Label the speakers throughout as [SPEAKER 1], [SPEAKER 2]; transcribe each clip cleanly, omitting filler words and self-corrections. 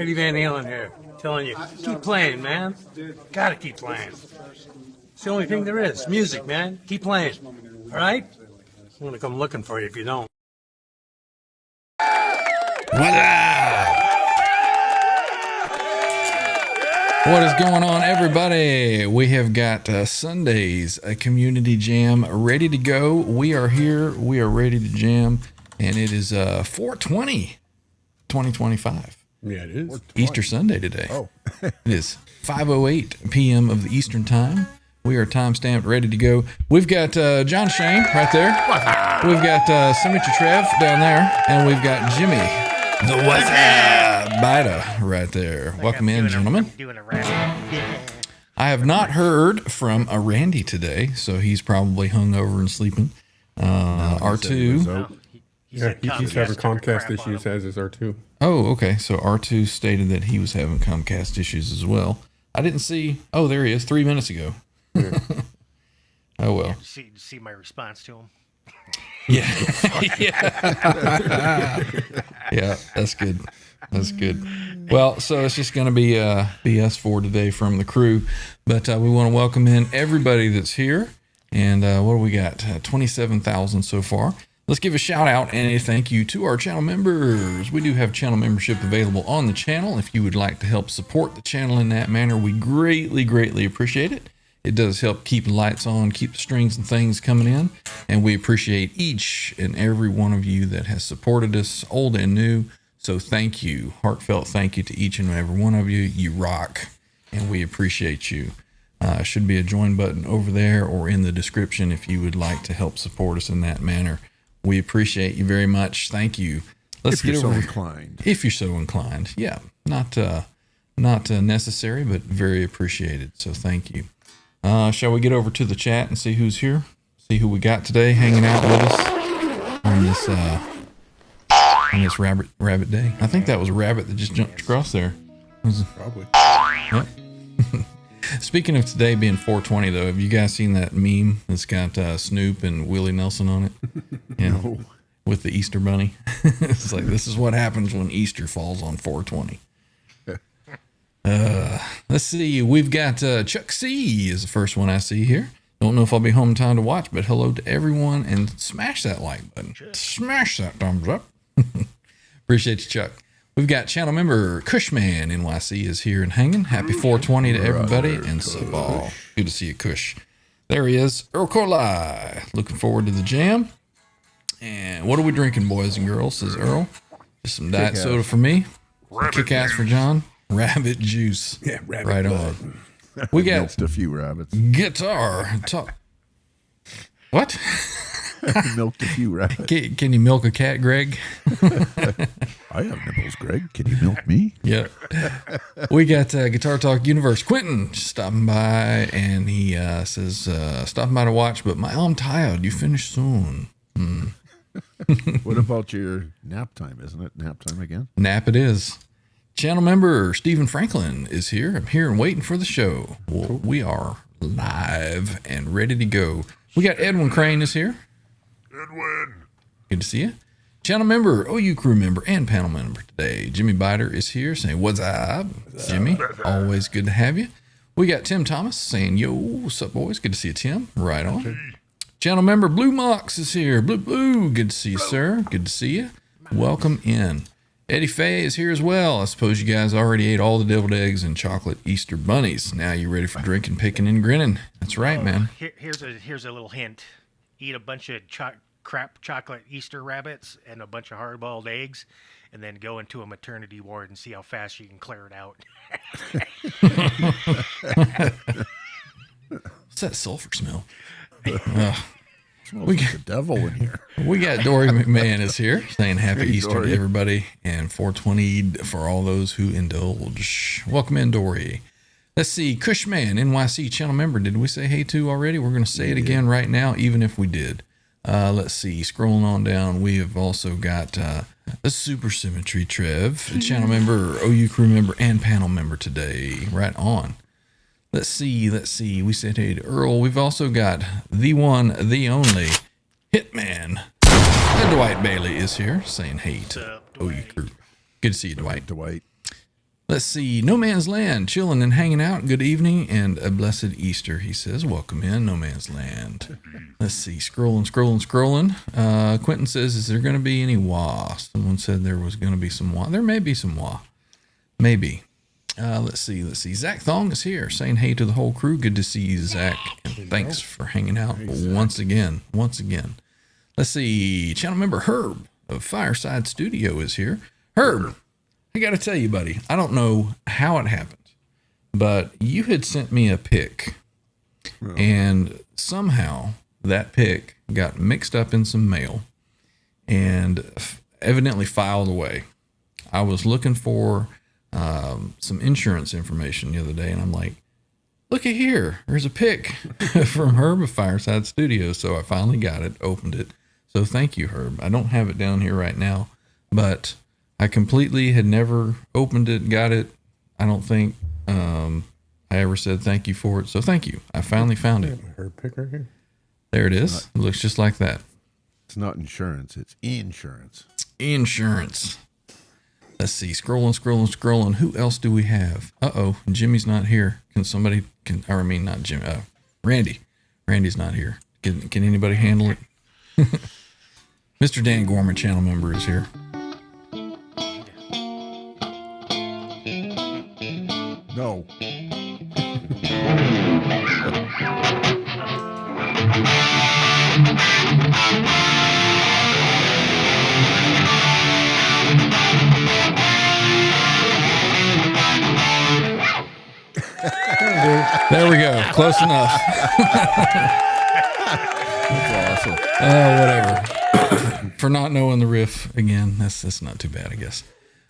[SPEAKER 1] Eddie Van Halen here, telling you, keep playing, man. Gotta keep playing. It's the only thing there is. Music, man. Keep playing. All right? I'm gonna come looking for you if you don't.
[SPEAKER 2] What is going on, everybody? We have got Sunday's community jam ready to go. We are here. We are ready to jam, and it is 4/20, 2025.
[SPEAKER 3] Yeah, it is.
[SPEAKER 2] Easter Sunday today.
[SPEAKER 3] Oh.
[SPEAKER 2] It is 5:08 p.m. of the Eastern time. We are time-stamped, ready to go. We've got John Shane right there. We've got Signature Trev down there, and we've got Jimmy, the what's up Bida right there. Welcome in, gentlemen. I have not heard from Randy today, so he's probably hungover and sleeping. R2.
[SPEAKER 3] Yeah, he's having Comcast issues, as is R2.
[SPEAKER 2] Oh, okay. So R2 stated that he was having Comcast issues as well. I didn't see. Oh, there he is. 3 minutes ago.
[SPEAKER 3] Yeah.
[SPEAKER 2] Oh, well.
[SPEAKER 4] See my response to him?
[SPEAKER 2] Yeah. Yeah, that's good. That's good. Well, so it's just going to be us four today from the crew. But we want to welcome in everybody that's here. And what do we got? 27,000 so far. Let's give a shout out and a thank you to our channel members. We do have channel membership available on the channel. If you would like to help support the channel in that manner, we greatly, greatly appreciate it. It does help keep the lights on, keep the strings and things coming in. And we appreciate each and every one of you that has supported us, old and new. So thank you. Heartfelt thank you to each and every one of you. You rock, and we appreciate you. Should be a join button over there or in the description if you would like to help support us in that manner. We appreciate you very much. Thank you. Let's get over. If you're so inclined. Yeah. Not necessary, but very appreciated. So thank you. Shall we get over to the chat and see who's here? See who we got today hanging out with us on this rabbit day. I think that was a rabbit that just jumped across there.
[SPEAKER 3] Probably.
[SPEAKER 2] Yep. Speaking of today being 4/20, though, have you guys seen that meme that's got Snoop and Willie Nelson on it? Yeah, no. With the Easter Bunny. It's like, this is what happens when Easter falls on 4/20. Let's see. We've got Chuck C is the first one I see here. Don't know if I'll be home in time to watch, but hello to everyone, and smash that like button. Smash that thumbs up. Appreciate you, Chuck. We've got channel member Cushman NYC is here and hanging. Happy 4/20 to everybody and Sabal. Good to see you, Cush. There he is. Earl Colai. Looking forward to the jam. And what are we drinking, boys and girls? Says Earl. Just some diet soda for me. Kick ass for John. Rabbit juice.
[SPEAKER 3] Yeah, rabbit
[SPEAKER 2] right
[SPEAKER 3] blood.
[SPEAKER 2] On. We got
[SPEAKER 5] milked a few rabbits.
[SPEAKER 2] Guitar. What?
[SPEAKER 5] Milked a few rabbits.
[SPEAKER 2] Can you milk a cat, Greg?
[SPEAKER 5] I have nipples, Greg. Can you milk me?
[SPEAKER 2] Yep. We got Guitar Talk Universe. Quentin stopping by, and he says, stopping by to watch, but I'm tired. You finish soon.
[SPEAKER 5] What about your nap time? Isn't it nap time again?
[SPEAKER 2] Nap it is. Channel member Stephen Franklin is here. I'm here and waiting for the show. Well, we are live and ready to go. We got Edwin Crane is here.
[SPEAKER 5] Edwin.
[SPEAKER 2] Good to see you. Channel member, OU crew member, and panel member today. Jimmy Biter is here saying, what's up, Jimmy? Always good to have you. We got Tim Thomas saying, yo, what's up, boys? Good to see you, Tim. Right on. Channel member Blue Mox is here. Blue. Good to see you, sir. Good to see you. Welcome in. Eddie Faye is here as well. I suppose you guys already ate all the deviled eggs and chocolate Easter bunnies. Now you're ready for drinking, picking, and grinning. That's right, man.
[SPEAKER 4] Here's a little hint. Eat a bunch of crap chocolate Easter rabbits and a bunch of hard-boiled eggs, and then go into a maternity ward and see how fast you can clear it out.
[SPEAKER 2] What's that sulfur smell?
[SPEAKER 5] We got the devil in here.
[SPEAKER 2] We got Dory McMahon is here saying happy Easter
[SPEAKER 5] Dory.
[SPEAKER 2] to everybody and 4/20 for all those who indulge. Welcome in, Dory. Let's see. Cushman, NYC channel member. Did we say hey to already? We're going to say it again right now, even if we did. Let's see. Scrolling on down, we have also got the Super Symmetry Trev, a channel member, OU crew member, and panel member today. Right on. Let's see. We said hey to Earl. We've also got the one, the only Hitman. Dwight Bailey is here saying hey to OU crew. Good to see you, Dwight. Let's see. No Man's Land, chilling and hanging out. Good evening and a blessed Easter, he says. Welcome in, No Man's Land. Let's see. Scrolling. Quentin says, is there going to be any wah? Someone said there was going to be some wah. There may be some wah. Maybe. Let's see. Zach Thong is here saying hey to the whole crew. Good to see you, Zach. And thanks for hanging out once again. Let's see. Channel member Herb of Fireside Studio is here. Herb, I got to tell you, buddy, I don't know how it happened, but you had sent me a pic, and somehow that pic got mixed up in some mail and evidently filed away. I was looking for some insurance information the other day, and I'm like, look at here, there's a pic from Herb of Fireside Studios. So I finally got it, opened it. So thank you, Herb. I don't have it down here right now, but I completely had never opened it, got it. I don't think I ever said thank you for it. So thank you. I finally found it.
[SPEAKER 3] Her pick right here.
[SPEAKER 2] There it is. It looks just like that.
[SPEAKER 5] It's not insurance. It's insurance.
[SPEAKER 2] Insurance. Let's see. Scrolling. Who else do we have? Jimmy's not here. Not Jimmy. Randy. Randy's not here. Can anybody handle it? Mr. Dan Gorman, channel member, is here.
[SPEAKER 5] No.
[SPEAKER 2] There we go. Close enough.
[SPEAKER 5] That's awesome.
[SPEAKER 2] Whatever. For not knowing the riff again, that's not too bad, I guess.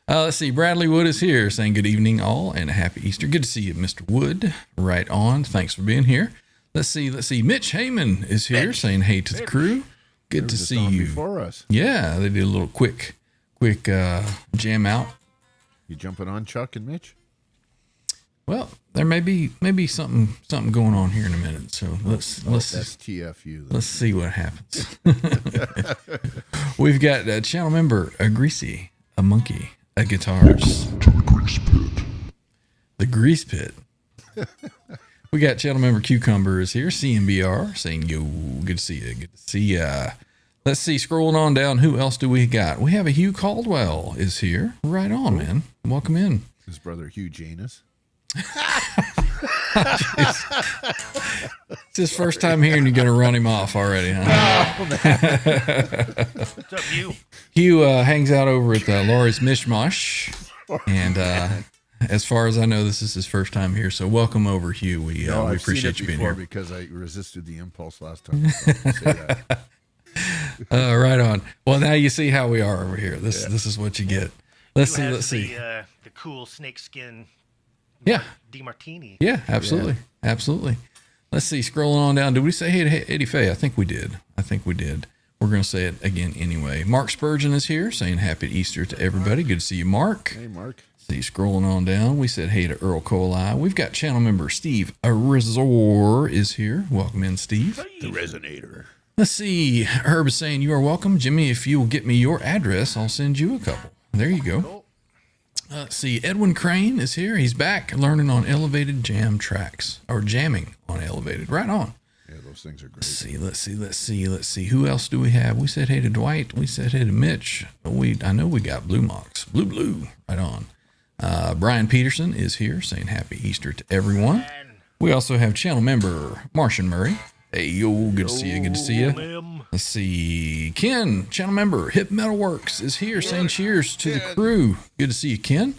[SPEAKER 2] Let's see. Bradley Wood is here saying good evening all and a happy Easter. Good to see you, Mr. Wood. Right on. Thanks for being here. Let's see. Mitch Heyman is here saying hey to the crew. Good to see you.
[SPEAKER 5] Before us.
[SPEAKER 2] Yeah, they did a little quick jam out.
[SPEAKER 5] You jumping on Chuck and Mitch?
[SPEAKER 2] Well, there may be something going on here in a minute. So let's
[SPEAKER 5] That's TFU.
[SPEAKER 2] let's see what happens. We've got channel member a Greasy, a Monkey, a Guitars, the Grease Pit. We got channel member Cucumber is here. CMBR saying yo, good to see you. Good to see ya. Let's see. Scrolling on down. Who else do we got? We have a Hugh Caldwell is here. Right on, man. Welcome in.
[SPEAKER 5] His brother Hugh Janus.
[SPEAKER 2] It's his first time here, and you're gonna run him off already, huh?
[SPEAKER 4] What's up, you?
[SPEAKER 2] Hugh hangs out over at Laurie's Mishmash, and as far as I know, this is his first time here. So welcome over, Hugh. We appreciate you being here.
[SPEAKER 5] Because I resisted the impulse last time. So I'll say that.
[SPEAKER 2] Right on. Well, now you see how we are over here. This is what you get. Let's see.
[SPEAKER 4] The cool snakeskin.
[SPEAKER 2] Yeah.
[SPEAKER 4] DeMartini.
[SPEAKER 2] Yeah, absolutely. Yeah. Absolutely. Let's see. Scrolling on down. Did we say hey to Eddie Faye? I think we did. We're going to say it again anyway. Mark Spurgeon is here saying happy Easter to everybody. Good to see you, Mark.
[SPEAKER 5] Hey, Mark.
[SPEAKER 2] See, scrolling on down. We said hey to Earl Coley. We've got channel member Steve Arizor is here. Welcome in, Steve.
[SPEAKER 5] The Resonator.
[SPEAKER 2] Let's see. Herb is saying you are welcome. Jimmy, if you will get me your address, I'll send you a couple. There you go. Let's see. Edwin Crane is here. He's back learning on elevated jam tracks, or jamming on elevated. Right on.
[SPEAKER 5] Yeah, those things are great.
[SPEAKER 2] Let's see. Who else do we have? We said hey to Dwight. We said hey to Mitch. I know we got Blue Mox. Blue. Right on. Brian Peterson is here saying happy Easter to everyone. We also have channel member Martian Murray. Hey, yo, good to see you. Let's see. Ken, channel member, Hip Metal Works, is here saying cheers to the crew. Good to see you, Ken.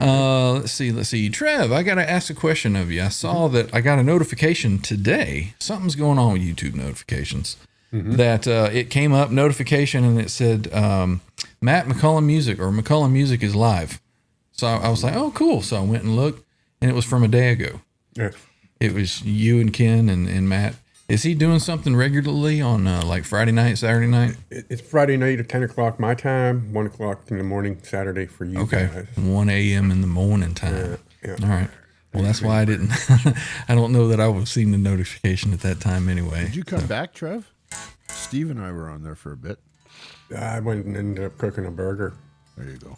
[SPEAKER 2] Let's see. Trev, I got to ask a question of you. I saw that I got a notification today. Something's going on with YouTube notifications. That it came up, notification, and it said Matt McCullum Music is live. So I was like, oh, cool. So I went and looked, and it was from a day ago.
[SPEAKER 3] Yeah.
[SPEAKER 2] It was you and Ken and Matt. Is he doing something regularly on like Friday night, Saturday night?
[SPEAKER 3] It's Friday night at 10 o'clock my time, 1 o'clock in the morning, Saturday for you guys.
[SPEAKER 2] 1 a.m. in the morning time.
[SPEAKER 3] Yeah.
[SPEAKER 2] All right. Well, that's why I didn't. I don't know that I would have seen the notification at that time anyway.
[SPEAKER 5] Did you come back, Trev? Steve and I were on there for a bit.
[SPEAKER 3] I went and ended up cooking a burger.
[SPEAKER 5] There you go.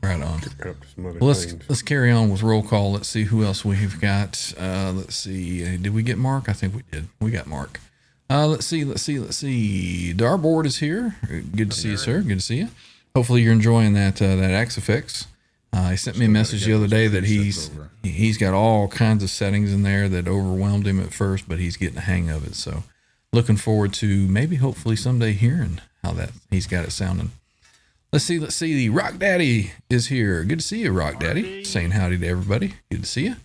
[SPEAKER 2] Right on.
[SPEAKER 3] Right up to some other
[SPEAKER 2] Well,
[SPEAKER 3] things.
[SPEAKER 2] let's carry on with roll call. Let's see who else we've got. Let's see. Did we get Mark? I think we did. We got Mark. Let's see. Darboard is here. Good to see you, sir. Good to see you. Hopefully you're enjoying that X effects. He sent me a message the other day that he's got all kinds of settings in there that overwhelmed him at first, but he's getting the hang of it. So looking forward to maybe hopefully someday hearing how that he's got it sounding. Let's see. The Rock Daddy is here. Good to see you, Rock Daddy. Saying howdy to everybody. Good to see you.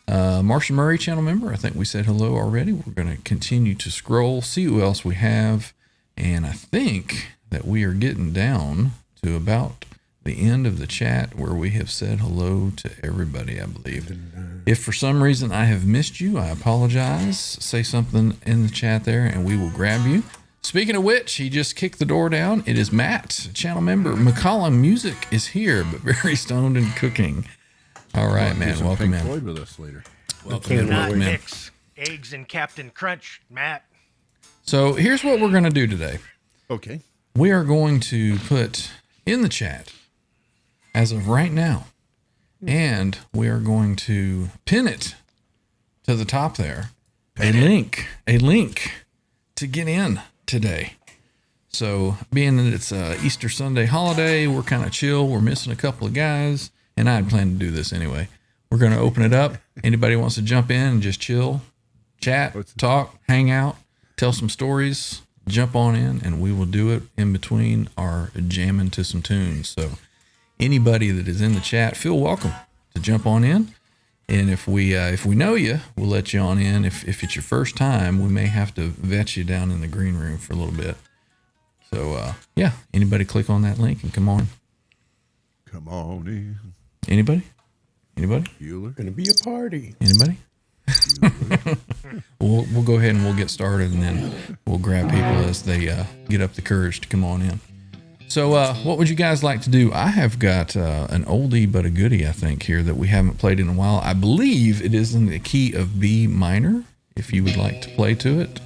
[SPEAKER 2] Marcia Murray, channel member. I think we said hello already. We're going to continue to scroll, see who else we have. And I think that we are getting down to about the end of the chat where we have said hello to everybody, I believe. If for some reason I have missed you, I apologize. Say something in the chat there and we will grab you. Speaking of which, he just kicked the door down. It is Matt, channel member. McCollum Music is here, but very stoned and cooking. All right, man. Welcome
[SPEAKER 5] Pink
[SPEAKER 2] in.
[SPEAKER 5] Floyd with us later.
[SPEAKER 2] Welcome in.
[SPEAKER 4] Not
[SPEAKER 2] Welcome in.
[SPEAKER 4] mix eggs and Captain Crunch, Matt.
[SPEAKER 2] So here's what we're going to do today.
[SPEAKER 5] Okay.
[SPEAKER 2] We are going to put in the chat as of right now, and we are going to pin it to the top there. A link to get in today. So being that it's Easter Sunday holiday, we're kind of chill. We're missing a couple of guys, and I had planned to do this anyway. We're going to open it up. Anybody wants to jump in and just chill, chat, talk, hang out, tell some stories, jump on in, and we will do it in between our jamming to some tunes. So anybody that is in the chat, feel welcome to jump on in. And if we know you, we'll let you on in. If it's your first time, we may have to vet you down in the green room for a little bit. So yeah, anybody click on that link and come on.
[SPEAKER 5] Come on in.
[SPEAKER 2] Anybody?
[SPEAKER 5] Bueller.
[SPEAKER 3] Gonna be a party.
[SPEAKER 2] Anybody? We'll go ahead and we'll get started, and then we'll grab people as they get up the courage to come on in. So what would you guys like to do? I have got an oldie but a goodie, I think, here that we haven't played in a while. I believe it is in the key of B minor, if you would like to play to it.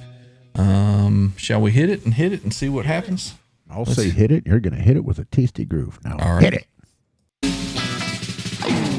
[SPEAKER 2] Shall we hit it and see what happens?
[SPEAKER 6] I'll say hit it. You're going to hit it with a tasty groove. Now
[SPEAKER 2] All right.
[SPEAKER 6] hit it.
[SPEAKER 7] Thank you.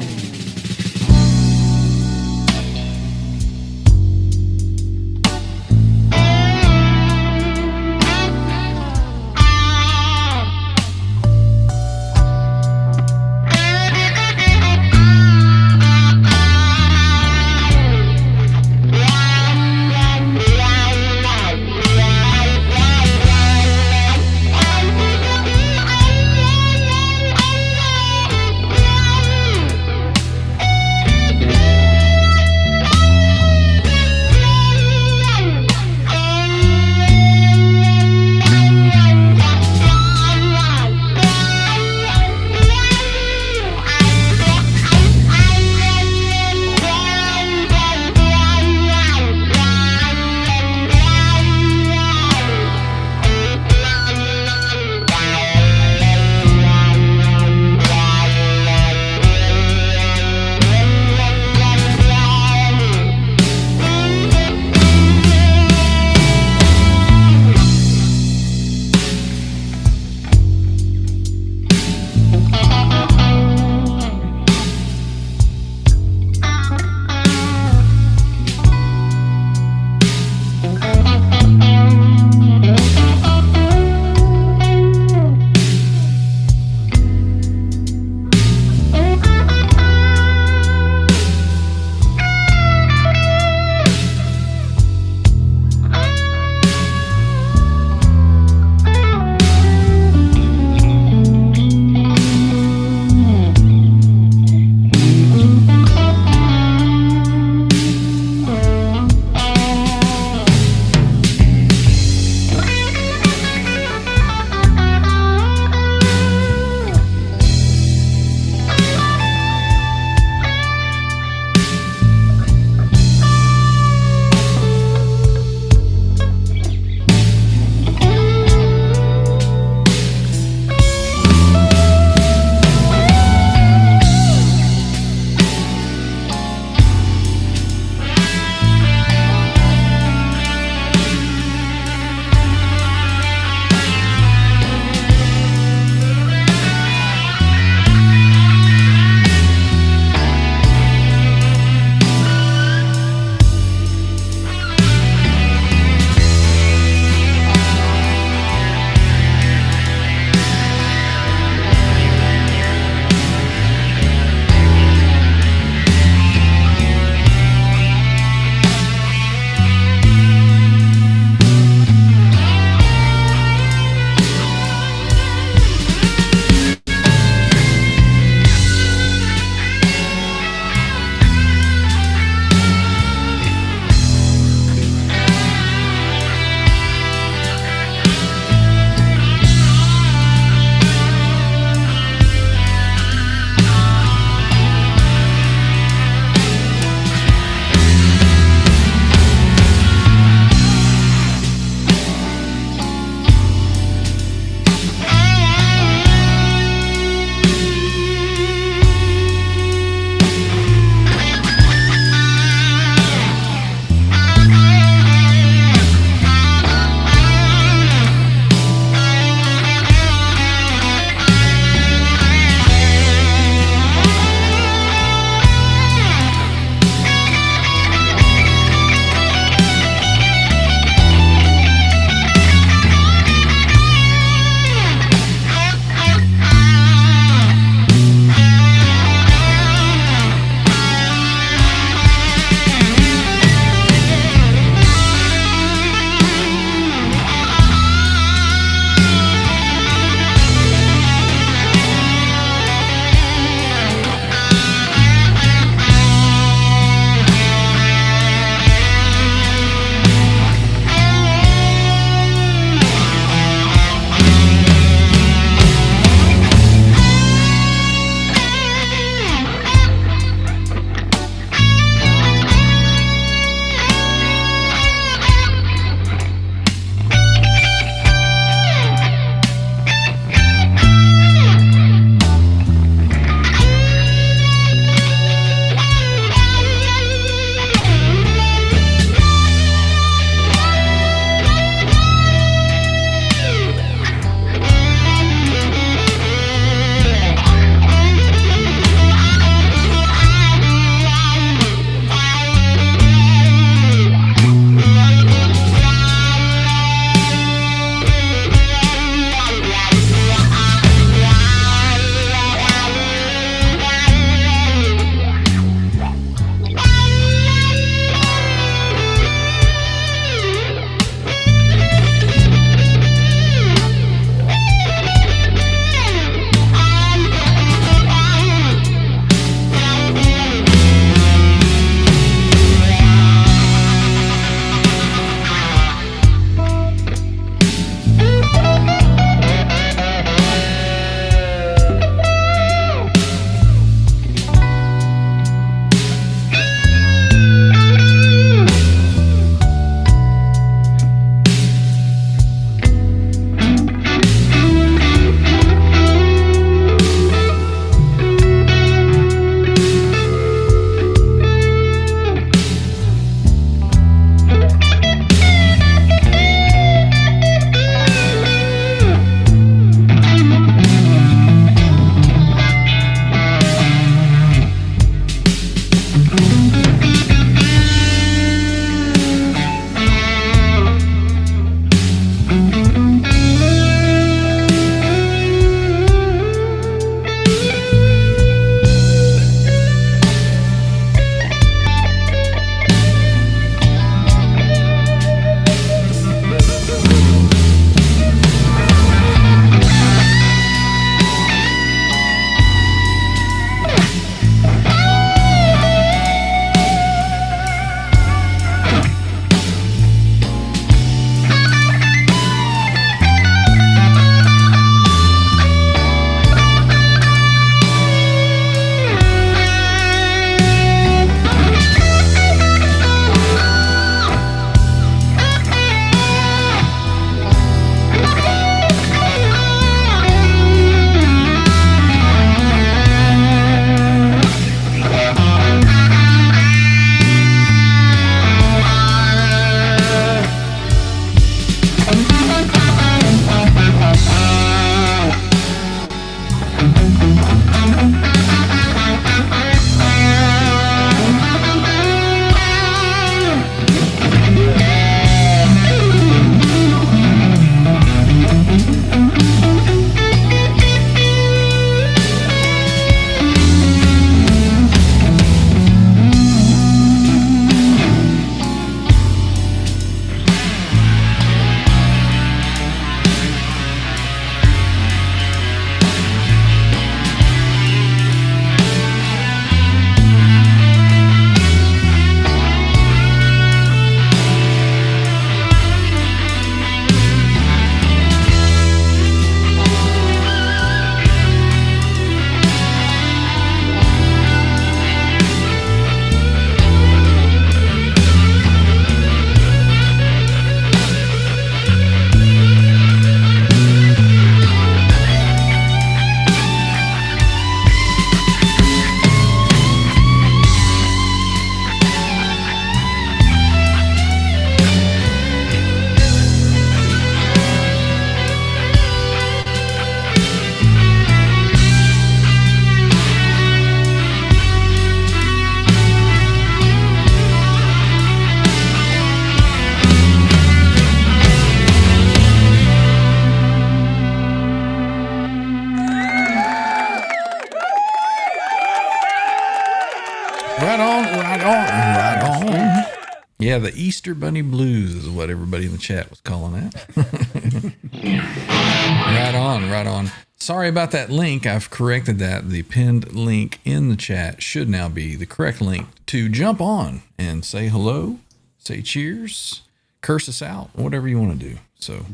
[SPEAKER 2] Yeah, the Easter Bunny Blues is what everybody in the chat was calling that. Right on, right on. Sorry about that link. I've corrected that. The pinned link in the chat should now be the correct link to jump on and say hello, say cheers, curse us out, whatever you want to do. So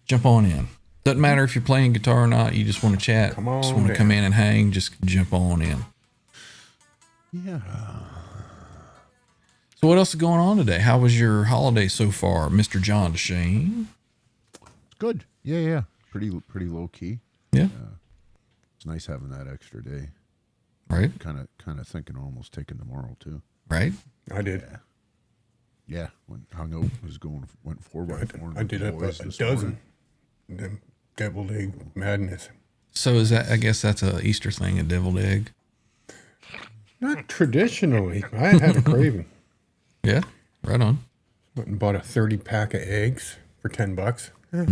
[SPEAKER 2] jump on in. Doesn't matter if you're playing guitar or not. You just want to chat,
[SPEAKER 3] Come on
[SPEAKER 2] just want to come in and hang, just jump on in.
[SPEAKER 6] Yeah.
[SPEAKER 2] So what else is going on today? How was your holiday so far, Mr. John DeShane?
[SPEAKER 6] It's good. Yeah. Pretty low key.
[SPEAKER 2] Yeah.
[SPEAKER 6] It's nice having that extra day.
[SPEAKER 2] Right?
[SPEAKER 6] Kind of thinking almost taking tomorrow too.
[SPEAKER 2] Right?
[SPEAKER 3] I did.
[SPEAKER 6] Yeah. When hung out, went 4x4.
[SPEAKER 3] I did it a dozen. Them deviled egg madness.
[SPEAKER 2] So is that, I guess that's a Easter thing, a deviled egg?
[SPEAKER 3] Not traditionally. I had a craving.
[SPEAKER 2] Yeah, right on.
[SPEAKER 3] Went and bought a 30-pack of eggs for $10.
[SPEAKER 2] That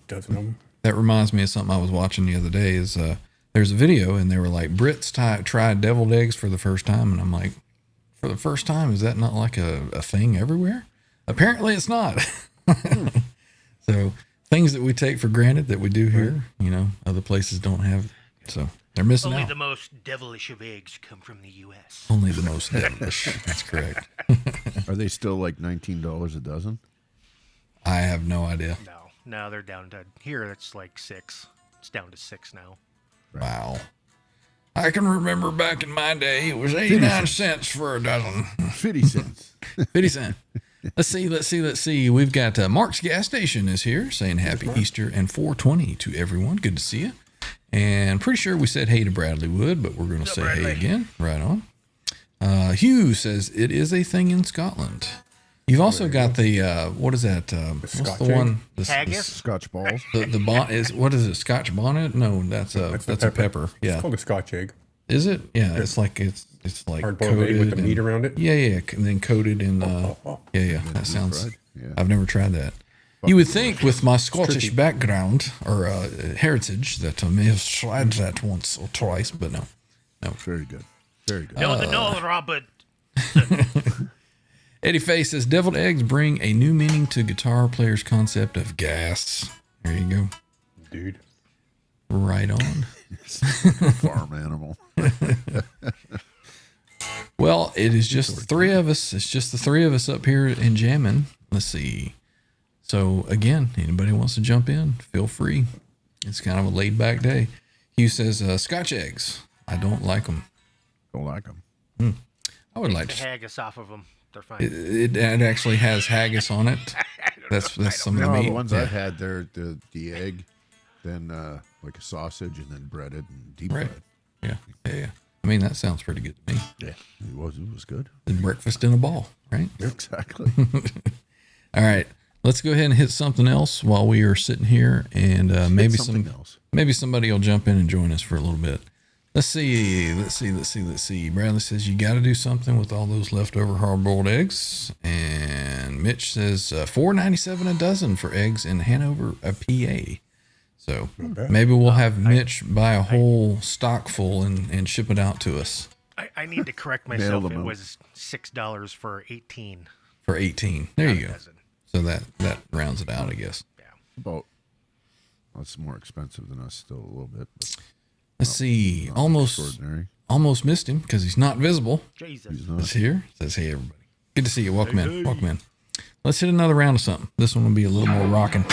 [SPEAKER 3] Dozen of them.
[SPEAKER 2] That reminds me of something I was watching the other day. Is there's a video and they were like, Brits tried deviled eggs for the first time, and I'm like, for the first time, is that not like a thing everywhere? Apparently, it's not. So things that we take for granted that we do here, other places don't have. So they're missing
[SPEAKER 4] Only
[SPEAKER 2] out.
[SPEAKER 4] the most devilish of eggs come from the U.S.
[SPEAKER 2] Only the most devilish. That's correct.
[SPEAKER 6] Are they still like $19 a dozen?
[SPEAKER 2] I have no idea.
[SPEAKER 4] No, they're down to here. It's like 6. It's down to 6 now.
[SPEAKER 2] Wow. I can remember back in my day, it was 89 cents for a dozen.
[SPEAKER 6] 50 cents.
[SPEAKER 2] 50 cents. Let's see. We've got Mark's Gas Station is here saying Happy Easter and 420 to everyone. Good to see you. And pretty sure we said hey to Bradley Wood, but we're going to say hey again. Right on. Hugh says it is a thing in Scotland. You've also got the, what is that? What's the one?
[SPEAKER 4] Haggis?
[SPEAKER 6] Scotch balls.
[SPEAKER 2] The bon is, what is it? Scotch bonnet? No, that's a pepper. Yeah.
[SPEAKER 3] It's called a Scotch egg.
[SPEAKER 2] Is it? Yeah. It's like
[SPEAKER 3] Hard-boiled egg with the meat around it.
[SPEAKER 2] Yeah. And then coated in, yeah. That sounds,
[SPEAKER 6] Yeah.
[SPEAKER 2] I've never tried that. You would think with my Scottish background or heritage that I may have tried that once or twice, but no.
[SPEAKER 6] Very good. Very good.
[SPEAKER 4] No, Robert.
[SPEAKER 2] Eddie Faye says deviled eggs bring a new meaning to guitar players' concept of gas. There you go.
[SPEAKER 3] Dude.
[SPEAKER 2] Right on.
[SPEAKER 6] Farm animal.
[SPEAKER 2] Well, it is just the three of us. It's just the three of us up here in jamming. Let's see. So again, anybody wants to jump in, feel free. It's kind of a laid back day. Hugh says Scotch eggs. I don't like them.
[SPEAKER 6] Don't like them.
[SPEAKER 2] I would like
[SPEAKER 4] The
[SPEAKER 2] to.
[SPEAKER 4] haggis off of them. They're fine.
[SPEAKER 2] It actually has haggis on it. That's some of the
[SPEAKER 6] No,
[SPEAKER 2] meat.
[SPEAKER 6] the ones
[SPEAKER 2] Yeah.
[SPEAKER 6] I've had, they're the egg, then like a sausage, and then breaded and deep
[SPEAKER 2] Right.
[SPEAKER 6] fried.
[SPEAKER 2] Yeah. I mean, that sounds pretty good to me.
[SPEAKER 6] Yeah, it was good.
[SPEAKER 2] The breakfast in a ball, right?
[SPEAKER 6] Exactly.
[SPEAKER 2] All right. Let's go ahead and hit something else while we are sitting here, and maybe somebody will jump in and join us for a little bit. Let's see. Bradley says you got to do something with all those leftover hard-boiled eggs, and Mitch says $4.97 a dozen for eggs in Hanover, PA. So maybe we'll have Mitch buy a whole stock full and ship it out to us
[SPEAKER 4] I need to correct myself.
[SPEAKER 6] them
[SPEAKER 4] It
[SPEAKER 6] out.
[SPEAKER 4] was $6 for 18.
[SPEAKER 2] for 18. There you go.
[SPEAKER 4] Dozen.
[SPEAKER 2] So that rounds it out, I guess.
[SPEAKER 6] About. Well, it's more expensive than us still a little bit. But
[SPEAKER 2] Let's see.
[SPEAKER 6] not
[SPEAKER 2] Almost missed him because he's not visible.
[SPEAKER 4] Jesus.
[SPEAKER 2] He's here. Says, hey, everybody. Good to see you. Welcome in. Welcome in. Let's hit another round of something. This one will be a little more rocking.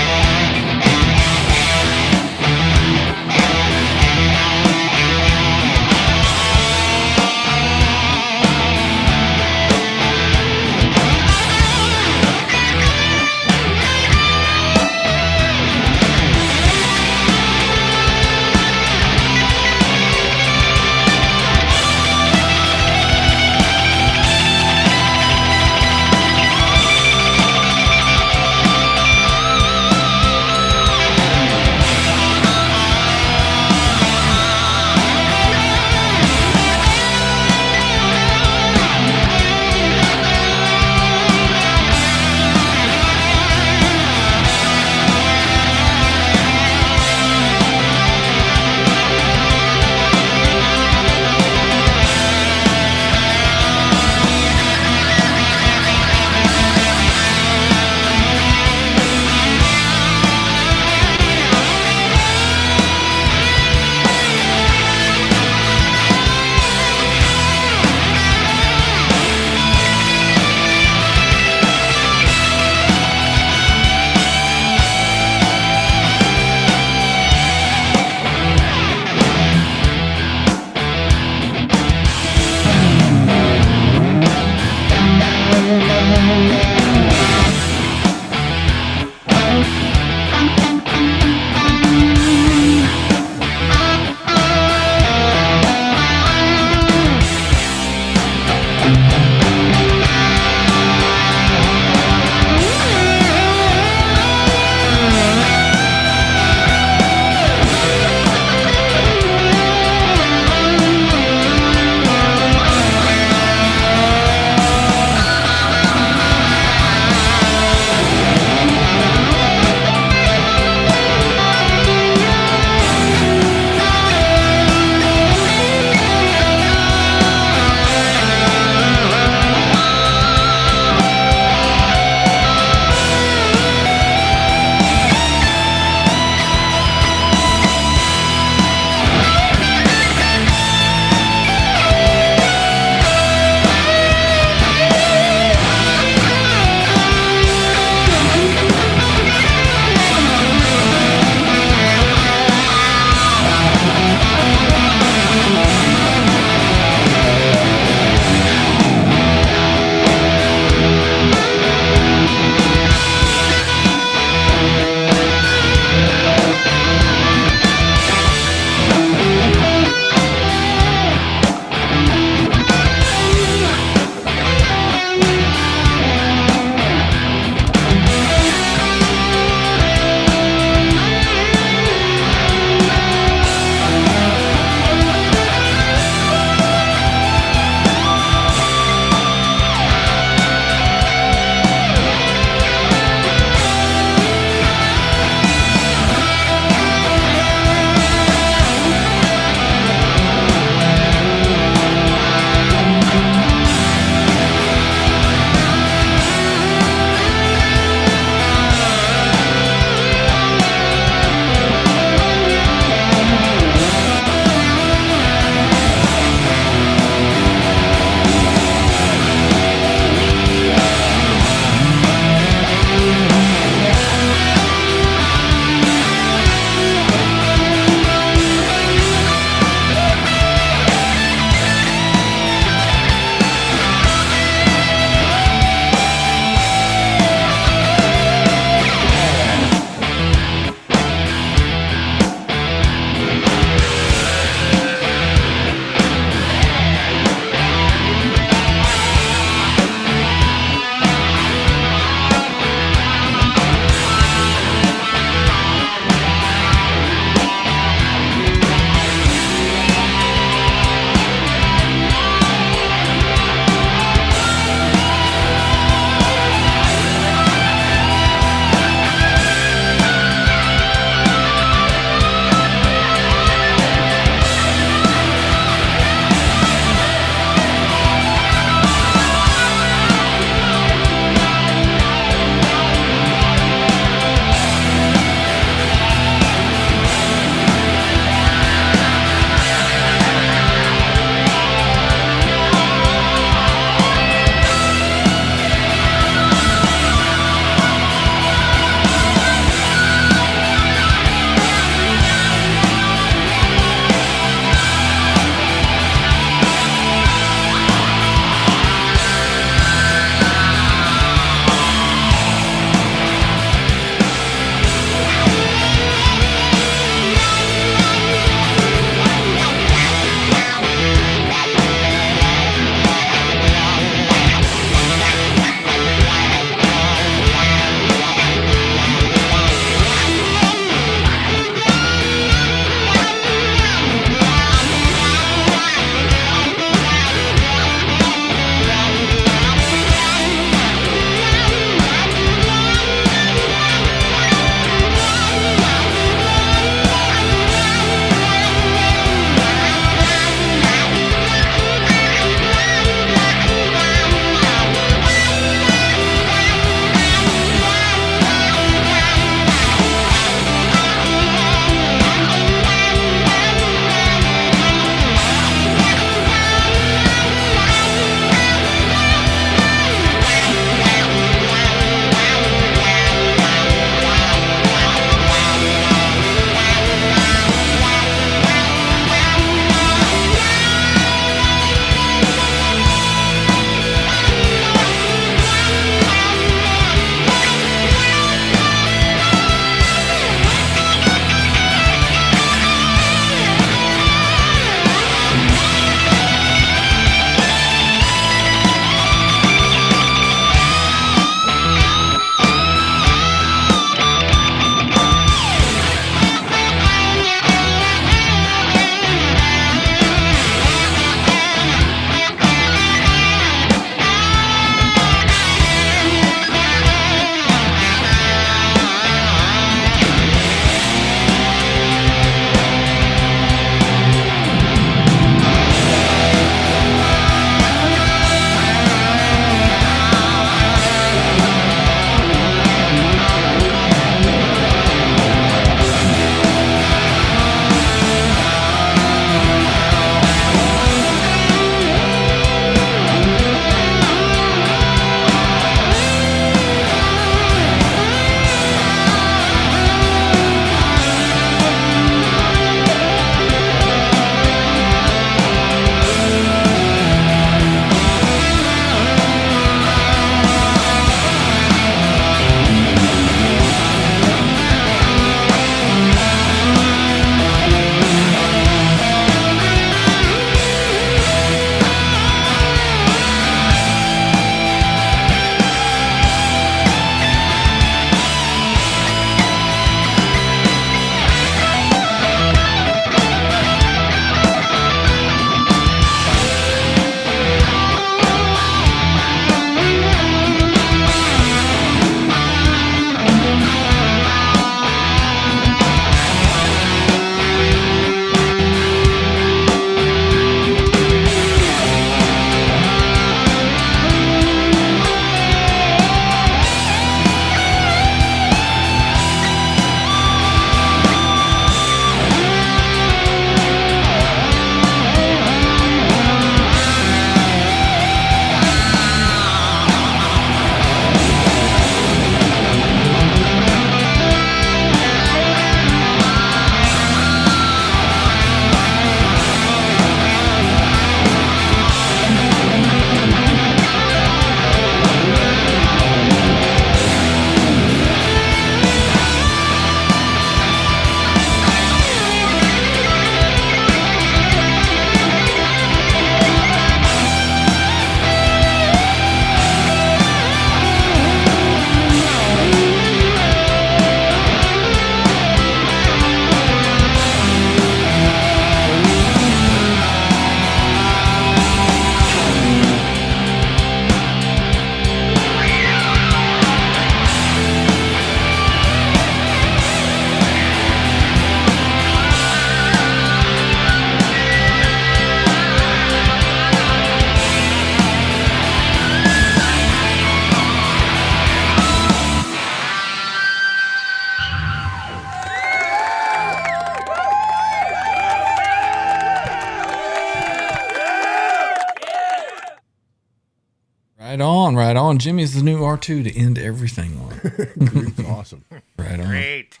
[SPEAKER 2] on, right on. Jimmy's the new R2 to end everything on.
[SPEAKER 6] It's awesome.
[SPEAKER 2] Right on.
[SPEAKER 4] Great.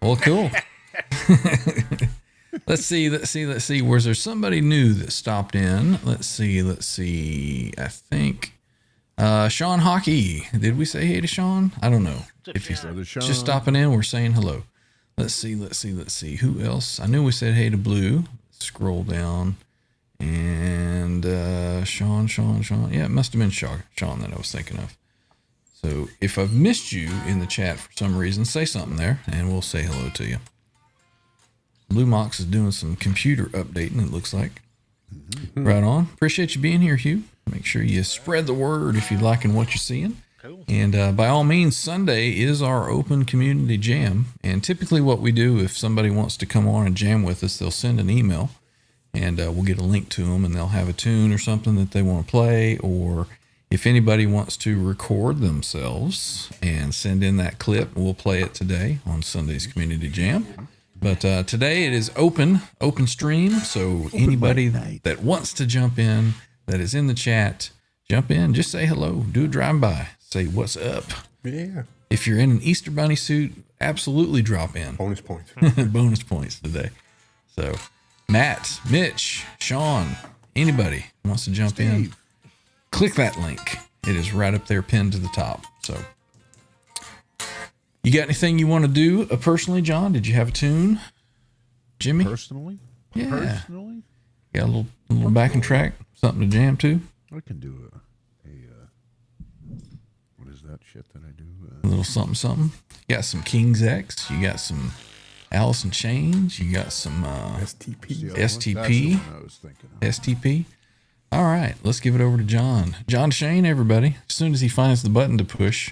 [SPEAKER 2] Well, cool. Let's see. Was there somebody new that stopped in? Let's see. I think Sean Hockey. Did we say hey to Sean? I don't know. If he's
[SPEAKER 6] Brother Sean.
[SPEAKER 2] just stopping in, we're saying hello. Let's see. Who else? I knew we said hey to Blue. Scroll down. And Sean. Yeah, it must have been Sean that I was thinking of. So if I've missed you in the chat for some reason, say something there, and we'll say hello to you. Blue Mox is doing some computer updating, it looks like. Mm-hmm. Right on. Appreciate you being here, Hugh. Make sure you spread the word if you're liking what you're seeing.
[SPEAKER 4] Cool.
[SPEAKER 2] And by all means, Sunday is our open community jam. And typically what we do, if somebody wants to come on and jam with us, they'll send an email. And we'll get a link to them, and they'll have a tune or something that they want to play. Or if anybody wants to record themselves and send in that clip, we'll play it today on Sunday's Community Jam. But today it is open stream. So anybody that wants to jump in, that is in the chat, jump in, just say hello, do a drive-by, say what's up.
[SPEAKER 3] Yeah.
[SPEAKER 2] If you're in an Easter Bunny suit, absolutely drop in.
[SPEAKER 3] Bonus points.
[SPEAKER 2] Bonus points today. So Matt, Mitch, Sean, anybody wants to jump in, click that link. It is right up there pinned to the top. So you got anything you want to do personally, John? Did you have a tune? Jimmy?
[SPEAKER 6] Personally?
[SPEAKER 2] Yeah.
[SPEAKER 6] Personally?
[SPEAKER 2] Got a little backing track, something to jam to?
[SPEAKER 6] I can do what is that shit that I do?
[SPEAKER 2] A little something. You got some King's X. You got some Alice in Chains. You got some
[SPEAKER 3] STP.
[SPEAKER 2] STP.
[SPEAKER 6] That's the one I was thinking of.
[SPEAKER 2] STP. All right, let's give it over to John. John Shane, everybody. As soon as he finds the button to push,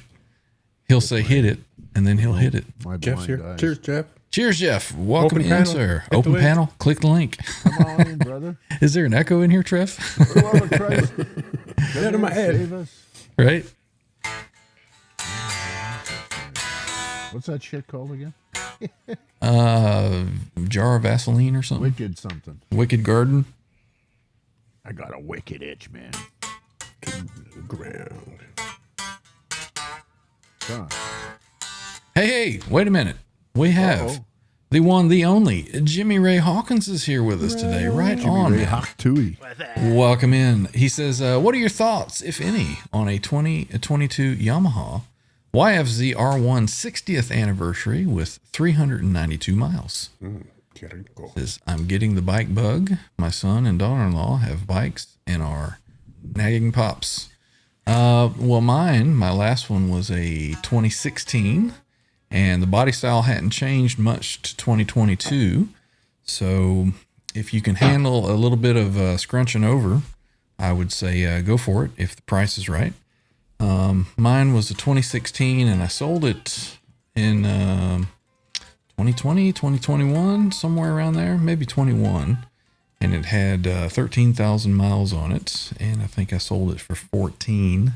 [SPEAKER 2] he'll say hit it, and then he'll hit it.
[SPEAKER 6] My
[SPEAKER 3] Jeff's
[SPEAKER 6] blind
[SPEAKER 3] here.
[SPEAKER 6] eyes.
[SPEAKER 3] Cheers, Jeff.
[SPEAKER 2] Cheers, Jeff. Welcome
[SPEAKER 3] Open
[SPEAKER 2] in,
[SPEAKER 3] panel.
[SPEAKER 2] sir.
[SPEAKER 3] Hit the
[SPEAKER 2] Open
[SPEAKER 3] link.
[SPEAKER 2] panel. Click the link.
[SPEAKER 6] Come on in, brother.
[SPEAKER 2] Is there an echo in here, Trev?
[SPEAKER 6] Lord of Christ.
[SPEAKER 3] Get out of my head.
[SPEAKER 6] Save us.
[SPEAKER 2] Right?
[SPEAKER 6] What's that shit called again?
[SPEAKER 2] Jar of Vaseline or something?
[SPEAKER 6] Wicked something.
[SPEAKER 2] Wicked Garden.
[SPEAKER 6] I got a wicked itch, man.
[SPEAKER 3] Ground.
[SPEAKER 6] Huh.
[SPEAKER 2] Hey, wait a minute. We have
[SPEAKER 6] Uh-oh.
[SPEAKER 2] the one, the only, Jimmy Ray Hawkins is here with us today. Right on,
[SPEAKER 6] Ray
[SPEAKER 2] man.
[SPEAKER 6] Hawk Tui.
[SPEAKER 2] Welcome in. He says, what are your thoughts, if any, on a 2022 Yamaha YFZ R1 60th anniversary with 392 miles? Says, I'm getting the bike bug. My son and daughter-in-law have bikes and are nagging pops. Well, my last one was a 2016, and the body style hadn't changed much to 2022. So if you can handle a little bit of scrunching over, I would say go for it if the price is right. Mine was a 2016, and I sold it in 2020, 2021, somewhere around there, maybe 21. And it had 13,000 miles on it, and I think I sold it for 14.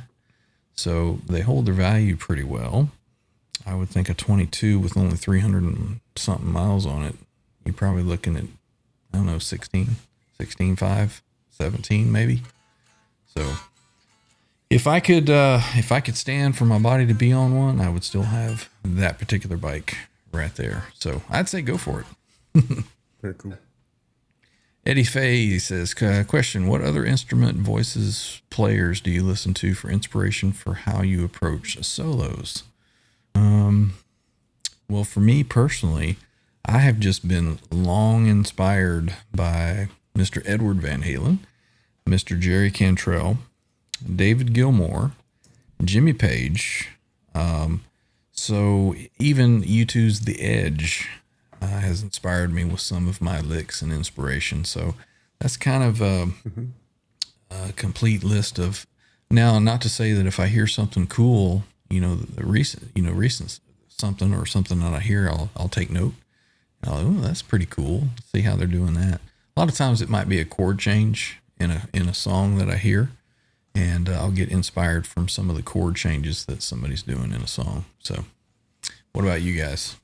[SPEAKER 2] So they hold their value pretty well. I would think a 22 with only 300 and something miles on it, you're probably looking at, I don't know, 16.5, 17 maybe. So if I could stand for my body to be on one, I would still have that particular bike right there. So I'd say go for it.
[SPEAKER 3] Very cool.
[SPEAKER 2] Eddie Fay says, question, what other instrument, voices, players do you listen to for inspiration for how you approach solos? Well, for me personally, I have just been long inspired by Mr. Edward Van Halen, Mr. Jerry Cantrell, David Gilmour, Jimmy Page. So even U2's The Edge has inspired me with some of my licks and inspiration. So that's kind of a complete list of, now, not to say that if I hear something cool, recent something or something that I hear, I'll take note. Oh, that's pretty cool. See how they're doing that. A lot of times it might be a chord change in a song that I hear, and I'll get inspired from some of the chord changes that somebody's doing in a song. So what about you guys?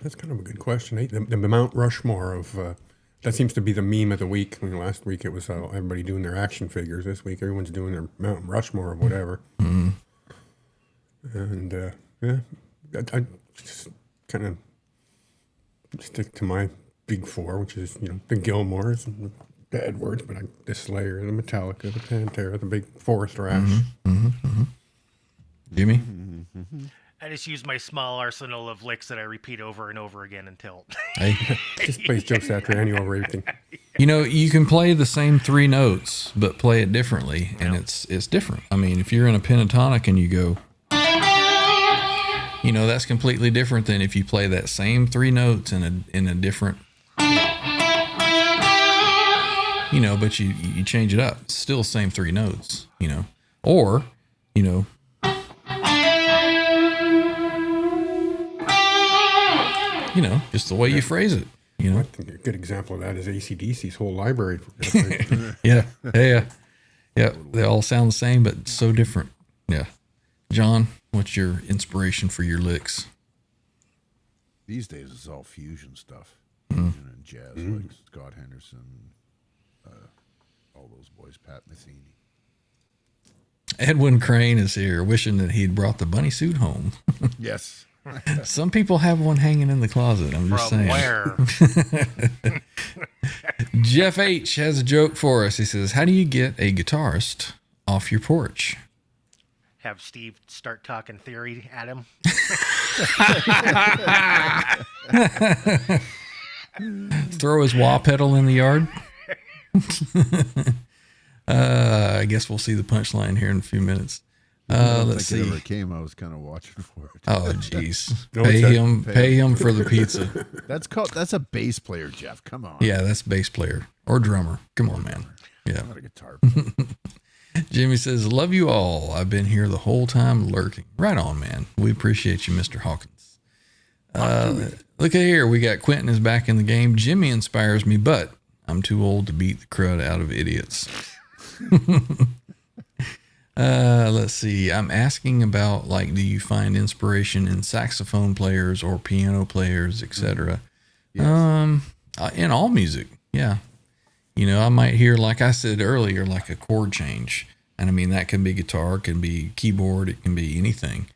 [SPEAKER 3] That's kind of a good question. The Mount Rushmore of that seems to be the meme of the week. I mean, last week it was everybody doing their action figures. This week everyone's doing their Mount Rushmore or whatever. Mm-hmm. And yeah, I just kind of stick to my big four, which is the Gilmores and the Edwards, but the Slayer, the Metallica, the Pantera, the big Forest Rash.
[SPEAKER 2] Jimmy?
[SPEAKER 4] I just use my small arsenal of licks that I repeat over and over again until.
[SPEAKER 2] Hey,
[SPEAKER 3] Just plays Joe Satriani over everything.
[SPEAKER 2] you can play the same 3 notes, but play it differently, and it's different. I mean, if you're in a pentatonic and you go, that's completely different than if you play that same 3 notes in a different, but you change it up. It's still the same 3 notes, or, just the way you phrase it,
[SPEAKER 3] I think a good example of that is AC/DC's whole library.
[SPEAKER 2] Yeah. They all sound the same, but so different. Yeah. John, what's your inspiration for your licks?
[SPEAKER 6] These days it's all fusion stuff. Fusion and jazz, like Scott Henderson, all those boys, Pat Metheny.
[SPEAKER 2] Edwin Crane is here, wishing that he'd brought the bunny suit home.
[SPEAKER 6] Yes.
[SPEAKER 2] Some people have one hanging in the closet. I'm just
[SPEAKER 4] From
[SPEAKER 2] saying.
[SPEAKER 4] where?
[SPEAKER 2] Jeff H has a joke for us. He says, "How do you get a guitarist off your porch?"
[SPEAKER 4] Have Steve start talking theory at him.
[SPEAKER 2] Throw his wah pedal in the yard. I guess we'll see the punchline here in a few minutes. Let's
[SPEAKER 6] If it
[SPEAKER 2] see.
[SPEAKER 6] ever came, I was kind of watching for it.
[SPEAKER 2] Oh, jeez.
[SPEAKER 3] No,
[SPEAKER 2] Pay him for the pizza.
[SPEAKER 6] That's a bass player, Jeff. Come on.
[SPEAKER 2] Yeah, that's bass player or drummer. Come on, man. Yeah.
[SPEAKER 6] Not a guitar player.
[SPEAKER 2] Jimmy says, "Love you all. I've been here the whole time lurking." Right on, man. We appreciate you, Mr. Hawkins. Look at here. We got Quentin is back in the game. Jimmy inspires me, but I'm too old to beat the crud out of idiots. Let's see. I'm asking about, do you find inspiration in saxophone players or piano players, etc.? Yes. In all music. Yeah. I might hear, like I said earlier, like a chord change. And I mean, that can be guitar, it can be keyboard, it can be anything.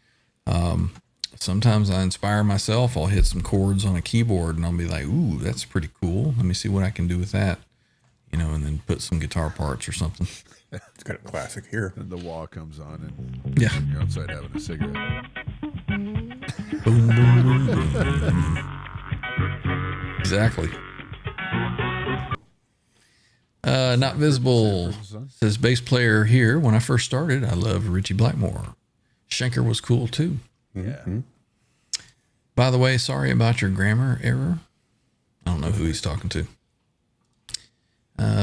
[SPEAKER 2] Sometimes I inspire myself. I'll hit some chords on a keyboard and I'll be like, ooh, that's pretty cool. Let me see what I can do with that. And then put some guitar parts or something.
[SPEAKER 3] It's got a classic here.
[SPEAKER 6] And the wall comes on, and
[SPEAKER 2] Yeah.
[SPEAKER 6] you're outside having a cigarette.
[SPEAKER 2] Boom, boom, boom, boom. Exactly. Not visible says bass player here. When I first started, I loved Richie Blackmore. Schenker was cool too.
[SPEAKER 6] Yeah.
[SPEAKER 2] By the way, sorry about your grammar error. I don't know who he's talking to.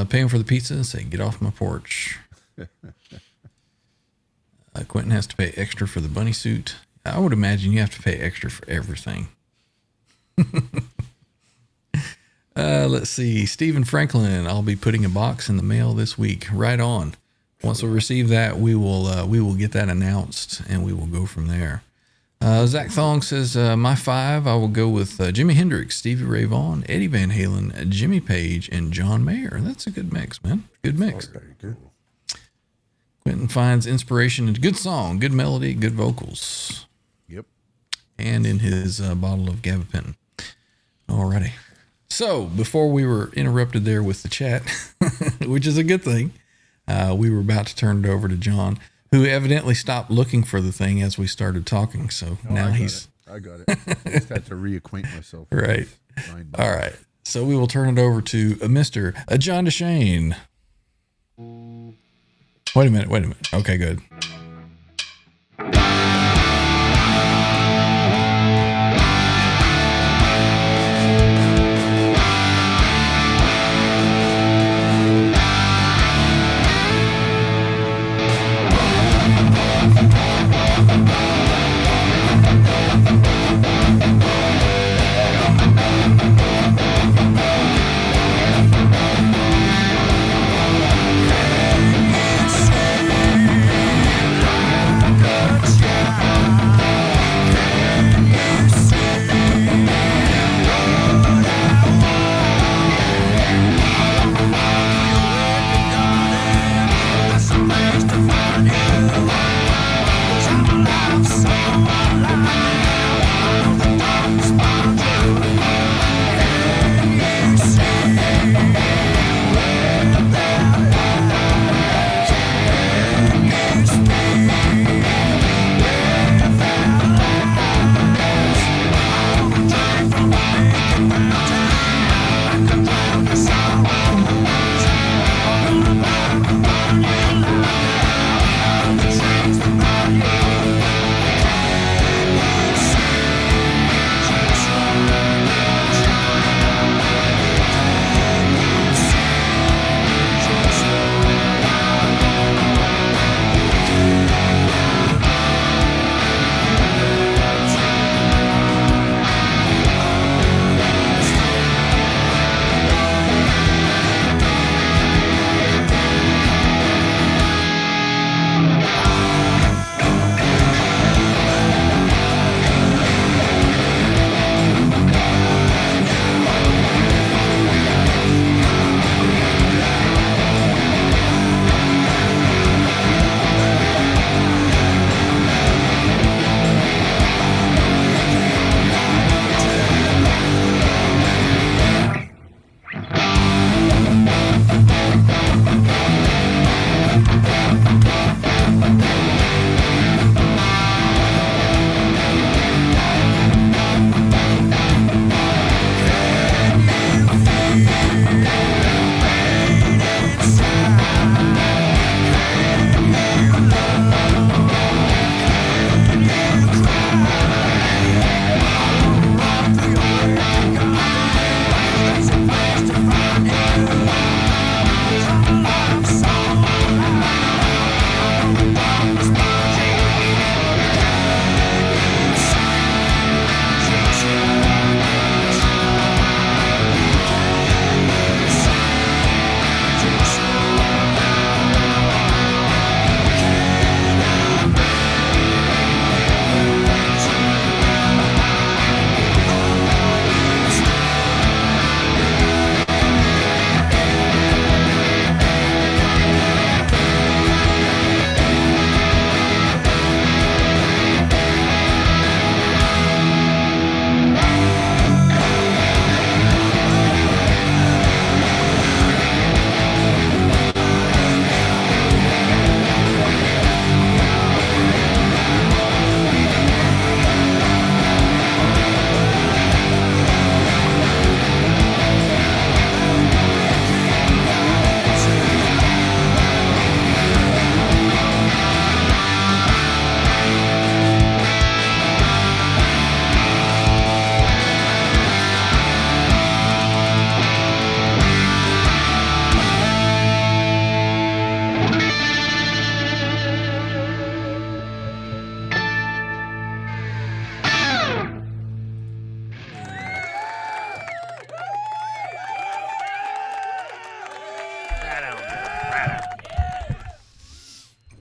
[SPEAKER 2] Pay him for the pizza and say, "Get off my porch." Quentin has to pay extra for the bunny suit. I would imagine you have to pay extra for everything. Let's see. Stephen Franklin, I'll be putting a box in the mail this week. Right on. Once we receive that, we will get that announced and we will go from there. Zach Thong says, my 5, I will go with Jimi Hendrix, Stevie Ray Vaughan, Eddie Van Halen, Jimmy Page, and John Mayer. That's a good mix, man. Good mix. Quentin finds inspiration in a good song, good melody, good vocals.
[SPEAKER 6] Yep.
[SPEAKER 2] And in his bottle of gabapentin. Alrighty. So, before we were interrupted there with the chat, which is a good thing, we were about to turn it over to John, who evidently stopped looking for the thing as we started talking. So now he's...
[SPEAKER 6] I got it. I just had to reacquaint myself. with
[SPEAKER 2] Right.
[SPEAKER 6] this 9
[SPEAKER 2] All right. So we will turn it over to Mr. John DeShane. Wait a minute. Okay, good.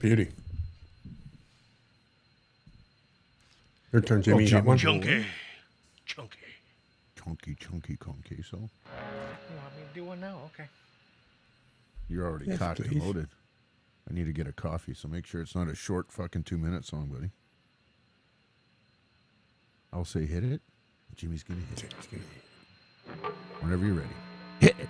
[SPEAKER 3] Beauty. Your turn, Jimmy. You got one?
[SPEAKER 4] Chunky. Chunky.
[SPEAKER 6] Chunky so.
[SPEAKER 4] You want me to do one now? Okay.
[SPEAKER 6] You're already
[SPEAKER 3] Yes,
[SPEAKER 6] cocked and
[SPEAKER 3] please.
[SPEAKER 6] loaded. I need to get a coffee, so make sure it's not a short fucking 2-minute song, buddy. I'll say hit it. Jimmy's gonna hit it. Whenever you're ready. Hit it.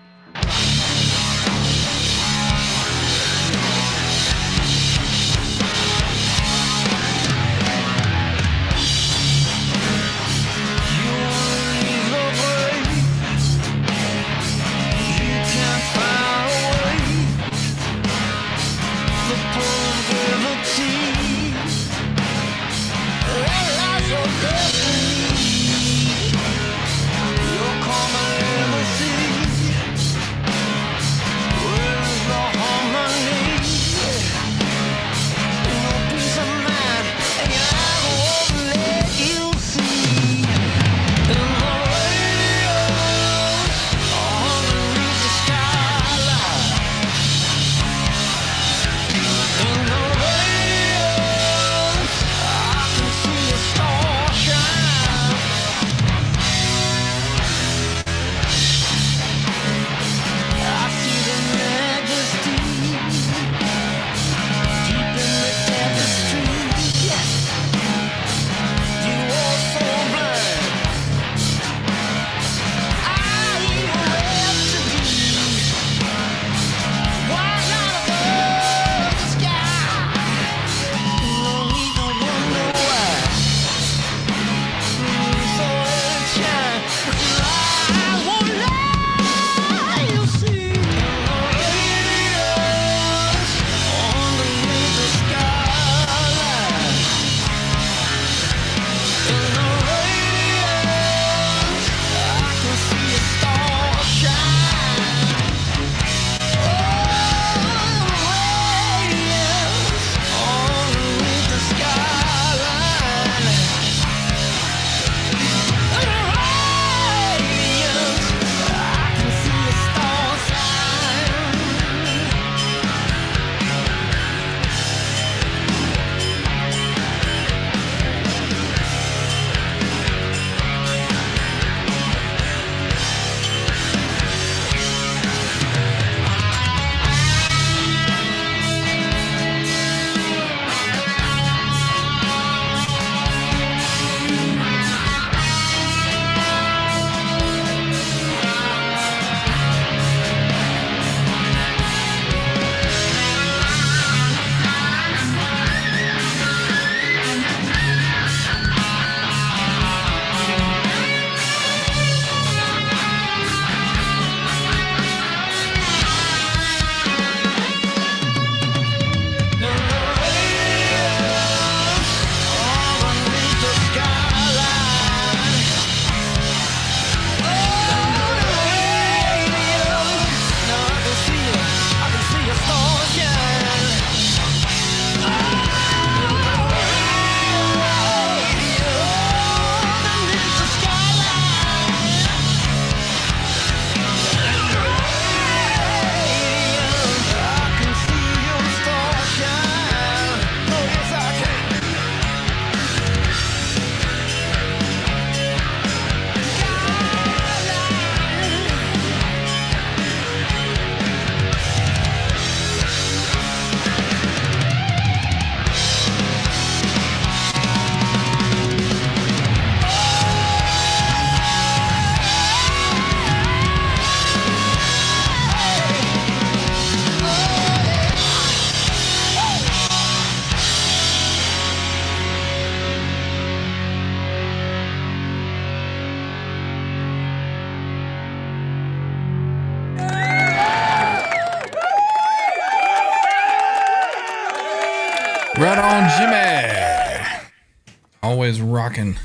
[SPEAKER 2] Right on, Jimmy. Always rocking.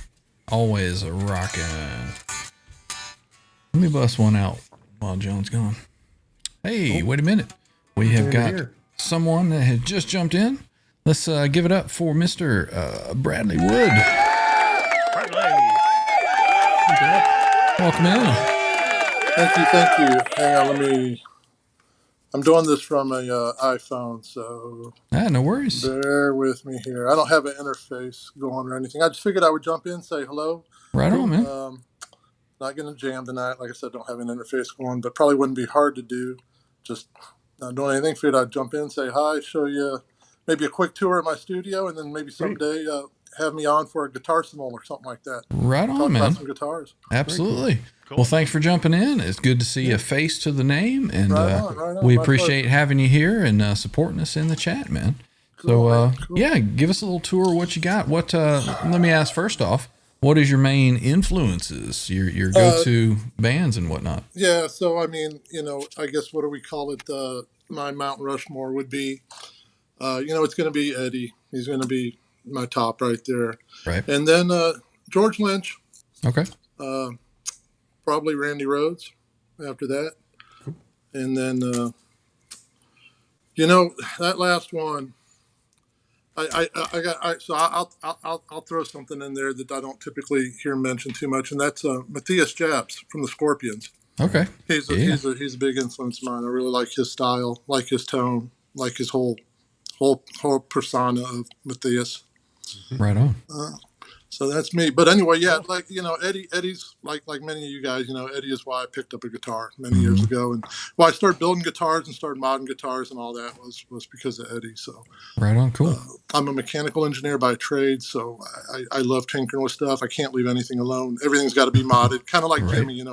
[SPEAKER 2] Always rocking. Let me bust one out while John's gone. Hey, wait a minute. We have got someone that has just jumped in. Let's give it up for Mr. Bradley Wood.
[SPEAKER 4] Bradley.
[SPEAKER 2] Welcome in.
[SPEAKER 7] Thank you. Hang on, let me I'm doing this from a iPhone, so
[SPEAKER 2] No worries.
[SPEAKER 7] bear with me here. I don't have an interface going or anything. I just figured I would jump in, say hello.
[SPEAKER 2] Right on, man.
[SPEAKER 7] Not going to jam tonight. Like I said, don't have an interface going, but probably wouldn't be hard to do. Just not doing anything. Figured I'd jump in, say hi, show you maybe a quick tour of my studio, and then maybe someday have me on for a guitar solo or something like that.
[SPEAKER 2] Right on,
[SPEAKER 7] Talk
[SPEAKER 2] man.
[SPEAKER 7] about some guitars.
[SPEAKER 2] Absolutely. Well, thanks for jumping in. It's good to see a face to the name, and
[SPEAKER 7] Right on.
[SPEAKER 2] we
[SPEAKER 7] My
[SPEAKER 2] appreciate
[SPEAKER 7] pleasure.
[SPEAKER 2] having you here and supporting us in the chat, man.
[SPEAKER 7] Cool,
[SPEAKER 2] So,
[SPEAKER 7] cool.
[SPEAKER 2] yeah, give us a little tour of what you got. What? Let me ask first off, what is your main influences, your go-to bands and whatnot?
[SPEAKER 7] Yeah, so I mean, I guess what do we call it? My Mount Rushmore would be, it's going to be Eddie. He's going to be my top right there.
[SPEAKER 2] Right.
[SPEAKER 7] And then George Lynch,
[SPEAKER 2] Okay.
[SPEAKER 7] probably Randy Rhoads after that. And then, that last one, I'll throw something in there that I don't typically hear mentioned too much, and that's Matthias Jabs from the Scorpions.
[SPEAKER 2] Okay.
[SPEAKER 7] He's a big influence of mine. I really like his style, like his tone, like his whole persona of Matthias.
[SPEAKER 2] Right on.
[SPEAKER 7] So that's me. But anyway, yeah, Eddie's like many of you guys, Eddie is why I picked up a guitar many years ago, and why I started building guitars and started modding guitars and all that was because of Eddie. So
[SPEAKER 2] right on. Cool.
[SPEAKER 7] I'm a mechanical engineer by trade, so I love tinkering with stuff. I can't leave anything alone. Everything's got to be modded, kind of like
[SPEAKER 2] Right.
[SPEAKER 7] Jimmy.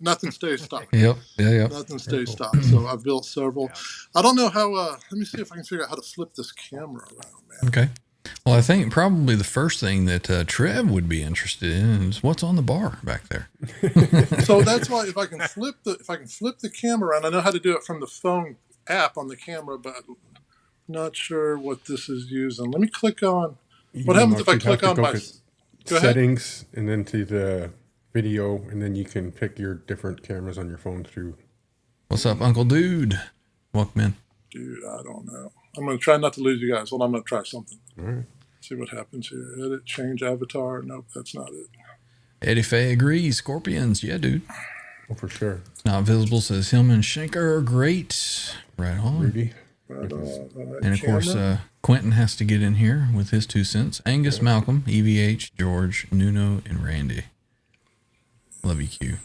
[SPEAKER 7] Nothing stays stock.
[SPEAKER 2] Yep. Yeah.
[SPEAKER 7] Nothing stays stock. So I've built several. I don't know how. Let me see if I can figure out how to flip this camera around, man.
[SPEAKER 2] Okay. Well, I think probably the first thing that Trev would be interested in is what's on the bar back there.
[SPEAKER 7] So that's why if I can flip the camera around, I know how to do it from the phone app on the camera, but I'm not sure what this is using. Let me click on. What happens if I click on my? Go ahead.
[SPEAKER 3] Settings and then to the video, and then you can pick your different cameras on your phone through.
[SPEAKER 2] What's up, Uncle Dude? Welcome in.
[SPEAKER 7] Dude, I don't know. I'm going to try not to lose you guys. Well, I'm going to try something.
[SPEAKER 3] All right.
[SPEAKER 7] See what happens here. Edit, change avatar. Nope, that's not it.
[SPEAKER 2] Eddie Faye agrees. Scorpions. Yeah, dude.
[SPEAKER 3] Oh, for sure.
[SPEAKER 2] Not visible says Hillman Schenker are great. Right on.
[SPEAKER 3] Rudy.
[SPEAKER 7] Right on. All right,
[SPEAKER 2] And of course, Quentin has to get in here with his 2 cents. Angus, Malcolm, EVH, George, Nuno, and Randy. Love you, Q.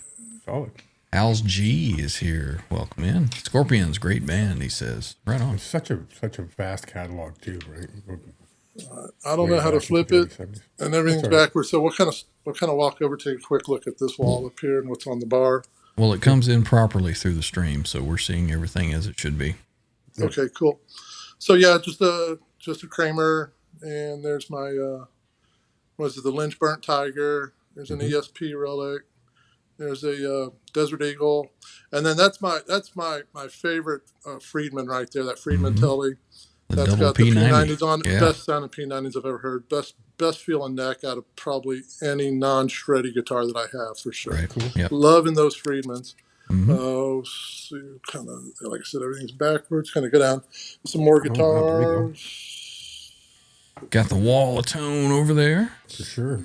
[SPEAKER 3] Solid.
[SPEAKER 2] Al's G is here. Welcome in. Scorpions, great band, he says. Right on.
[SPEAKER 3] It's such a vast catalog too, right?
[SPEAKER 7] I don't know how to flip it, and everything's backwards. So we'll kind of walk over, take a quick look at this wall up here and what's on the bar.
[SPEAKER 2] Well, it comes in properly through the stream, so we're seeing everything as it should be.
[SPEAKER 7] Okay, cool. So yeah, just a Kramer, and there's my the Lynch Burnt Tiger. There's an ESP relic. There's a Desert Eagle, and then that's my favorite Friedman right there. That Friedman Telly. That's
[SPEAKER 2] double
[SPEAKER 7] got the
[SPEAKER 2] P90.
[SPEAKER 7] P90s on it.
[SPEAKER 2] Yeah.
[SPEAKER 7] Best sounding P90s I've ever heard. Best feeling neck out of probably any non-shreddy guitar that I have for sure.
[SPEAKER 2] Right. Cool. Yep.
[SPEAKER 7] Loving those Friedmans. So kind of like I said, everything's backwards. Kind of go down some more
[SPEAKER 3] there we go.
[SPEAKER 7] guitars.
[SPEAKER 2] Got the wall of tone over there.
[SPEAKER 3] For sure.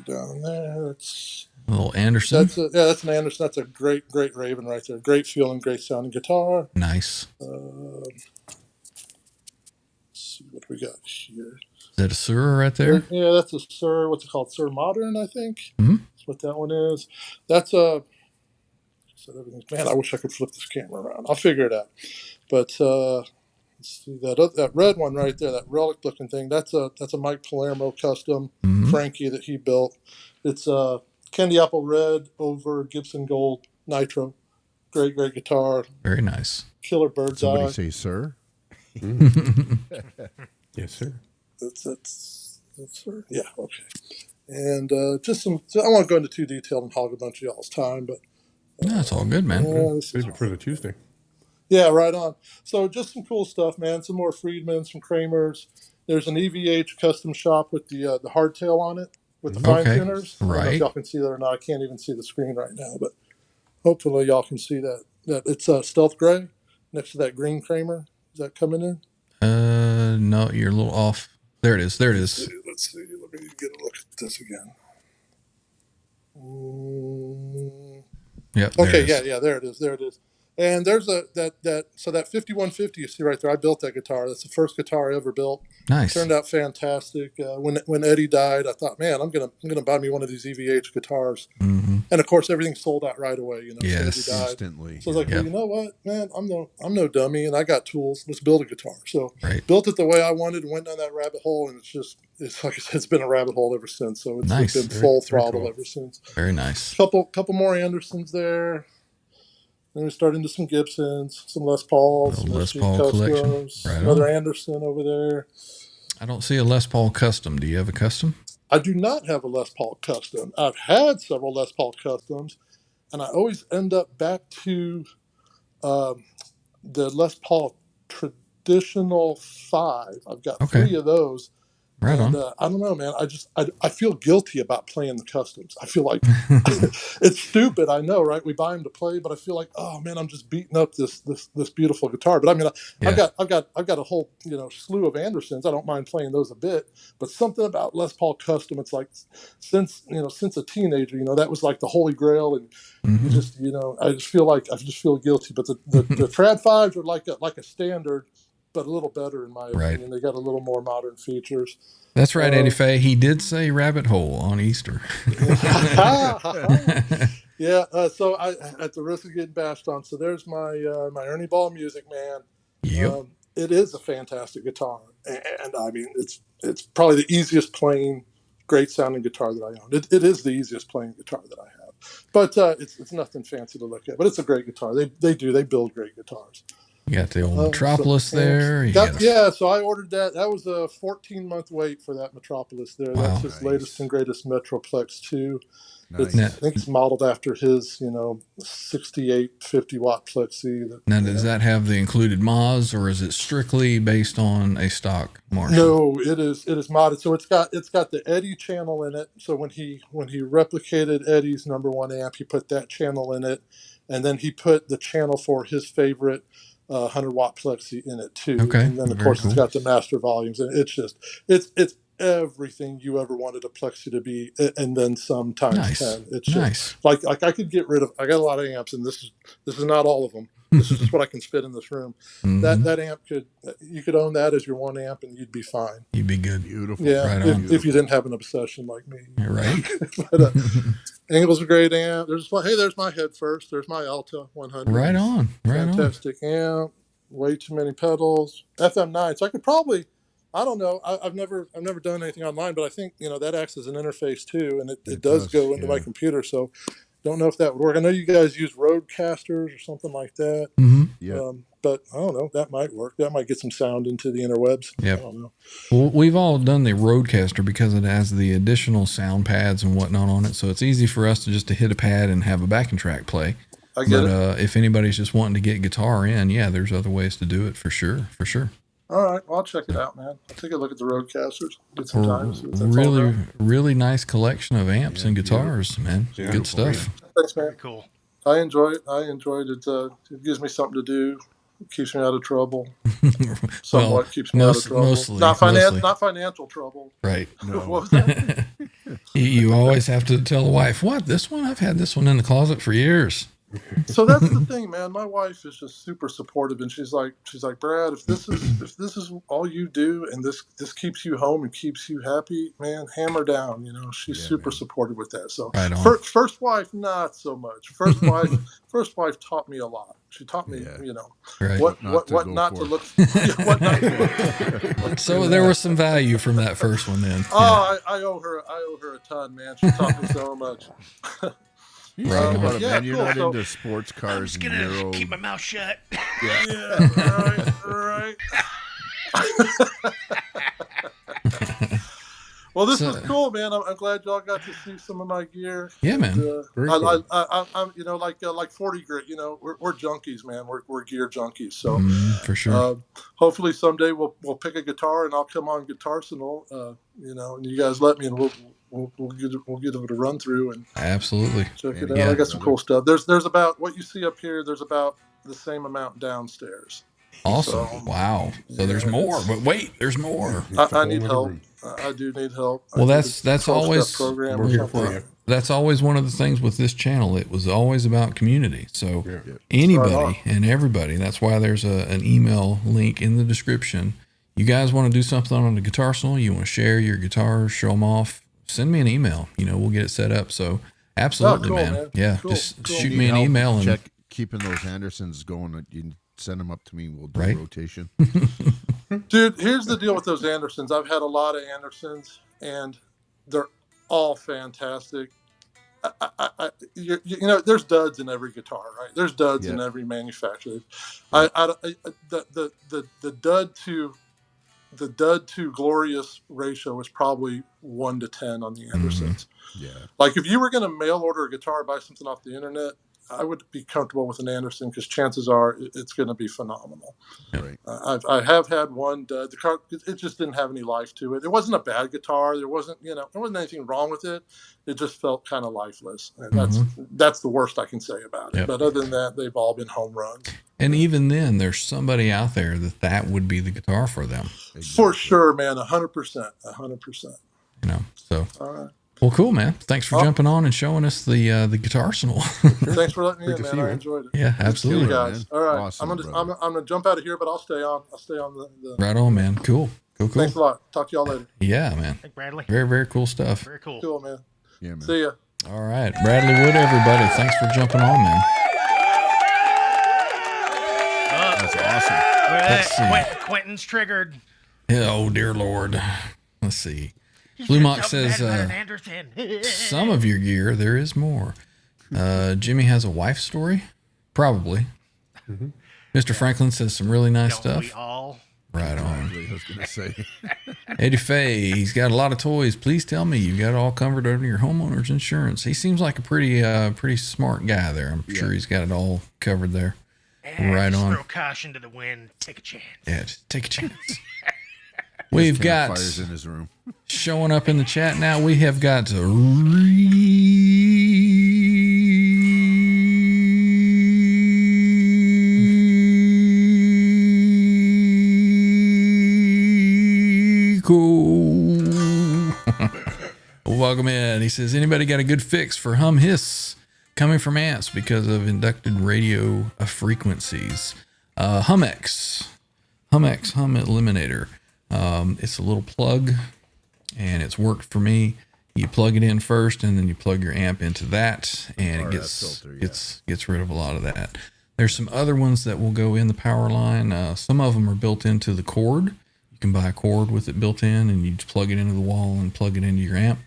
[SPEAKER 7] Down there. That's
[SPEAKER 2] A little Anderson.
[SPEAKER 7] that's an Anderson. That's a great Raven right there. Great feeling, great sounding guitar.
[SPEAKER 2] Nice.
[SPEAKER 7] Let's see what we got here.
[SPEAKER 2] Is that a Sura right there?
[SPEAKER 7] Yeah, that's a Sir. What's it called? Sir Modern, I think.
[SPEAKER 2] Mhm.
[SPEAKER 7] That's what that one is. That's a. Man, I wish I could flip this camera around. I'll figure it out. But let's see that red one right there, that relic looking thing. That's a Mike Palermo custom Frankie that he built. It's Candy Apple Red over Gibson Gold Nitro. Great guitar.
[SPEAKER 2] Very nice.
[SPEAKER 7] Killer Bird's
[SPEAKER 6] Somebody
[SPEAKER 7] Eye.
[SPEAKER 6] say, sir?
[SPEAKER 3] Yes, sir.
[SPEAKER 7] That's her. Yeah, okay. And just some. I don't want to go into too detailed and hog a bunch of y'all's time, but
[SPEAKER 2] No, it's all good, man.
[SPEAKER 3] Save it for the Tuesday.
[SPEAKER 7] yeah, right on. So just some cool stuff, man. Some more Friedmans, some Kramers. There's an EVH custom shop with the hardtail on it with the fine
[SPEAKER 2] Okay,
[SPEAKER 7] tuners. I don't know
[SPEAKER 2] right.
[SPEAKER 7] if y'all can see that or not. I can't even see the screen right now, but hopefully y'all can see that. That it's stealth gray next to that green Kramer. Is that coming in?
[SPEAKER 2] No, you're a little off. There it is.
[SPEAKER 7] Let's see. Let me get a look at this again.
[SPEAKER 2] Yep. There
[SPEAKER 7] Okay,
[SPEAKER 2] it is.
[SPEAKER 7] yeah, there it is. And there's that 5150 you see right there. I built that guitar. That's the first guitar I ever built.
[SPEAKER 2] Nice.
[SPEAKER 7] Turned out fantastic. When Eddie died, I thought, man, I'm gonna buy me one of these EVH guitars.
[SPEAKER 2] Mm-hmm.
[SPEAKER 7] And of course, everything sold out right away.
[SPEAKER 2] Yes.
[SPEAKER 7] So Eddie died.
[SPEAKER 6] Instantly.
[SPEAKER 7] So I was like,
[SPEAKER 2] Yeah.
[SPEAKER 7] well, you know what, man, I'm no dummy, and I got tools. Let's build a guitar. So
[SPEAKER 2] Right.
[SPEAKER 7] built it the way I wanted, and went down that rabbit hole, and it's like I said, it's been a rabbit hole ever since. So it's
[SPEAKER 2] Nice.
[SPEAKER 7] been full
[SPEAKER 3] Very
[SPEAKER 7] throttle
[SPEAKER 3] cool.
[SPEAKER 7] ever since.
[SPEAKER 2] Very nice.
[SPEAKER 7] Couple more Andersons there. Then we start into some Gibsons, some Les Pauls,
[SPEAKER 2] Little
[SPEAKER 7] some
[SPEAKER 2] Les
[SPEAKER 7] SG
[SPEAKER 2] Paul collection.
[SPEAKER 7] Customs,
[SPEAKER 2] Right
[SPEAKER 7] another
[SPEAKER 2] on.
[SPEAKER 7] Anderson over there.
[SPEAKER 2] I don't see a Les Paul custom. Do you have a custom?
[SPEAKER 7] I do not have a Les Paul custom. I've had several Les Paul customs, and I always end up back to the Les Paul traditional 5. I've got
[SPEAKER 2] Okay.
[SPEAKER 7] 3 of those.
[SPEAKER 2] Right
[SPEAKER 7] And
[SPEAKER 2] on.
[SPEAKER 7] I don't know, man. I feel guilty about playing the customs. I feel like it's stupid. I know, right? We buy them to play, but I feel like, oh man, I'm just beating up this beautiful guitar. But I mean,
[SPEAKER 2] Yeah.
[SPEAKER 7] I've got a whole slew of Andersons. I don't mind playing those a bit. But something about Les Paul custom, it's like since a teenager, that was like the holy grail, and
[SPEAKER 2] Mhm.
[SPEAKER 7] I just feel guilty. But the Trad 5s are like a standard, but a little better in my
[SPEAKER 2] Right.
[SPEAKER 7] opinion. They got a little more modern features.
[SPEAKER 2] That's right, Eddie Faye. He did say rabbit hole on Easter.
[SPEAKER 7] Yeah. So I, at the risk of getting bashed on, so there's my Ernie Ball Music Man.
[SPEAKER 2] Yep.
[SPEAKER 7] It is a fantastic guitar, and I mean it's probably the easiest playing, great sounding guitar that I own. It is the easiest playing guitar that I have, but it's nothing fancy to look at. But it's a great guitar. They build great guitars.
[SPEAKER 2] You got the old Metropolis there.
[SPEAKER 7] So I ordered that. That was a 14-month wait for that Metropolis there.
[SPEAKER 2] Wow.
[SPEAKER 7] That's his
[SPEAKER 6] Nice.
[SPEAKER 7] latest and greatest Metroplex 2.
[SPEAKER 6] Nice.
[SPEAKER 2] Now-
[SPEAKER 7] I think it's modeled after his, 68 50-watt Plexi.
[SPEAKER 2] Now, does that have the included mods, or is it strictly based on a stock Marshall?
[SPEAKER 7] No, it is modded. So it's got the Eddie channel in it. So when he replicated Eddie's number 1 amp, he put that channel in it, and then he put the channel for his favorite 100-watt Plexi in it too.
[SPEAKER 2] Okay,
[SPEAKER 7] And then of
[SPEAKER 2] very
[SPEAKER 7] course
[SPEAKER 2] cool.
[SPEAKER 7] it's got the master volumes, and it's everything you ever wanted a Plexi to be, and then some times
[SPEAKER 2] Nice.
[SPEAKER 7] 10. It's just
[SPEAKER 2] Nice.
[SPEAKER 7] like I could get rid of. I got a lot of amps, and this is not all of them. This is just what I can fit in this room.
[SPEAKER 2] Mhm.
[SPEAKER 7] That amp you could own that as your 1 amp, and you'd be fine.
[SPEAKER 2] You'd be good.
[SPEAKER 6] Beautiful.
[SPEAKER 7] Yeah,
[SPEAKER 2] Right on.
[SPEAKER 7] if you didn't have an obsession like me.
[SPEAKER 2] You're right.
[SPEAKER 7] But, Angle's a great amp. There's my head first. There's my Alta 100.
[SPEAKER 2] Right on. Right on.
[SPEAKER 7] Fantastic amp. Way too many pedals. FM9. So I could probably, I don't know. I've never done anything online, but I think that acts as an interface too, and it does go into my computer. So don't know if that would work. I know you guys use Roadcasters or something like that.
[SPEAKER 2] Mm-hmm.
[SPEAKER 6] Yeah.
[SPEAKER 7] But I don't know. That might work. That might get some sound into the interwebs.
[SPEAKER 2] Yep.
[SPEAKER 7] I don't know.
[SPEAKER 2] Well, we've all done the Roadcaster because it has the additional sound pads and whatnot on it, so it's easy for us to hit a pad and have a backing track play.
[SPEAKER 7] I get
[SPEAKER 2] But
[SPEAKER 7] it.
[SPEAKER 2] if anybody's just wanting to get guitar in, yeah, there's other ways to do it for sure. For sure.
[SPEAKER 7] All right. Well, I'll check it out, man. I'll take a look at the Roadcasters. Get some time. See what that's all
[SPEAKER 2] Really,
[SPEAKER 7] about.
[SPEAKER 2] really nice collection of amps and guitars, man.
[SPEAKER 3] Yeah.
[SPEAKER 2] Good stuff.
[SPEAKER 7] Thanks, man.
[SPEAKER 4] Very cool.
[SPEAKER 7] I enjoy it. It. It gives me something to do. It keeps me out of trouble. Somewhat keeps me out of trouble.
[SPEAKER 2] mostly.
[SPEAKER 7] Not financial trouble.
[SPEAKER 2] Right.
[SPEAKER 7] What was that?
[SPEAKER 2] You always have to tell the wife, what, this one? I've had this one in the closet for years.
[SPEAKER 7] So that's the thing, man. My wife is just super supportive, and she's like, Brad, if this is all you do, and this keeps you home and keeps you happy, man, hammer down. She's super supportive with that. So
[SPEAKER 2] Right on.
[SPEAKER 7] first wife, not so much. First wife taught me a lot. She taught me,
[SPEAKER 2] Right.
[SPEAKER 7] what
[SPEAKER 6] not to
[SPEAKER 7] not
[SPEAKER 6] go
[SPEAKER 7] to
[SPEAKER 6] for.
[SPEAKER 7] look. What not to look.
[SPEAKER 2] So there was some value from that first one then.
[SPEAKER 7] Oh, I owe her a ton, man. She taught me so much.
[SPEAKER 6] You
[SPEAKER 2] Right
[SPEAKER 6] talk
[SPEAKER 2] on.
[SPEAKER 6] about it,
[SPEAKER 7] Yeah,
[SPEAKER 6] man. You're
[SPEAKER 7] cool.
[SPEAKER 6] not
[SPEAKER 7] So-
[SPEAKER 6] into sports
[SPEAKER 4] I'm
[SPEAKER 6] cars
[SPEAKER 4] just
[SPEAKER 6] and
[SPEAKER 4] gonna
[SPEAKER 6] Euro.
[SPEAKER 4] keep my mouth shut.
[SPEAKER 7] Yeah, right. Well, this was cool, man. I'm glad y'all got to see some of my gear.
[SPEAKER 2] Yeah, man.
[SPEAKER 3] Very cool.
[SPEAKER 7] I'm like 40 grit. We're junkies, man. We're gear junkies. So
[SPEAKER 2] For sure.
[SPEAKER 7] hopefully someday we'll pick a guitar and I'll come on Guitarsenal. And you guys let me, and we'll get it a run through and
[SPEAKER 2] Absolutely.
[SPEAKER 7] check it
[SPEAKER 6] Yeah,
[SPEAKER 7] out. I got some cool stuff. There's about what you see up here. There's about the same amount downstairs.
[SPEAKER 2] Awesome. Wow. So there's more, but wait, there's more.
[SPEAKER 7] I need help. I do need help.
[SPEAKER 2] Well,
[SPEAKER 7] I need
[SPEAKER 2] that's
[SPEAKER 7] a 12-step
[SPEAKER 2] always
[SPEAKER 7] program
[SPEAKER 3] we're
[SPEAKER 7] or
[SPEAKER 3] here
[SPEAKER 7] something.
[SPEAKER 3] for you.
[SPEAKER 2] that's always one of the things with this channel. It was always about community. So
[SPEAKER 3] Yeah.
[SPEAKER 2] anybody and everybody. That's why there's an email link in the description. You guys want to do something on the guitar arsenal? You want to share your guitars, show them off? Send me an email. We'll get it set up. So absolutely,
[SPEAKER 7] cool,
[SPEAKER 2] man.
[SPEAKER 7] man.
[SPEAKER 2] Yeah,
[SPEAKER 7] Cool,
[SPEAKER 2] just
[SPEAKER 7] cool.
[SPEAKER 2] shoot
[SPEAKER 6] Need
[SPEAKER 2] me an
[SPEAKER 6] help
[SPEAKER 2] email and
[SPEAKER 6] keeping those Andersons going. You can send them up to me. We'll do
[SPEAKER 2] Right.
[SPEAKER 6] a rotation.
[SPEAKER 7] Dude, here's the deal with those Andersons. I've had a lot of Andersons, and they're all fantastic. There's duds in every guitar, right? There's duds in every manufacturer. The dud to glorious ratio is probably 1 to 10 on the Andersons.
[SPEAKER 6] Yeah.
[SPEAKER 7] Like if you were going to mail order a guitar, or buy something off the internet, I would be comfortable with an Anderson because chances are it's going to be phenomenal.
[SPEAKER 6] Right.
[SPEAKER 7] I have had one dud. The car, it just didn't have any life to it. It wasn't a bad guitar. There wasn't anything wrong with it. It just felt kind of lifeless. And that's the worst I can say about it.
[SPEAKER 2] Yep.
[SPEAKER 7] But other than that, they've all been home runs.
[SPEAKER 2] And even then, there's somebody out there that would be the guitar for them.
[SPEAKER 7] For sure, man. 100%. 100%.
[SPEAKER 2] So
[SPEAKER 7] All right.
[SPEAKER 2] well, cool, man. Thanks for jumping on and showing us the guitar arsenal.
[SPEAKER 7] Thanks for letting me in,
[SPEAKER 3] to
[SPEAKER 7] man.
[SPEAKER 3] see you,
[SPEAKER 7] I
[SPEAKER 3] man.
[SPEAKER 7] enjoyed it.
[SPEAKER 2] Yeah,
[SPEAKER 7] Good to see
[SPEAKER 2] absolutely.
[SPEAKER 7] you guys.
[SPEAKER 6] man.
[SPEAKER 7] All right.
[SPEAKER 6] Awesome,
[SPEAKER 7] I'm gonna jump out of here, but I'll stay on. I'll stay on the
[SPEAKER 2] Right on, man. Cool.
[SPEAKER 7] Thanks a lot. Talk to y'all later.
[SPEAKER 2] Yeah, man.
[SPEAKER 4] Thank Bradley.
[SPEAKER 2] Very, very cool stuff.
[SPEAKER 4] Very cool.
[SPEAKER 7] Cool, man.
[SPEAKER 6] Yeah, man.
[SPEAKER 7] See ya.
[SPEAKER 2] All right. Bradley Wood, everybody. Thanks for jumping on, man.
[SPEAKER 6] That's awesome.
[SPEAKER 4] Look at
[SPEAKER 2] Let's
[SPEAKER 4] that.
[SPEAKER 2] see.
[SPEAKER 4] Quentin's triggered.
[SPEAKER 2] Yeah, oh, dear Lord. Let's see.
[SPEAKER 4] He's
[SPEAKER 2] Blue
[SPEAKER 4] got
[SPEAKER 2] Mock
[SPEAKER 4] something
[SPEAKER 2] says,
[SPEAKER 4] bad about an Anderson.
[SPEAKER 2] some of your gear, there is more. Jimmy has a wife story? Probably. Mr. Franklin says some really nice
[SPEAKER 4] Don't we
[SPEAKER 2] stuff.
[SPEAKER 4] all?
[SPEAKER 2] Right on.
[SPEAKER 6] I was going to say.
[SPEAKER 2] Eddie Faye, he's got a lot of toys. Please tell me you got it all covered under your homeowner's insurance. He seems like a pretty smart guy there. I'm sure he's got it all covered there. Right
[SPEAKER 4] just
[SPEAKER 2] on.
[SPEAKER 4] Throw caution to the wind. Take a chance.
[SPEAKER 2] Yeah, just take a chance. We've got
[SPEAKER 6] Fires in his room.
[SPEAKER 2] showing up in the chat now. We have got Rico. Welcome in. He says, anybody got a good fix for hum hiss coming from ants because of inducted radio frequencies? Humex hum eliminator. It's a little plug, and it's worked for me. You plug it in first, and then you plug your amp into that, and it gets rid of a lot of that. There's some other ones that will go in the power line. Some of them are built into the cord. You can buy a cord with it built in, and you just plug it into the wall and plug it into your amp.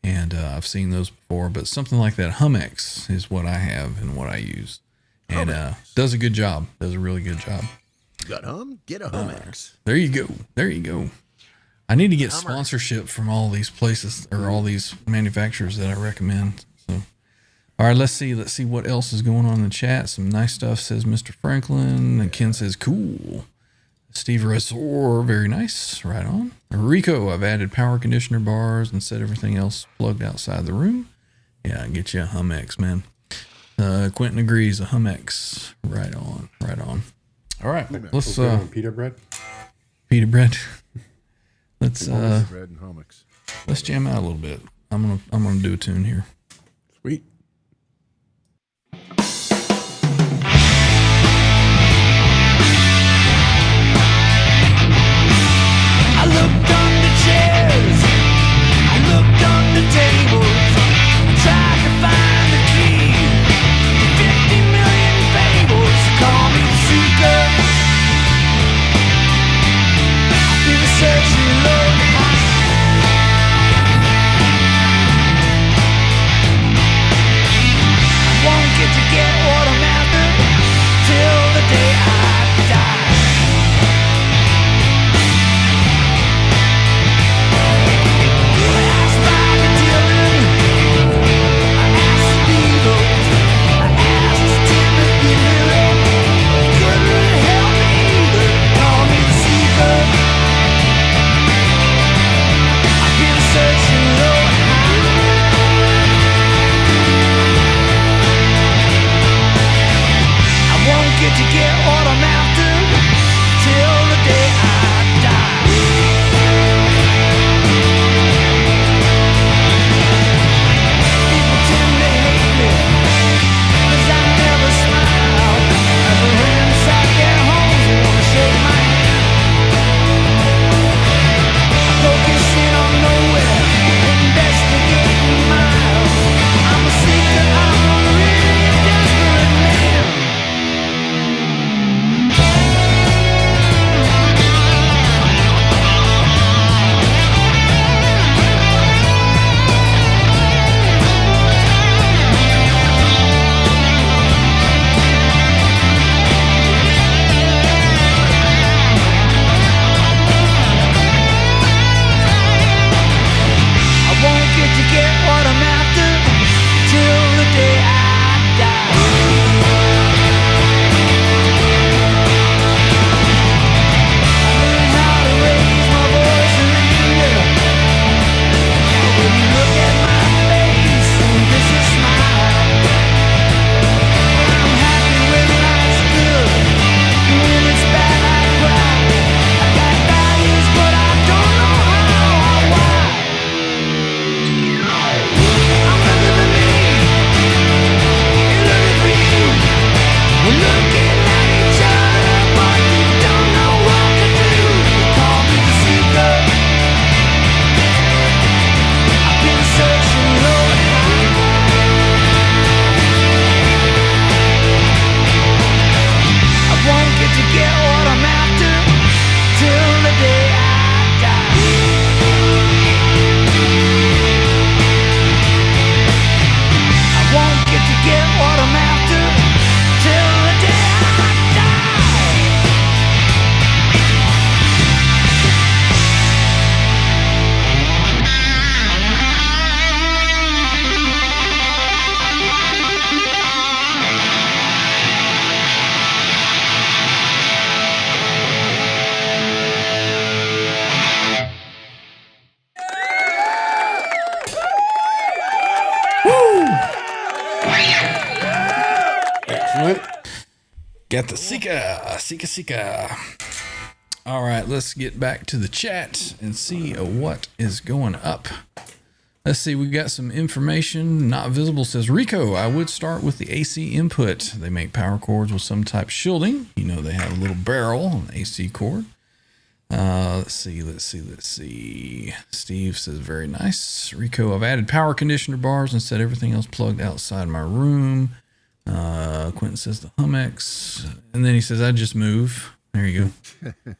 [SPEAKER 2] And I've seen those before, but something like that Humex is what I have and what I use, and does a good job. Does a really good job.
[SPEAKER 6] Got hum? Get a Humex.
[SPEAKER 2] There you go. I need to get sponsorship from all these places or all these manufacturers that I recommend. So, all right, let's see what else is going on in the chat. Some nice stuff, says Mr. Franklin. And Ken says, cool. Steve Resor, very nice. Right on. Rico, I've added power conditioner bars and set everything else plugged outside the room. Yeah, get you a Humex, man. Quentin agrees, a Humex. Right on. All right, let's
[SPEAKER 3] pita bread.
[SPEAKER 2] pita bread. Let's
[SPEAKER 6] Bread and Humex.
[SPEAKER 2] let's jam out a little bit. I'm gonna do a tune here.
[SPEAKER 3] Sweet.
[SPEAKER 8] I looked under chairs, I looked under tables, I tried to find the key to 50 million fables. Call me the seeker. I've been searching low and high.
[SPEAKER 3] What?
[SPEAKER 2] Got the Sika. All right, let's get back to the chat and see what is going up. Let's see, we got some information. Not visible says, Rico, I would start with the AC input. They make power cords with some type of shielding. You know, they have a little barrel on the AC cord. Let's see. Steve says, very nice. Rico, I've added power conditioner bars and set everything else plugged outside my room. Quentin says the Humex. And then he says, I just move. There you go.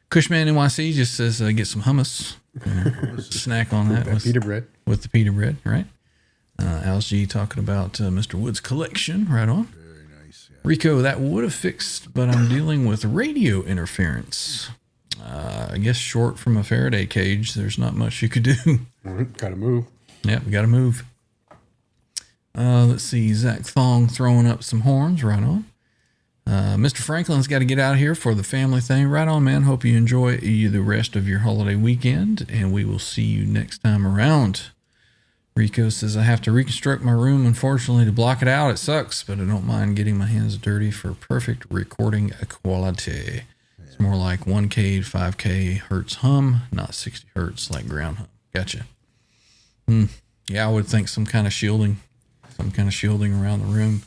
[SPEAKER 2] Cushman NYC just says, get some hummus. Snack on that.
[SPEAKER 3] Pita bread.
[SPEAKER 2] With the pita bread, right? Alice G talking about Mr. Wood's collection. Right on.
[SPEAKER 6] Very nice. Yeah.
[SPEAKER 2] Rico, that would have fixed, but I'm dealing with radio interference. I guess short from a Faraday cage, there's not much you could do.
[SPEAKER 3] Gotta move.
[SPEAKER 2] Yeah, we gotta move. Let's see, Zach Thong throwing up some horns. Right on. Mr. Franklin's got to get out of here for the family thing. Right on, man. Hope you enjoy the rest of your holiday weekend, and we will see you next time around. Rico says, I have to reconstruct my room, unfortunately, to block it out. It sucks, but I don't mind getting my hands dirty for perfect recording quality. It's more like 1K to 5K hertz hum, not 60 hertz like ground hum. Gotcha. Yeah, I would think some kind of shielding around the room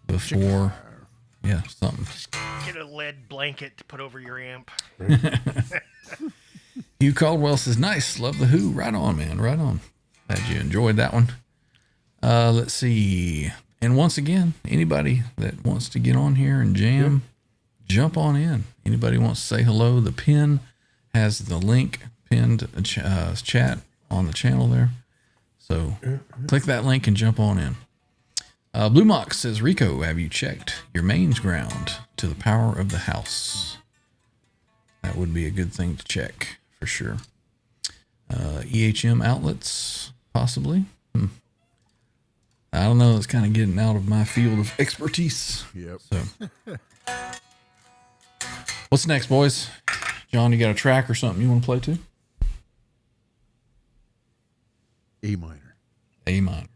[SPEAKER 2] before. Yeah, something.
[SPEAKER 4] Get a lead blanket to put over your amp.
[SPEAKER 2] Hugh Caldwell says, nice. Love the Who. Right on, man. Right on. Glad you enjoyed that one. Let's see. And once again, anybody that wants to get on here and jam, jump on in. Anybody wants to say hello, the pin has the link pinned chat on the channel there. So click that link and jump on in. Blue Mox says, Rico, have you checked your mains ground to the power of the house? That would be a good thing to check for sure. EHM outlets, possibly. I don't know. It's kind of getting out of my field of expertise.
[SPEAKER 6] Yep.
[SPEAKER 2] So, what's next, boys? John, you got a track or something you want to play too?
[SPEAKER 6] A minor.
[SPEAKER 2] A minor.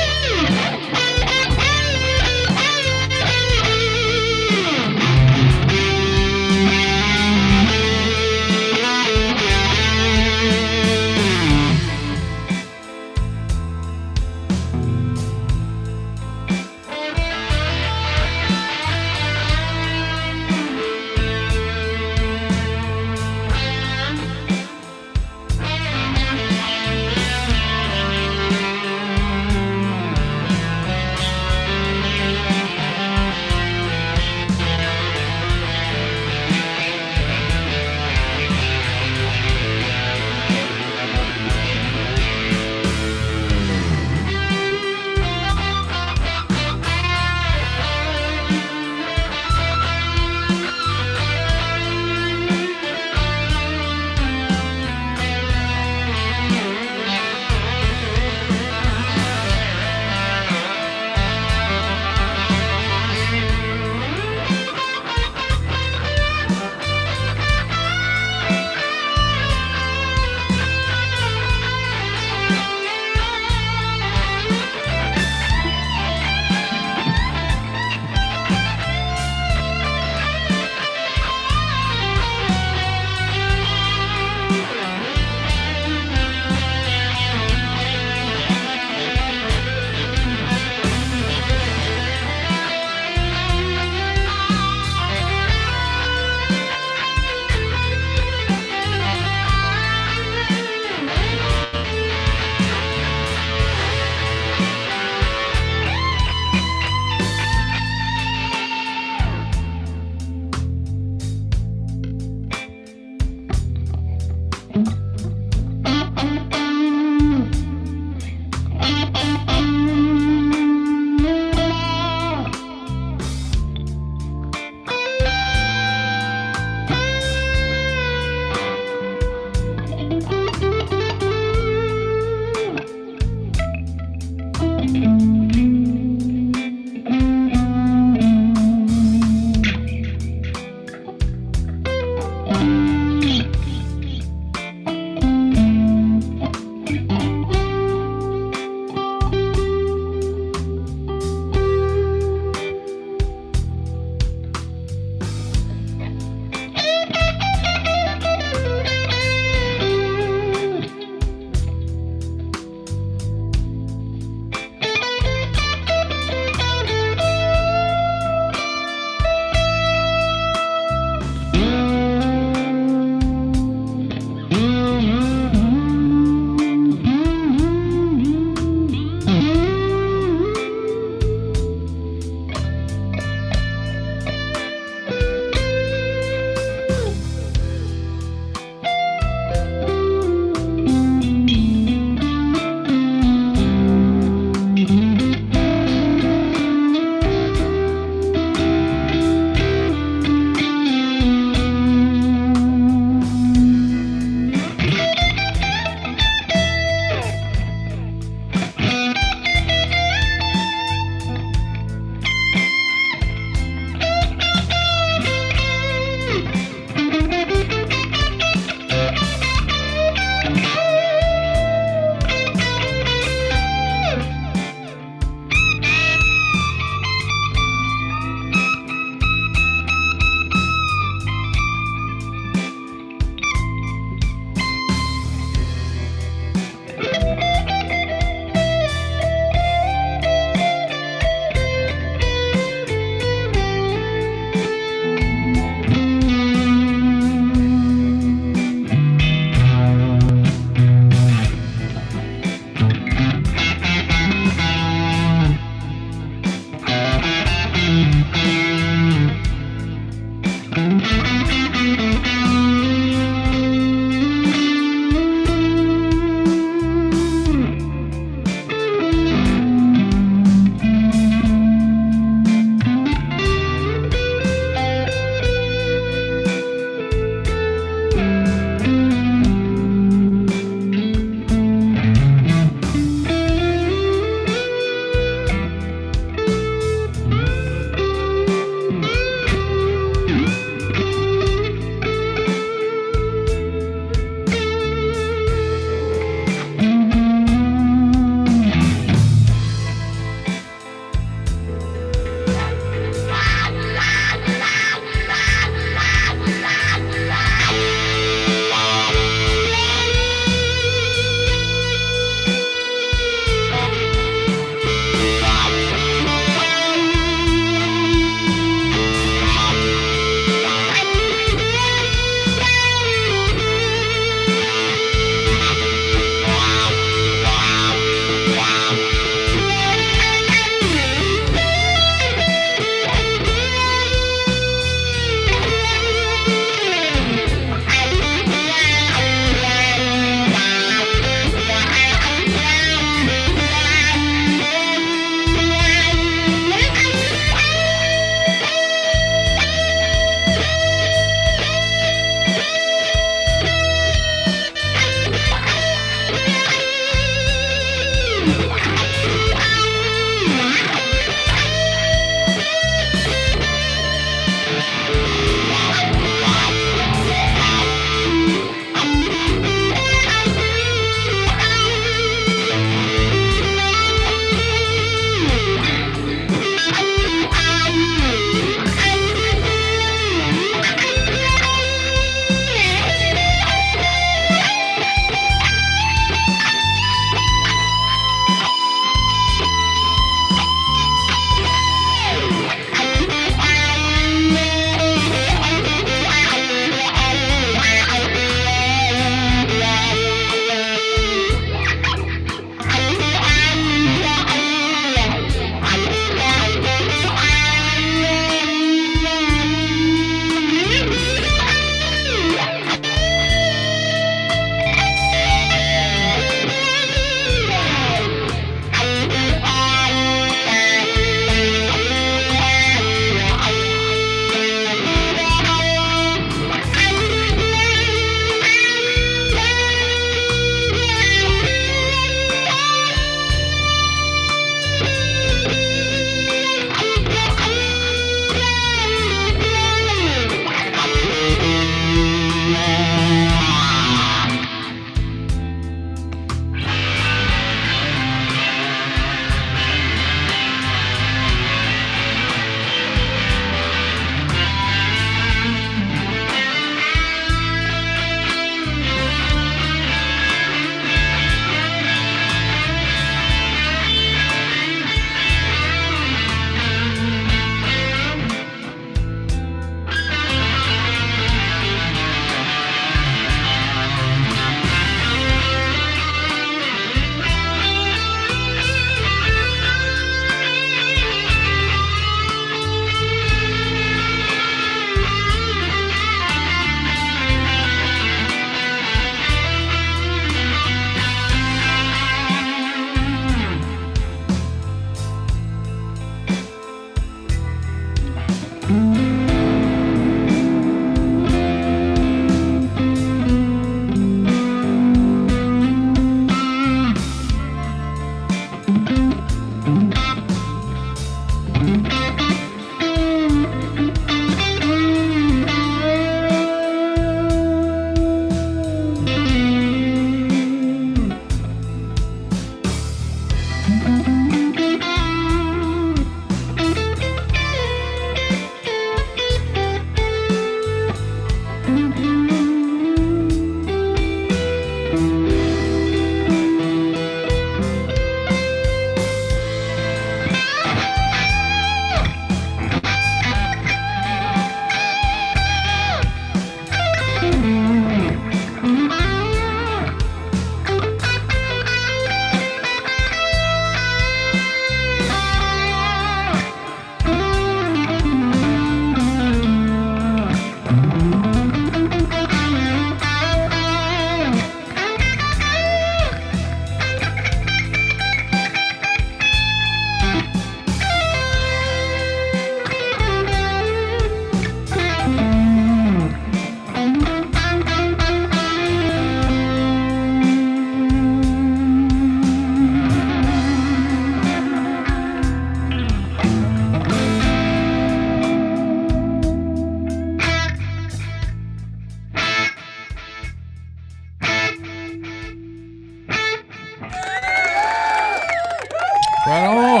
[SPEAKER 2] Right on.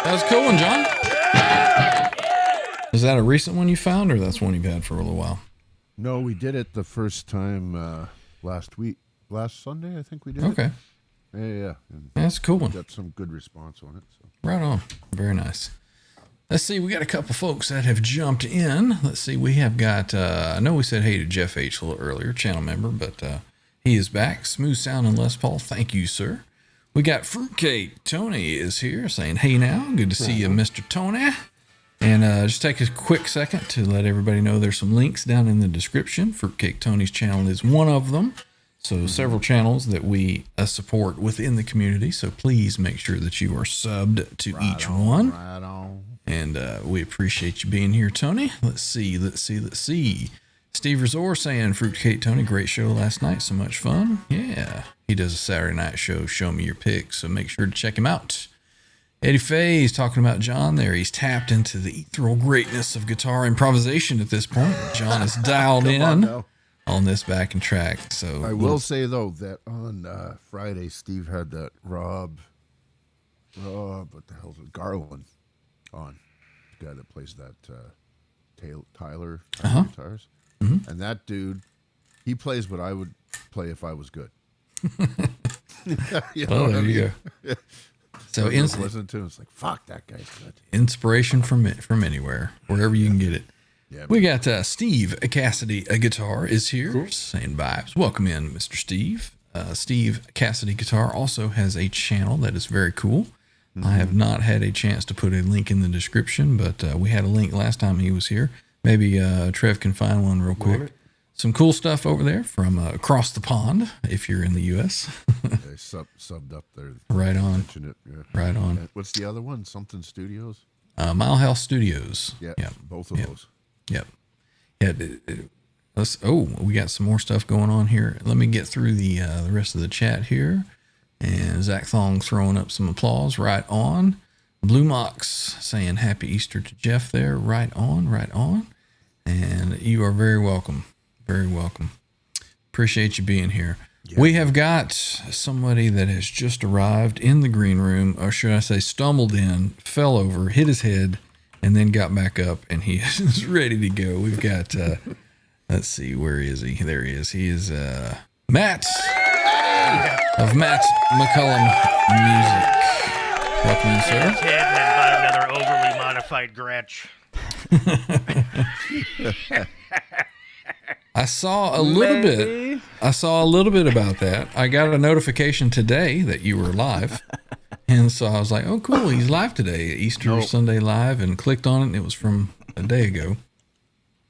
[SPEAKER 2] That was a cool one, John. Is that a recent one you found, or that's one you've had for a little while?
[SPEAKER 6] No, we did it the first time last Sunday, I think we did.
[SPEAKER 2] Okay.
[SPEAKER 6] Yeah. And
[SPEAKER 2] that's a cool one.
[SPEAKER 6] got some good response on it. So.
[SPEAKER 2] Right on. Very nice. Let's see. We got a couple folks that have jumped in. Let's see. We have got, I know we said hey to Jeff H. a little earlier, channel member, but he is back. Smooth sound and Les Paul. Thank you, sir. We got Fruitcake. Tony is here saying, hey now. Good to see you, Mr. Tony. And just take a quick second to let everybody know there's some links down in the description. Fruitcake Tony's channel is one of them. So several channels that we support within the community. So please make sure that you are subbed to each one.
[SPEAKER 6] Right on.
[SPEAKER 2] And we appreciate you being here, Tony. Let's see. Steve Resor saying, Fruitcake Tony, great show last night. So much fun. Yeah. He does a Saturday night show, Show Me Your Picks. So make sure to check him out. Eddie Faye is talking about John there. He's tapped into the ethereal greatness of guitar improvisation at this point. John is dialed in on this backing track. So
[SPEAKER 6] I will say, though, that on Friday, Steve had that Rob, what the hell's it, Garland on. The guy that plays that Tyler guitars. Mm-hmm. And that dude, he plays what I would play if I was good. You know
[SPEAKER 2] there you go. So
[SPEAKER 6] listen to him, it's like, fuck, that guy's good.
[SPEAKER 2] Inspiration from anywhere, wherever you can get it.
[SPEAKER 6] Yeah,
[SPEAKER 2] we got Steve Cassidy, a guitar, is here saying vibes. Welcome in, Mr. Steve. Steve Cassidy Guitar also has a channel that is very cool. Mm-hmm. I have not had a chance to put a link in the description, but we had a link last time he was here. Maybe Trev can find one real quick. Some cool stuff over there from across the pond, if you're in the U.S.
[SPEAKER 6] They subbed up there.
[SPEAKER 2] Right on.
[SPEAKER 6] It, yeah.
[SPEAKER 2] Right on.
[SPEAKER 6] And what's the other one? Something Studios?
[SPEAKER 2] Mile House Studios.
[SPEAKER 6] Yeah,
[SPEAKER 2] yep.
[SPEAKER 6] Both of those.
[SPEAKER 2] Yep. Yeah. We got some more stuff going on here. Let me get through the rest of the chat here. And Zach Thong throwing up some applause. Right on. Blue Mox saying Happy Easter to Jeff there. Right on. Right on. And you are very welcome. Very welcome. Appreciate you being here. Yeah. We have got somebody that has just arrived in the green room, or should I say stumbled in, fell over, hit his head, and then got back up, and he is ready to go. We've got, let's see, where is he? There he is. He is Matt of Matt McCullum Music. Welcome in, sir.
[SPEAKER 4] His head and then buy another overly modified Gretsch.
[SPEAKER 2] I saw a little bit. I saw a little bit about that. I got a notification today that you were live, and so I was like, "Oh, cool! He's live today, Easter Sunday live," and clicked on it. And it was from a day ago.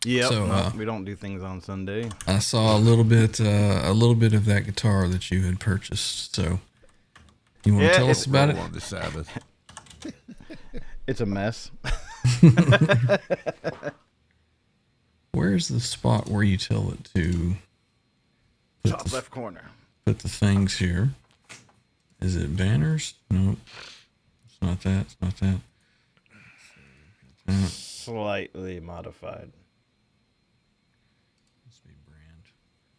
[SPEAKER 9] Yeah,
[SPEAKER 2] so,
[SPEAKER 9] we don't do things on Sunday.
[SPEAKER 2] I saw a little bit of that guitar that you had purchased. So, you want to tell us about it?
[SPEAKER 6] On the Sabbath.
[SPEAKER 9] It's a mess.
[SPEAKER 2] Where's the spot where you tell it to
[SPEAKER 9] Top left corner.
[SPEAKER 2] put the things here? Is it banners? Nope. It's not that. It's not that.
[SPEAKER 9] Slightly modified.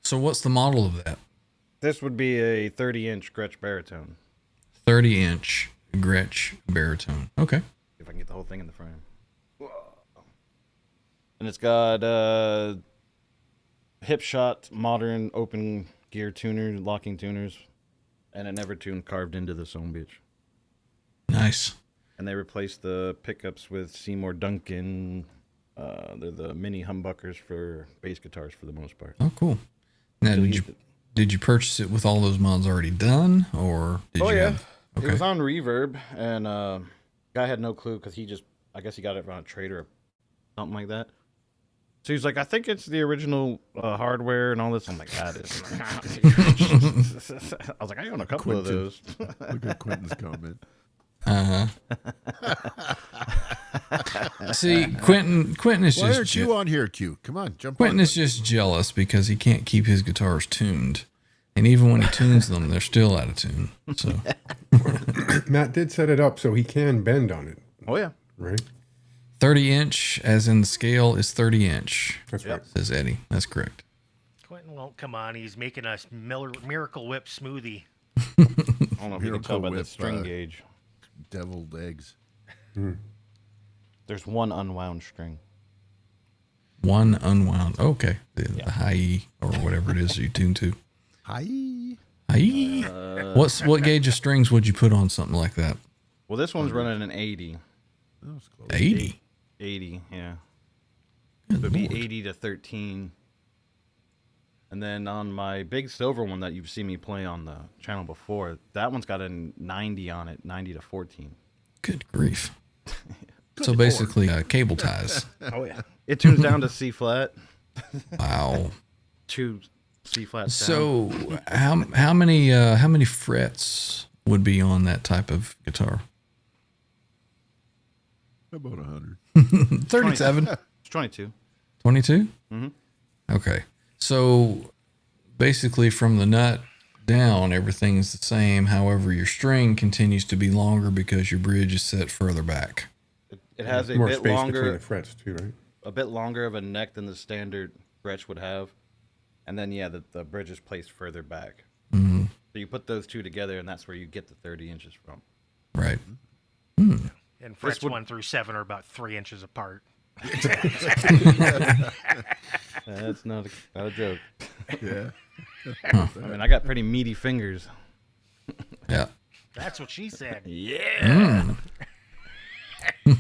[SPEAKER 2] So what's the model of that?
[SPEAKER 9] This would be a 30-inch Gretsch baritone.
[SPEAKER 2] 30-inch Gretsch baritone. Okay.
[SPEAKER 9] If I can get the whole thing in the frame. Whoa. And it's got hip shot, modern open gear tuner, locking tuners, and an Evertune carved into the Soam Beach.
[SPEAKER 2] Nice.
[SPEAKER 9] And they replaced the pickups with Seymour Duncan. They're the mini humbuckers for bass guitars for the most part.
[SPEAKER 2] Oh, cool. Now, did you purchase it with all those mods already done, or did you?
[SPEAKER 9] Yeah.
[SPEAKER 2] Have, okay.
[SPEAKER 9] It was on Reverb, and guy had no clue because I guess he got it from a trader or something like that. So he's like, I think it's the original hardware and all this. I'm like, that is. I was like, I own a couple of those.
[SPEAKER 6] Look at Quentin's comment.
[SPEAKER 2] See, Quentin is
[SPEAKER 6] Why
[SPEAKER 2] just
[SPEAKER 6] aren't you on here, Q? Come on, jump
[SPEAKER 2] Quentin
[SPEAKER 6] on.
[SPEAKER 2] is just jealous because he can't keep his guitars tuned, and even when he tunes them, they're still out of tune. So
[SPEAKER 3] Matt did set it up so he can bend on it,
[SPEAKER 9] Oh yeah.
[SPEAKER 3] right?
[SPEAKER 2] 30-inch, as in the scale, is 30-inch.
[SPEAKER 3] That's right.
[SPEAKER 2] Says Eddie. That's correct.
[SPEAKER 4] Quentin won't come on. He's making us Miracle Whip smoothie.
[SPEAKER 9] I don't know if you can tell by the
[SPEAKER 6] Miracle
[SPEAKER 9] string
[SPEAKER 6] Whip,
[SPEAKER 9] gauge.
[SPEAKER 6] Deviled eggs.
[SPEAKER 9] There's one unwound string.
[SPEAKER 2] One unwound. Okay. The high E or whatever it is you tune to.
[SPEAKER 6] Hi.
[SPEAKER 2] High. What gauge of strings would you put on something like that?
[SPEAKER 9] Well, this one's running an 80.
[SPEAKER 6] That was close.
[SPEAKER 2] 80.
[SPEAKER 9] 80, yeah.
[SPEAKER 2] Good
[SPEAKER 9] It would be
[SPEAKER 2] Lord.
[SPEAKER 9] 80 to 13. And then on my big silver one that you've seen me play on the channel before, that one's got a 90 on it, 90 to 14.
[SPEAKER 2] Good grief. So basically, cable ties.
[SPEAKER 9] Oh, yeah. It tunes down to C flat.
[SPEAKER 2] Wow.
[SPEAKER 9] 2 C flats down.
[SPEAKER 2] So how many frets would be on that type of guitar?
[SPEAKER 6] About 100.
[SPEAKER 2] 37.
[SPEAKER 9] It's 22.
[SPEAKER 2] 22?
[SPEAKER 9] Mhm.
[SPEAKER 2] Okay. So basically from the nut down, everything's the same. However, your string continues to be longer because your bridge is set further back.
[SPEAKER 9] It has a
[SPEAKER 3] More
[SPEAKER 9] bit
[SPEAKER 3] space between
[SPEAKER 9] longer,
[SPEAKER 3] the frets too, right?
[SPEAKER 9] a bit longer of a neck than the standard Gretsch would have. And then, yeah, the bridge is placed further back.
[SPEAKER 2] Mm-hmm.
[SPEAKER 9] So you put those two together, and that's where you get the 30 inches from.
[SPEAKER 2] Right.
[SPEAKER 4] And frets 1 through 7 are about 3 inches apart.
[SPEAKER 9] That's not a joke.
[SPEAKER 6] Yeah.
[SPEAKER 9] I mean, I got pretty meaty fingers.
[SPEAKER 2] Yeah.
[SPEAKER 4] That's what she said.
[SPEAKER 9] Yeah.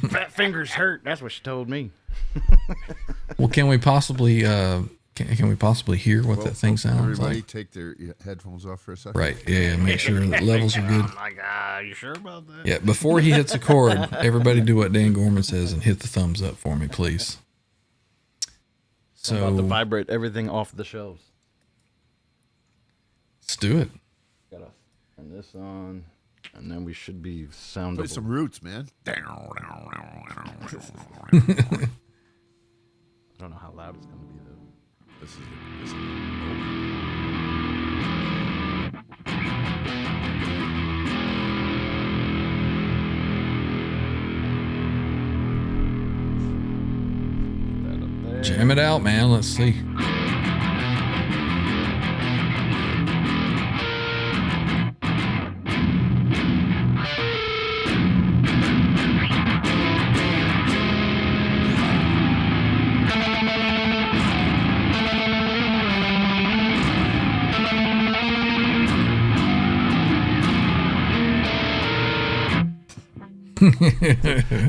[SPEAKER 9] Fat fingers hurt. That's what she told me.
[SPEAKER 2] Well, can we possibly can we possibly hear what that thing sounds
[SPEAKER 6] Everybody
[SPEAKER 2] like?
[SPEAKER 6] take their headphones off for a second.
[SPEAKER 2] Right. Yeah. Make sure the levels are good.
[SPEAKER 9] I'm like, you sure about that?
[SPEAKER 2] Yeah. Before he hits a chord, everybody do what Dan Gorman says and hit the thumbs up for me, please.
[SPEAKER 9] I'm about to
[SPEAKER 2] So
[SPEAKER 9] vibrate everything off the shelves.
[SPEAKER 2] let's do it.
[SPEAKER 9] Gotta turn this on, and then we should be soundable.
[SPEAKER 6] Play some roots, man.
[SPEAKER 9] I don't know how loud it's gonna be though.
[SPEAKER 6] This is
[SPEAKER 9] Put that up there.
[SPEAKER 2] Jam it out, man. Let's see.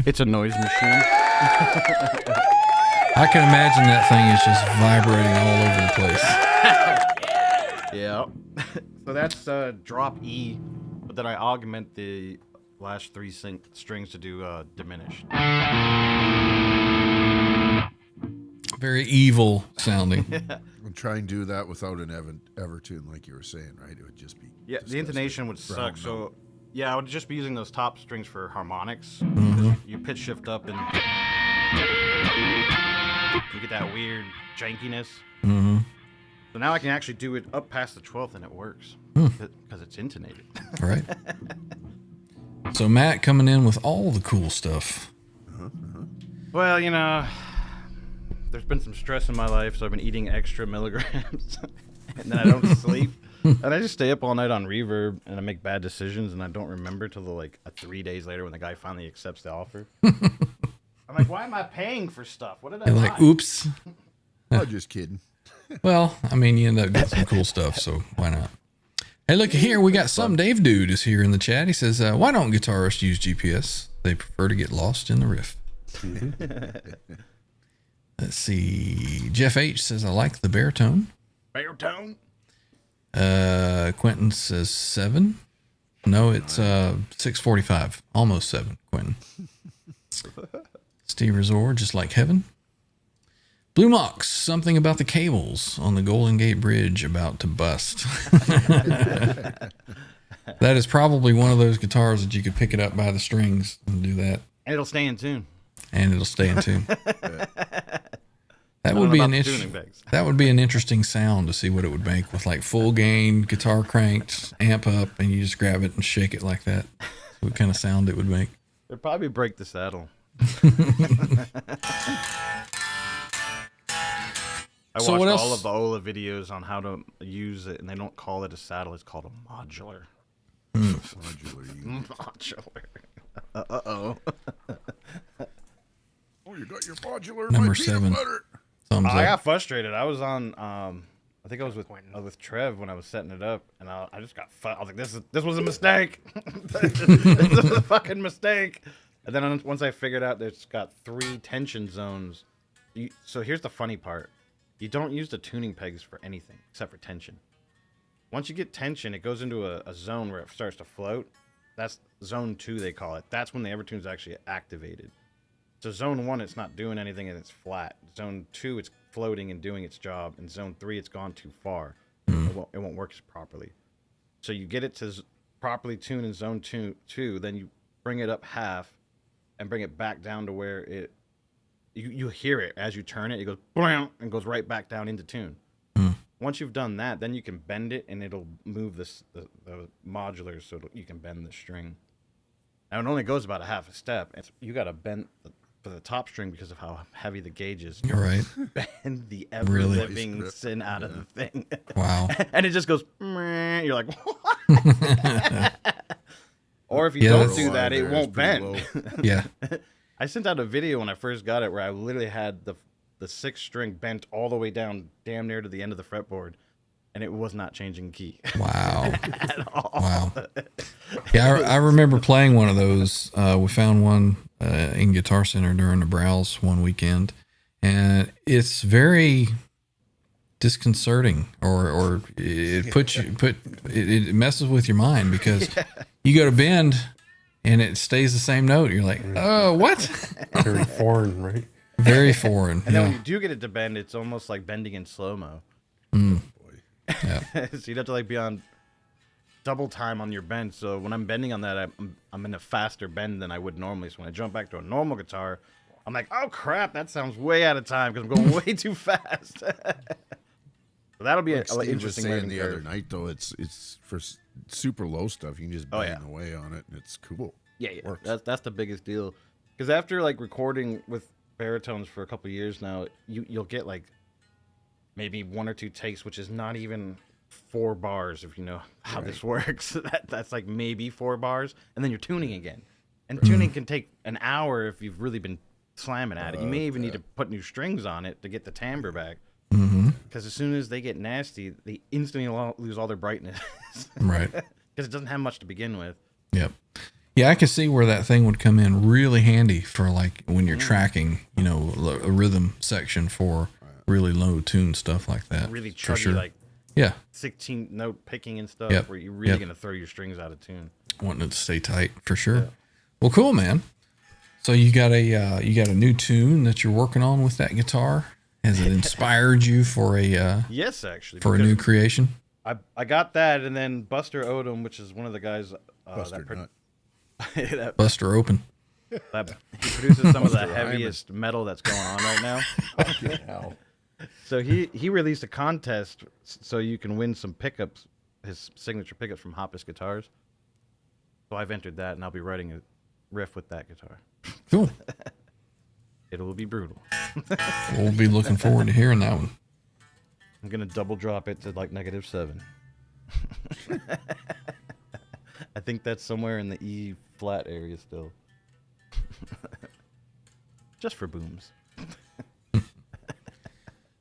[SPEAKER 9] It's a noise machine.
[SPEAKER 2] I can imagine that thing is just vibrating all over the place.
[SPEAKER 9] Yeah. So that's drop E, but then I augment the last 3 strings to do diminished.
[SPEAKER 2] Very evil sounding.
[SPEAKER 6] I'll try and do that without an Evertune, like you were saying, right? It would just be.
[SPEAKER 9] Yeah, the
[SPEAKER 6] disgusting.
[SPEAKER 9] intonation would
[SPEAKER 6] Brown
[SPEAKER 9] suck. So, yeah, I would just be using those top strings for harmonics. you pitch shift up and you get that weird jankiness.
[SPEAKER 2] Mm-hmm.
[SPEAKER 9] So now I can actually do it up past the 12th and it works because it's intonated.
[SPEAKER 2] All right. So Matt coming in with all the cool stuff.
[SPEAKER 9] Well, you know, there's been some stress in my life, so I've been eating extra milligrams, and then I don't sleep, and I just stay up all night on reverb, and I make bad decisions, and I don't remember till 3 days later when the guy finally accepts the offer. I'm like, why am I paying for stuff? What did I
[SPEAKER 2] You're
[SPEAKER 9] buy?
[SPEAKER 2] like, oops.
[SPEAKER 6] Oh, just kidding.
[SPEAKER 2] Well, I mean, you end up getting some cool stuff, so why not? Hey, look here. We got some Dave Dude is here in the chat. He says, why don't guitarists use GPS? They prefer to get lost in the riff. Let's see. Jeff H says, I like the baritone.
[SPEAKER 9] Baritone?
[SPEAKER 2] Quentin says 7. No, it's 6:45. Almost 7, Quentin. Steve Resor, just like heaven. Blue Mox, something about the cables on the Golden Gate Bridge about to bust. That is probably one of those guitars that you could pick it up by the strings and do that.
[SPEAKER 9] And it'll stay in tune.
[SPEAKER 2] And it'll stay in tune. That would be that would be an interesting sound to see what it would make with like full gain, guitar cranked, amp up, and you just grab it and shake it like that. What kind of sound it would make.
[SPEAKER 9] It'd probably break the saddle. I
[SPEAKER 2] So
[SPEAKER 9] watched
[SPEAKER 2] what
[SPEAKER 9] all
[SPEAKER 2] else?
[SPEAKER 9] of the Ola videos on how to use it, and they don't call it a saddle. It's called a modular. Modular. Uh-oh.
[SPEAKER 6] Oh, you got your modular.
[SPEAKER 2] Number
[SPEAKER 6] my peanut
[SPEAKER 2] 7.
[SPEAKER 6] butter.
[SPEAKER 2] Thumbs
[SPEAKER 9] I
[SPEAKER 2] up.
[SPEAKER 9] got frustrated. I was on, I think I was with Trev when I was setting it up, and I just got. I was like, this was a mistake. This was a fucking mistake. And then once I figured out that it's got 3 tension zones. So here's the funny part: you don't use the tuning pegs for anything except for tension. Once you get tension, it goes into a zone where it starts to float. That's zone 2, they call it. That's when the Evertune's actually activated. So zone 1, it's not doing anything and it's flat. Zone 2, it's floating and doing its job. And zone 3, it's gone too far. It won't work properly. So you get it to properly tune in zone 2, then you bring it up half and bring it back down to where you hear it as you turn it. It goes blam and goes right back down into tune. Once you've done that, then you can bend it and it'll move the modulars so you can bend the string. Now it only goes about a half a step. You got to bend for the top string because of how heavy the gauge is.
[SPEAKER 2] You're right.
[SPEAKER 9] Bend the ever-living
[SPEAKER 6] Really?
[SPEAKER 9] sin out of the thing.
[SPEAKER 2] Wow.
[SPEAKER 9] And it just goes, meh. You're like, what? Or if you don't do that, it won't bend.
[SPEAKER 2] Yeah.
[SPEAKER 9] I sent out a video when I first got it where I literally had the 6th string bent all the way down damn near to the end of the fretboard, and it was not changing key.
[SPEAKER 2] Wow.
[SPEAKER 9] At all.
[SPEAKER 2] Wow. Yeah, I remember playing one of those. We found one in Guitar Center during the Browse one weekend, and it's very disconcerting, or it it messes with your mind because you go to bend and it stays the same note. You're like, oh, what?
[SPEAKER 3] Very foreign, right?
[SPEAKER 2] Very foreign.
[SPEAKER 9] And then when
[SPEAKER 2] Yeah.
[SPEAKER 9] you do get it to bend, it's almost like bending in slow-mo.
[SPEAKER 2] Yeah.
[SPEAKER 9] So you'd have to be on double time on your bend. So when I'm bending on that, I'm in a faster bend than I would normally. So when I jump back to a normal guitar, I'm like, oh crap, that sounds way out of time because I'm going way too fast. So that'll be
[SPEAKER 6] Like
[SPEAKER 9] an
[SPEAKER 6] Steve was
[SPEAKER 9] interesting
[SPEAKER 6] saying
[SPEAKER 9] learning
[SPEAKER 6] the
[SPEAKER 9] curve.
[SPEAKER 6] other night, though, it's for super low stuff. You can just bang away on it, and it's cool.
[SPEAKER 9] Yeah, yeah.
[SPEAKER 6] Works.
[SPEAKER 9] That's the biggest deal. Because after recording with baritones for a couple years now, you'll get maybe 1 or 2 takes, which is not even 4 bars if you know how this works. That's maybe 4 bars, and then you're tuning again. And tuning can take an hour if you've really been slamming at it. You may even need to put new strings on it to get the timbre back. Because as soon as they get nasty, they instantly lose all their brightness.
[SPEAKER 2] Right.
[SPEAKER 9] Because it doesn't have much to begin with.
[SPEAKER 2] Yep. Yeah, I can see where that thing would come in really handy for when you're tracking, a rhythm section for really low tune stuff like that.
[SPEAKER 9] Really
[SPEAKER 2] for
[SPEAKER 9] chuggy,
[SPEAKER 2] sure. Yeah.
[SPEAKER 9] 16 note picking and stuff,
[SPEAKER 2] Yep.
[SPEAKER 9] where you're really
[SPEAKER 2] Yep.
[SPEAKER 9] going to throw your strings out of tune.
[SPEAKER 2] Wanting it to stay tight for sure. Well, cool, man. So you got a new tune that you're working on with that guitar. Has it inspired you for a
[SPEAKER 9] Yes, actually.
[SPEAKER 2] for a new creation?
[SPEAKER 9] I got that, and then Buster Odom, which is one of the guys
[SPEAKER 6] Buster Nut.
[SPEAKER 9] that
[SPEAKER 2] Buster Open.
[SPEAKER 9] He produces some of the heaviest metal that's going on right now.
[SPEAKER 6] Hell.
[SPEAKER 9] So he released a contest so you can win some pickups, his signature pickups from Hoppus Guitars. So I've entered that, and I'll be writing a riff with that guitar.
[SPEAKER 2] Cool.
[SPEAKER 9] It will be brutal.
[SPEAKER 2] We'll be looking forward to hearing that one.
[SPEAKER 9] I'm gonna double drop it to like -7. I think that's somewhere in the E flat area still. Just for booms.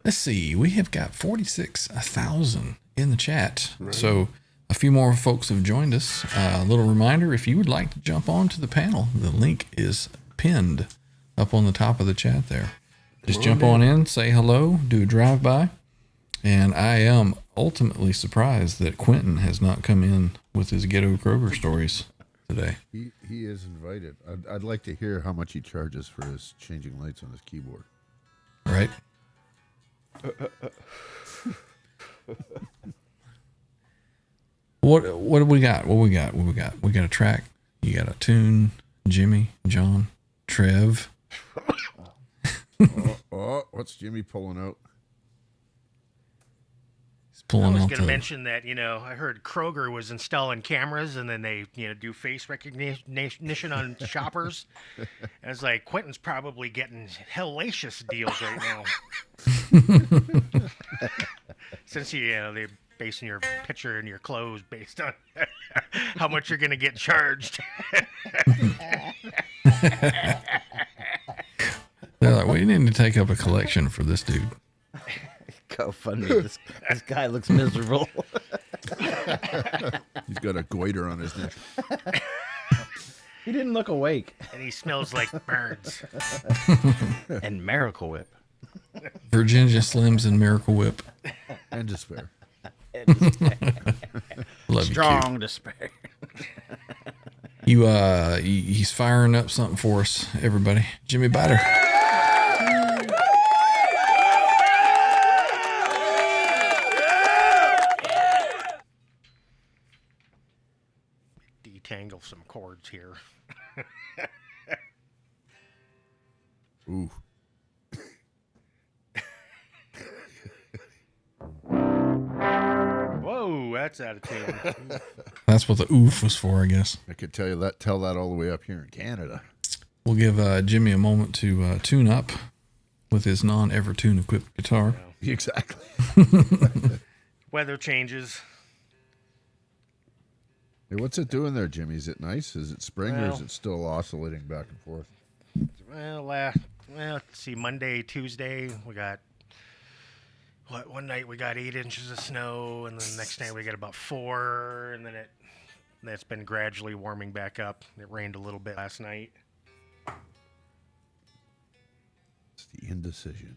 [SPEAKER 2] Let's see. We have got 46,000 in the chat. Right. So a few more folks have joined us. A little reminder, if you would like to jump on to the panel, the link is pinned up on the top of the chat there. Just jump on in, say hello, do a drive-by. And I am ultimately surprised that Quentin has not come in with his Ghetto Kroger stories today.
[SPEAKER 6] He is invited. I'd like to hear how much he charges for his changing lights on his keyboard.
[SPEAKER 2] Right. What do we got? What we got? We got a track. You got a tune. Jimmy, John, Trev.
[SPEAKER 6] What's Jimmy pulling out?
[SPEAKER 2] He's pulling
[SPEAKER 4] I was
[SPEAKER 2] out
[SPEAKER 4] going to mention that, I heard Kroger was installing cameras and then they, do face recognition on shoppers. And it's like, Quentin's probably getting hellacious deals right now. Since, they're basing your picture and your clothes based on how much you're going to get charged.
[SPEAKER 2] They're like, we need to take up a collection for this dude.
[SPEAKER 9] Go funny. This guy looks miserable.
[SPEAKER 6] He's got a goiter on his neck.
[SPEAKER 9] He didn't look awake.
[SPEAKER 4] And he smells like birds.
[SPEAKER 9] And Miracle Whip.
[SPEAKER 2] Virginia Slims and Miracle Whip.
[SPEAKER 6] And despair.
[SPEAKER 2] Love
[SPEAKER 9] Strong
[SPEAKER 2] you,
[SPEAKER 9] despair.
[SPEAKER 2] He's firing up something for us, everybody. Jimmy Biter.
[SPEAKER 4] Detangle some cords here.
[SPEAKER 6] Ooh.
[SPEAKER 4] Whoa, that's out of tune.
[SPEAKER 2] That's what the oof was for, I guess.
[SPEAKER 6] I could tell that all the way up here in Canada.
[SPEAKER 2] We'll give Jimmy a moment to tune up with his non-Evertune equipped guitar.
[SPEAKER 6] Exactly.
[SPEAKER 4] Weather changes.
[SPEAKER 6] Hey, what's it doing there, Jimmy? Is it nice? Is it spring or is it still oscillating back and forth?
[SPEAKER 4] Well, let's see. Monday, Tuesday, we got one night we got 8 inches of snow, and then the next night we got about 4, and then that's been gradually warming back up. It rained a little bit last night.
[SPEAKER 6] It's the indecision.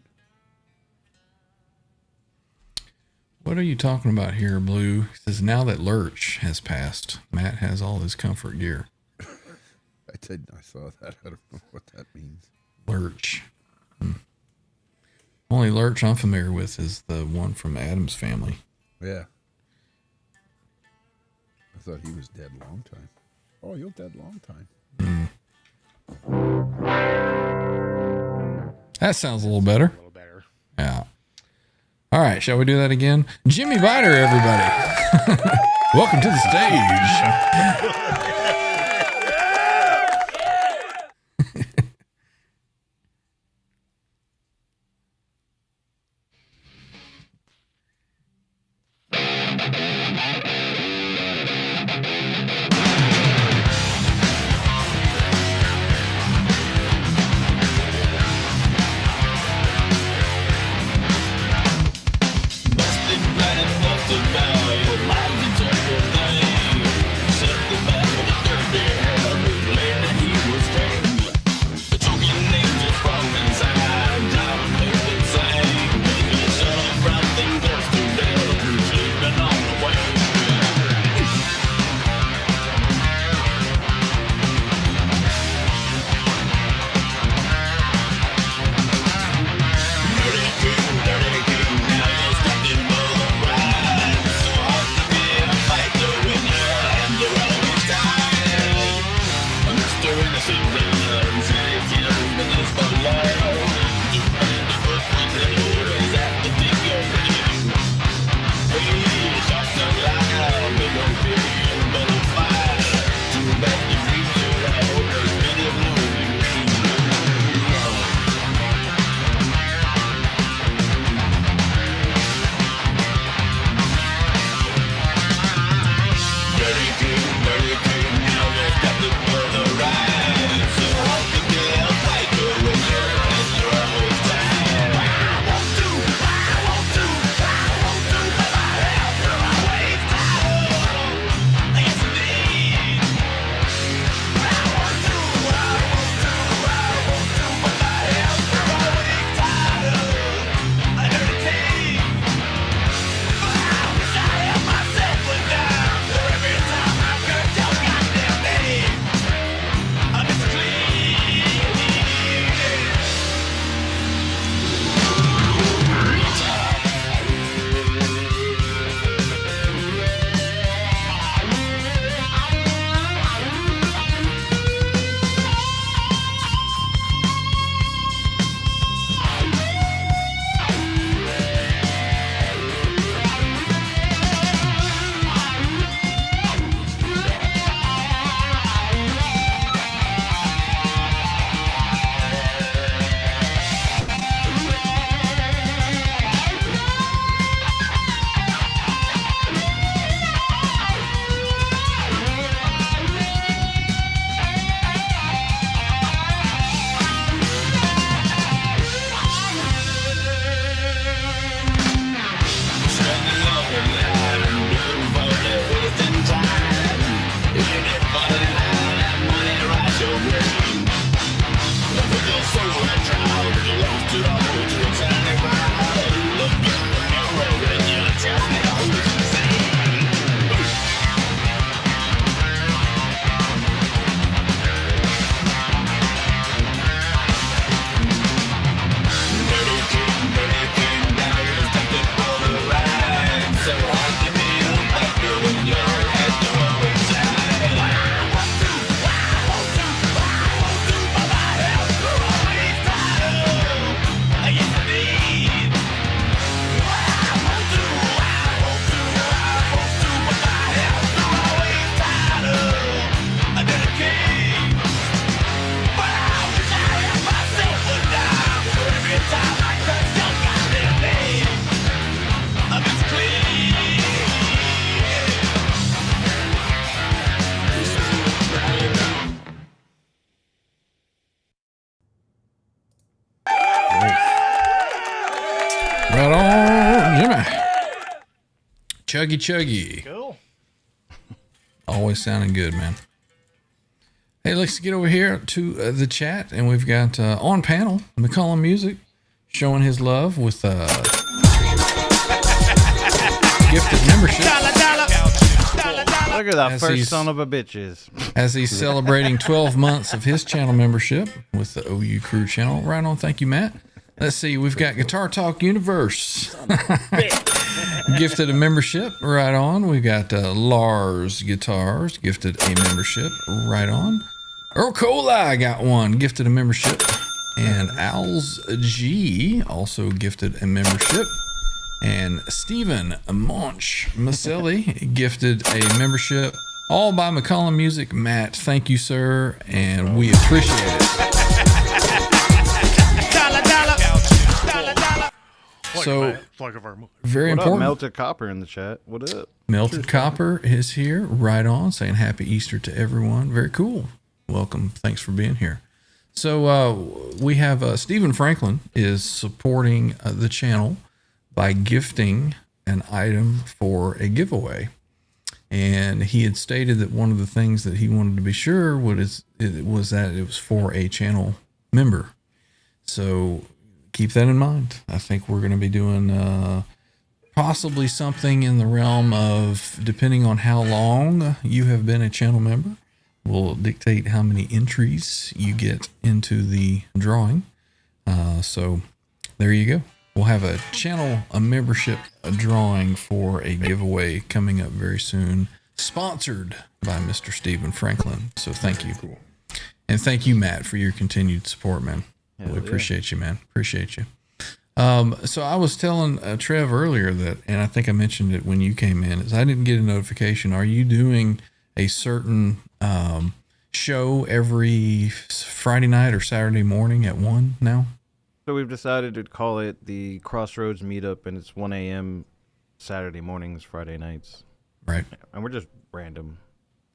[SPEAKER 2] What are you talking about here, Blue? He says, now that Lurch has passed, Matt has all his comfort gear.
[SPEAKER 6] I saw that. I don't know what that means.
[SPEAKER 2] Lurch. Only Lurch I'm familiar with is the one from Addams Family.
[SPEAKER 6] Yeah. I thought he was dead a long time. Oh, you're dead a long time.
[SPEAKER 2] That sounds a little better.
[SPEAKER 4] A little better.
[SPEAKER 2] Yeah. All right, shall we do that again? Jimmy Biter, everybody. Welcome to the stage.
[SPEAKER 8] About your mind, you took the thing. Set the battle to
[SPEAKER 2] Right on, Jimmy. Chuggy chuggy.
[SPEAKER 4] Cool.
[SPEAKER 2] Always sounding good, man. Hey, let's get over here to the chat, and we've got on panel McCollum Music showing his love with gifted membership.
[SPEAKER 9] Look at that
[SPEAKER 2] As
[SPEAKER 9] first
[SPEAKER 2] he's-
[SPEAKER 9] son of a bitches.
[SPEAKER 2] As he's celebrating 12 months of his channel membership with the OU Crew channel. Right on, thank you, Matt. Let's see, we've got Guitar Talk Universe. Gifted a membership, right on. We got Lars Guitars, gifted a membership, right on. Earl Cola got one, gifted a membership. And Owls G also gifted a membership. And Stephen Monch Maselli gifted a membership, all by McCollum Music. Matt, thank you, sir, and we appreciate it. So, very
[SPEAKER 9] What up,
[SPEAKER 2] important.
[SPEAKER 9] Melted Copper in the chat? What up?
[SPEAKER 2] Melted Copper is here, right on, saying happy Easter to everyone. Very cool. Welcome. Thanks for being here. So we have Stephen Franklin is supporting the channel by gifting an item for a giveaway. And he had stated that one of the things that he wanted to be sure was that it was for a channel member. So keep that in mind. I think we're going to be doing possibly something in the realm of, depending on how long you have been a channel member, will dictate how many entries you get into the drawing. So there you go. We'll have a membership drawing for a giveaway coming up very soon, sponsored by Mr. Stephen Franklin. So thank you. Cool. And thank you, Matt, for your continued support, man. We appreciate you, man. Appreciate you. So I was telling Trev earlier that, and I think I mentioned it when you came in, is I didn't get a notification. Are you doing a certain show every Friday night or Saturday morning at 1 now?
[SPEAKER 9] So we've decided to call it the Crossroads Meetup, and it's 1 a.m. Saturday mornings, Friday nights.
[SPEAKER 2] Right.
[SPEAKER 9] And we're just random.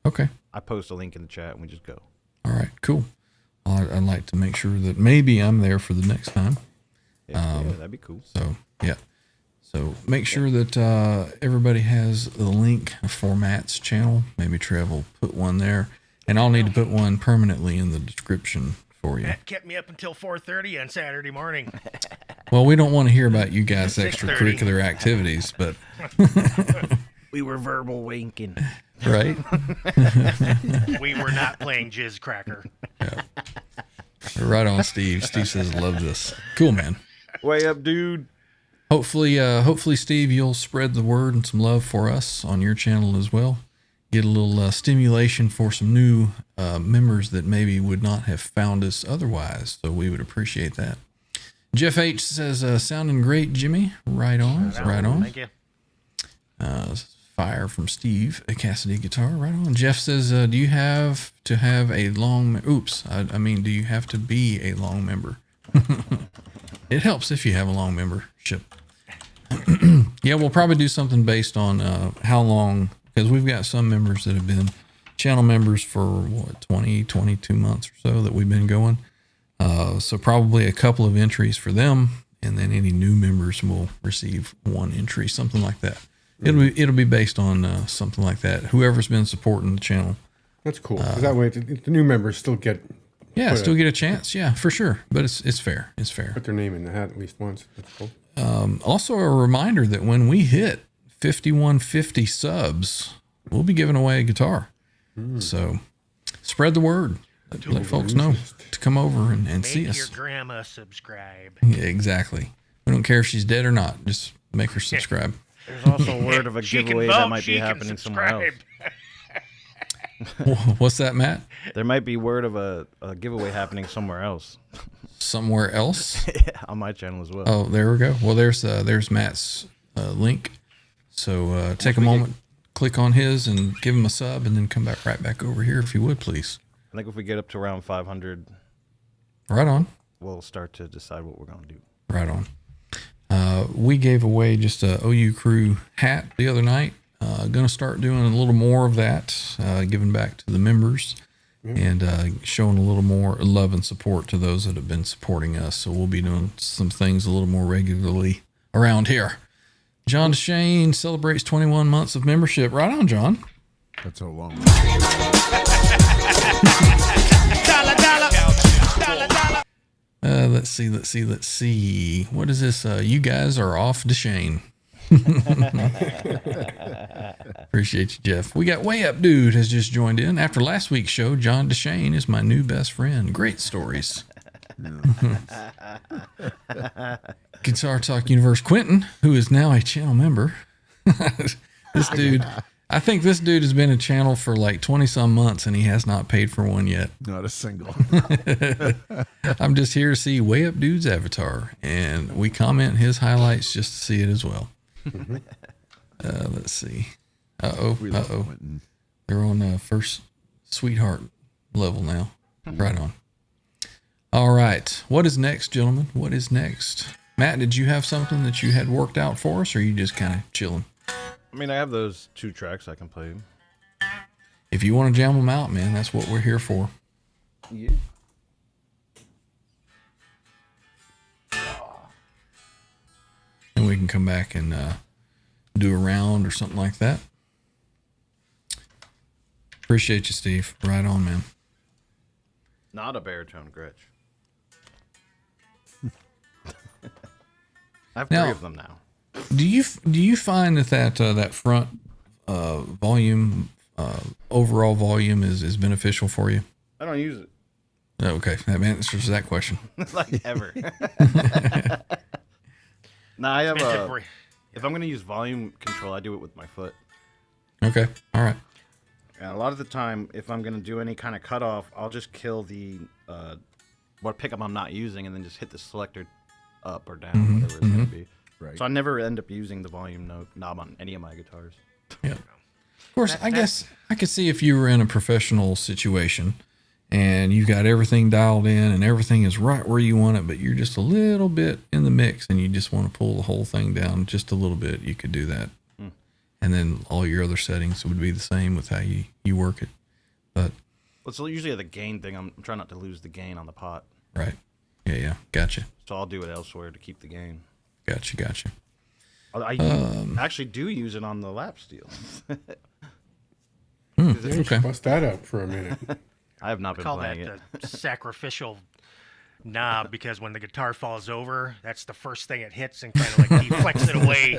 [SPEAKER 2] Okay.
[SPEAKER 9] I post a link in the chat, and we just go.
[SPEAKER 2] All right, cool. Well, I'd like to make sure that maybe I'm there for the next time.
[SPEAKER 9] Yeah, that'd be cool.
[SPEAKER 2] So, yeah. So make sure that everybody has the link for Matt's channel. Maybe Trev will put one there. And I'll need to put one permanently in the description for you.
[SPEAKER 4] That kept me up until 4:30 on Saturday morning.
[SPEAKER 2] Well, we don't want to hear about you guys'
[SPEAKER 4] 6:30.
[SPEAKER 2] extracurricular activities, but
[SPEAKER 9] We were verbal winking.
[SPEAKER 2] right?
[SPEAKER 4] We were not playing Jizz Cracker.
[SPEAKER 2] Right on, Steve. Steve says, love this. Cool, man.
[SPEAKER 9] Way up, dude.
[SPEAKER 2] Hopefully, Steve, you'll spread the word and some love for us on your channel as well. Get a little stimulation for some new members that maybe would not have found us otherwise. So we would appreciate that. Jeff H says, sounding great, Jimmy. Right on. Right on.
[SPEAKER 4] Thank you.
[SPEAKER 2] Fire from Steve, a Cassidy guitar. Right on. Jeff says, do you have to have a long... I mean, do you have to be a long member? It helps if you have a long membership. Yeah, we'll probably do something based on how long... Because we've got some members that have been channel members for, 20, 22 months or so that we've been going. So probably a couple of entries for them, and then any new members will receive one entry, something like that. It'll be based on something like that. Whoever's been supporting the channel.
[SPEAKER 3] That's cool. 'Cause that way, the new members still get
[SPEAKER 2] Still get a chance. Yeah, for sure. But it's fair. It's fair.
[SPEAKER 3] put their name in the hat at least once. That's cool.
[SPEAKER 2] Also, a reminder that when we hit 5150 subs, we'll be giving away a guitar. So spread the word. Let folks know to come over and see
[SPEAKER 4] Make
[SPEAKER 2] us.
[SPEAKER 4] your grandma subscribe.
[SPEAKER 2] Yeah, exactly. We don't care if she's dead or not. Just make her subscribe.
[SPEAKER 9] There's also word of a
[SPEAKER 4] She can
[SPEAKER 9] giveaway
[SPEAKER 4] vote,
[SPEAKER 9] that might
[SPEAKER 4] she
[SPEAKER 9] be
[SPEAKER 4] can
[SPEAKER 9] happening somewhere else.
[SPEAKER 4] subscribe.
[SPEAKER 2] What's that, Matt?
[SPEAKER 9] There might be word of a giveaway happening somewhere else.
[SPEAKER 2] Somewhere else?
[SPEAKER 9] On my channel as well.
[SPEAKER 2] Oh, there we go. Well, there's Matt's link. So take a moment, click on his, and give him a sub, and then come back right back over here if you would, please.
[SPEAKER 9] I think if we get up to around 500,
[SPEAKER 2] Right on.
[SPEAKER 9] we'll start to decide what we're going to do.
[SPEAKER 2] Right on. We gave away just a OU Crew hat the other night. Going to start doing a little more of that, giving back to the members. and showing a little more love and support to those that have been supporting us. So we'll be doing some things a little more regularly around here. John DeShane celebrates 21 months of membership. Right on, John.
[SPEAKER 6] That's a long
[SPEAKER 2] Let's see. What is this? You guys are off DeShane. Appreciate you, Jeff. We got Way Up Dude has just joined in. After last week's show, John DeShane is my new best friend. Great stories. Guitar Talk Universe Quentin, who is now a channel member. This dude, I think this dude has been a channel for like 20 some months and he has not paid for one yet.
[SPEAKER 6] Not a single.
[SPEAKER 2] I'm just here to see Way Up Dude's avatar, and we comment his highlights just to see it as well. Let's see.
[SPEAKER 6] Quentin.
[SPEAKER 2] They're on first sweetheart level now. Right on. All right. What is next, gentlemen? What is next? Matt, did you have something that you had worked out for us, or are you just kind of chilling?
[SPEAKER 9] I mean, I have those 2 tracks I can play.
[SPEAKER 2] If you want to jam them out, man, that's what we're here for.
[SPEAKER 9] Yeah.
[SPEAKER 2] And we can come back and do a round or something like that. Appreciate you, Steve. Right on, man.
[SPEAKER 9] Not a baritone Gretsch. I have 3 of them now.
[SPEAKER 2] Do you find that front volume, overall volume is beneficial for you?
[SPEAKER 9] I don't use it.
[SPEAKER 2] Okay, that answers that question.
[SPEAKER 9] Like ever. No, I have if I'm going to use volume control, I do it with my foot.
[SPEAKER 2] Okay, all right.
[SPEAKER 9] And a lot of the time, if I'm going to do any kind of cutoff, I'll just kill the what pickup I'm not using and then just hit the selector up or down, whatever it's going to be.
[SPEAKER 6] Right.
[SPEAKER 9] So I never end up using the volume knob on any of my guitars.
[SPEAKER 2] Yeah. Of course, I guess I could see if you were in a professional situation and you got everything dialed in and everything is right where you want it, but you're just a little bit in the mix and you just want to pull the whole thing down just a little bit, you could do that. And then all your other settings would be the same with how you work it. But
[SPEAKER 9] it's usually the gain thing. I'm trying not to lose the gain on the pot.
[SPEAKER 2] right. Yeah. Gotcha.
[SPEAKER 9] So I'll do it elsewhere to keep the gain.
[SPEAKER 2] Gotcha.
[SPEAKER 9] I actually do use it on the lap steel.
[SPEAKER 3] Okay. Bust that up for a minute.
[SPEAKER 9] I have not been
[SPEAKER 4] Call
[SPEAKER 9] playing
[SPEAKER 4] that
[SPEAKER 9] it.
[SPEAKER 4] the sacrificial knob, because when the guitar falls over, that's the first thing it hits and kind of like deflects it away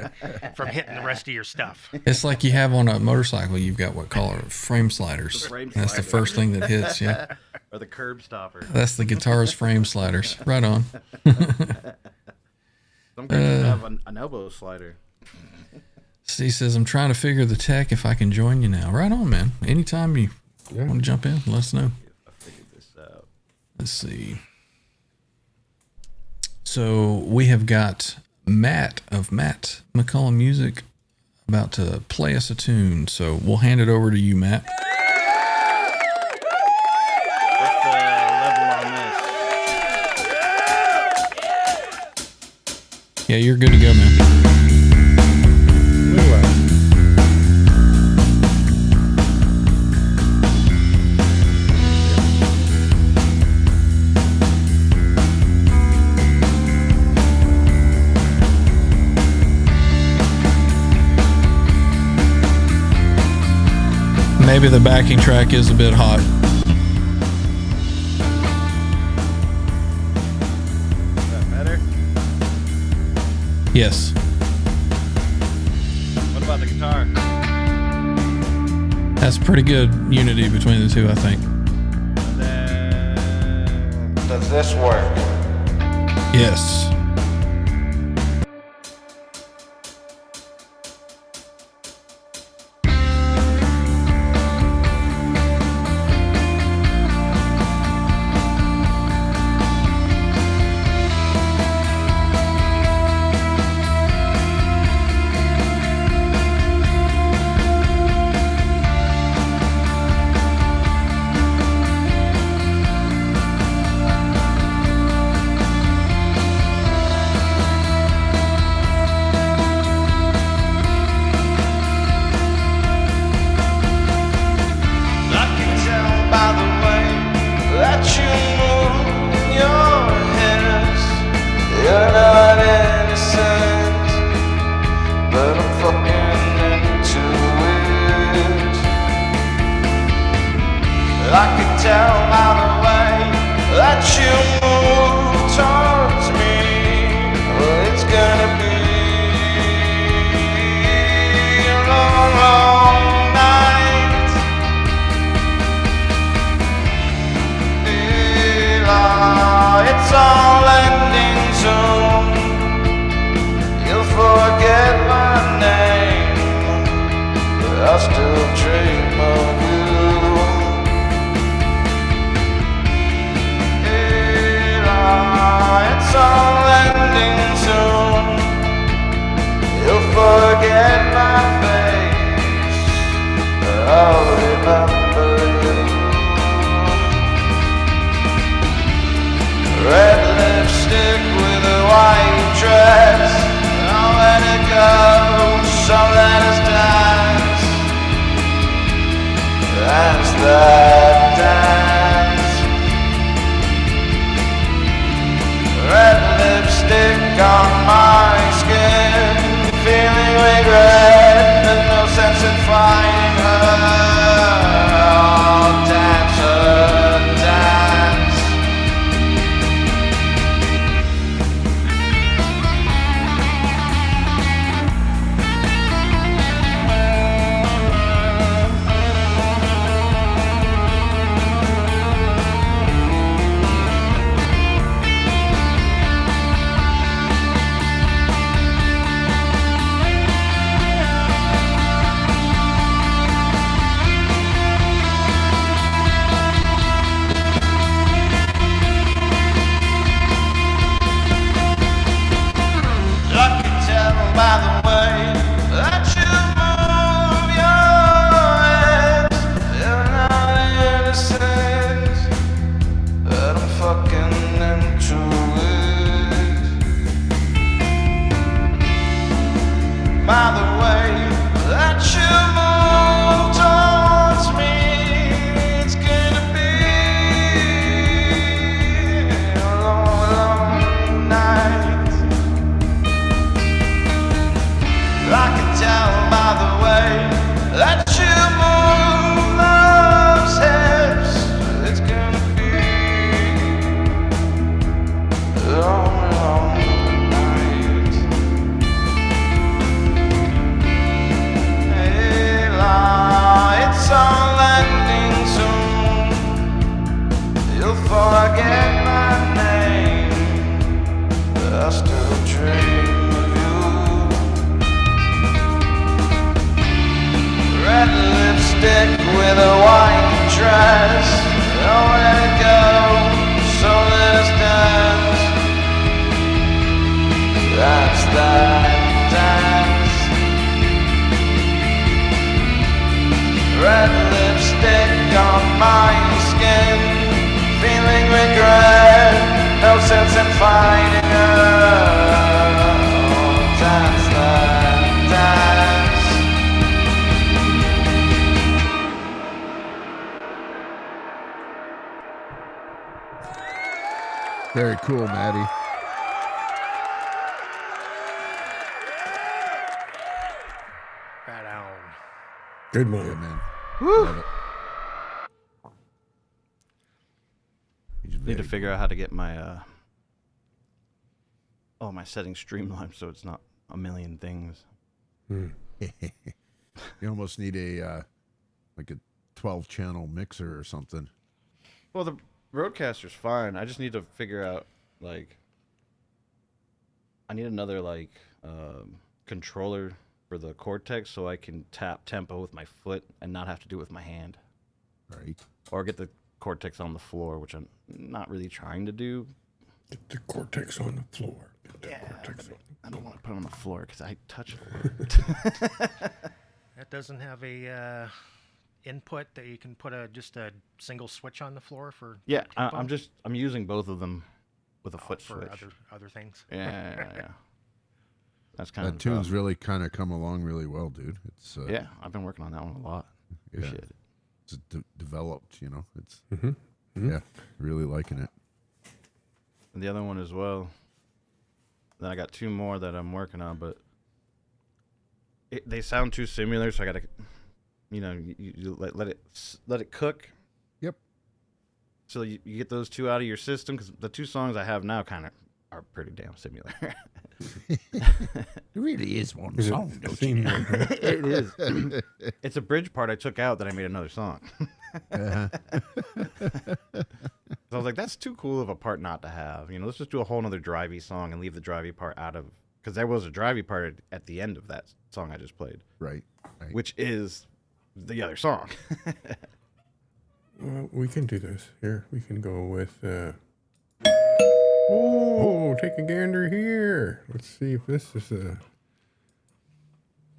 [SPEAKER 4] from hitting the rest of your stuff.
[SPEAKER 2] It's like you have on a motorcycle, you've got what call it frame sliders.
[SPEAKER 9] The frame
[SPEAKER 2] That's the
[SPEAKER 9] slider.
[SPEAKER 2] first thing that hits, yeah.
[SPEAKER 9] Or the curb stopper.
[SPEAKER 2] That's the guitar's frame sliders. Right on.
[SPEAKER 9] Some guys have an elbow slider.
[SPEAKER 2] Steve says, I'm trying to figure the tech if I can join you now. Right on, man. Anytime you want to jump in, let us know.
[SPEAKER 9] I figured this out.
[SPEAKER 2] Let's see. So we have got Matt of Matt McCullum Music about to play us a tune. So we'll hand it over to you, Matt.
[SPEAKER 9] What's the level on this?
[SPEAKER 2] Yeah, you're good to go, man. Maybe the backing track is a bit hot.
[SPEAKER 9] Is that better?
[SPEAKER 2] Yes.
[SPEAKER 9] What about the guitar?
[SPEAKER 2] That's pretty good unity between the two, I think.
[SPEAKER 9] And then...
[SPEAKER 10] Does this work?
[SPEAKER 2] Yes.
[SPEAKER 8] tell by the way that you move towards me. Well, it's gonna be a long, long night. It's all ending soon. You'll forget my name, but I still dream of you. It's all ending soon. You'll forget my face, but I'll remember you. Red lipstick with a white dress. I'll let it go, so let us dance. Dance that dance. Red lipstick on my skin. Feeling regret, there's no sense in finding her. Oh, dancer, dance. I can tell by the way that you move your hips. You're not innocent, but I'm fucking into it. By the way that you move towards me, it's gonna be a long, long night. I can tell by the way that you move those hips. It's gonna be a long, long night. Hey, it's all ending soon. You'll forget my name, but I still dream of you. Red lipstick with a white dress. Don't let it go, so let us dance. That's that dance. Red lipstick on my skin. Feeling regret, no sense in fighting her. Oh, dance that dance.
[SPEAKER 6] Very cool, Maddie.
[SPEAKER 4] Right on.
[SPEAKER 3] Good
[SPEAKER 6] Yeah,
[SPEAKER 3] one.
[SPEAKER 6] man. Love it. He's
[SPEAKER 9] Need to
[SPEAKER 6] very
[SPEAKER 9] figure out how to get my my settings streamlined so it's not a million things.
[SPEAKER 6] You almost need a like a 12-channel mixer or something.
[SPEAKER 9] Well, the Roadcaster's fine. I just need to figure out like I need another like controller for the Cortex so I can tap tempo with my foot and not have to do it with my hand.
[SPEAKER 6] Right.
[SPEAKER 9] Or get the Cortex on the floor, which I'm not really trying to do.
[SPEAKER 3] Get the Cortex on the floor. Get the
[SPEAKER 9] Yeah,
[SPEAKER 3] Cortex on.
[SPEAKER 9] I don't want to put it on the floor because I touch it a lot.
[SPEAKER 4] That doesn't have a input that you can put just a single switch on the floor for.
[SPEAKER 9] Yeah,
[SPEAKER 4] tempo?
[SPEAKER 9] I'm using both of them with a foot
[SPEAKER 4] for
[SPEAKER 9] switch.
[SPEAKER 4] other things.
[SPEAKER 9] Yeah. That's kind of
[SPEAKER 6] That tune's really kind of come along really well, dude. It's
[SPEAKER 9] yeah, I've been working on that one a lot. Appreciate it.
[SPEAKER 6] it's developed, you know. It's
[SPEAKER 3] Mm-hmm.
[SPEAKER 6] yeah, really liking it.
[SPEAKER 9] And the other one as well. Then I got two more that I'm working on, but they sound too similar, so I gotta, you let it cook.
[SPEAKER 6] Yep.
[SPEAKER 9] So you get those two out of your system, because the two songs I have now kind of are pretty damn similar.
[SPEAKER 6] It really is one
[SPEAKER 3] Is it
[SPEAKER 6] song,
[SPEAKER 3] a
[SPEAKER 6] don't
[SPEAKER 3] theme
[SPEAKER 6] you?
[SPEAKER 3] like that?
[SPEAKER 9] It is. It's a bridge part I took out that I made another song.
[SPEAKER 6] Uh-huh.
[SPEAKER 9] So I was like, that's too cool of a part not to have. You know, let's just do a whole nother drivey song and leave the drivey part out of, because there was a drivey part at the end of that song I just played,
[SPEAKER 6] Right. Right.
[SPEAKER 9] which is the other song.
[SPEAKER 3] Well, we can do this. Here, we can go with. Oh, take a gander here. Let's see if this is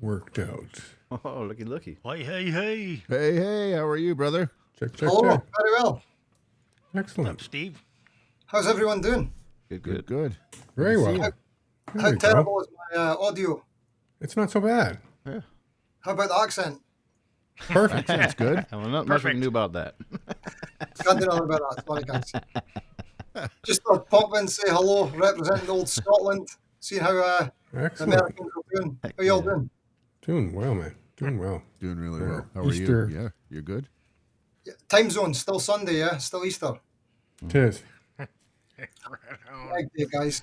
[SPEAKER 3] worked out.
[SPEAKER 9] Oh, looky.
[SPEAKER 4] Hey, hey, hey.
[SPEAKER 6] Hey, how are you, brother?
[SPEAKER 3] Check, check,
[SPEAKER 10] Hello,
[SPEAKER 3] check.
[SPEAKER 10] very well.
[SPEAKER 3] Excellent.
[SPEAKER 4] Steve.
[SPEAKER 10] How's everyone doing?
[SPEAKER 9] Good.
[SPEAKER 6] Good.
[SPEAKER 3] Very well.
[SPEAKER 6] you.
[SPEAKER 3] There
[SPEAKER 10] How
[SPEAKER 3] we go.
[SPEAKER 10] terrible is my audio?
[SPEAKER 3] It's not so bad.
[SPEAKER 10] How about the accent?
[SPEAKER 3] Perfect.
[SPEAKER 6] That's good.
[SPEAKER 9] Well, not much we can
[SPEAKER 4] Perfect.
[SPEAKER 9] do about that.
[SPEAKER 10] Can't do nothing about that. Sorry, guys. Just thought I'd pop in, say hello, representing old Scotland, seeing how the
[SPEAKER 3] Excellent.
[SPEAKER 10] Americans are doing. How y'all doing?
[SPEAKER 3] Doing well, man. Doing well.
[SPEAKER 6] Doing really
[SPEAKER 3] Yeah.
[SPEAKER 6] well. How are
[SPEAKER 3] Easter.
[SPEAKER 6] you? Yeah, you're good.
[SPEAKER 10] Yeah, time zone, still Sunday, yeah? Still Easter.
[SPEAKER 3] It is.
[SPEAKER 10] Flag day, guys.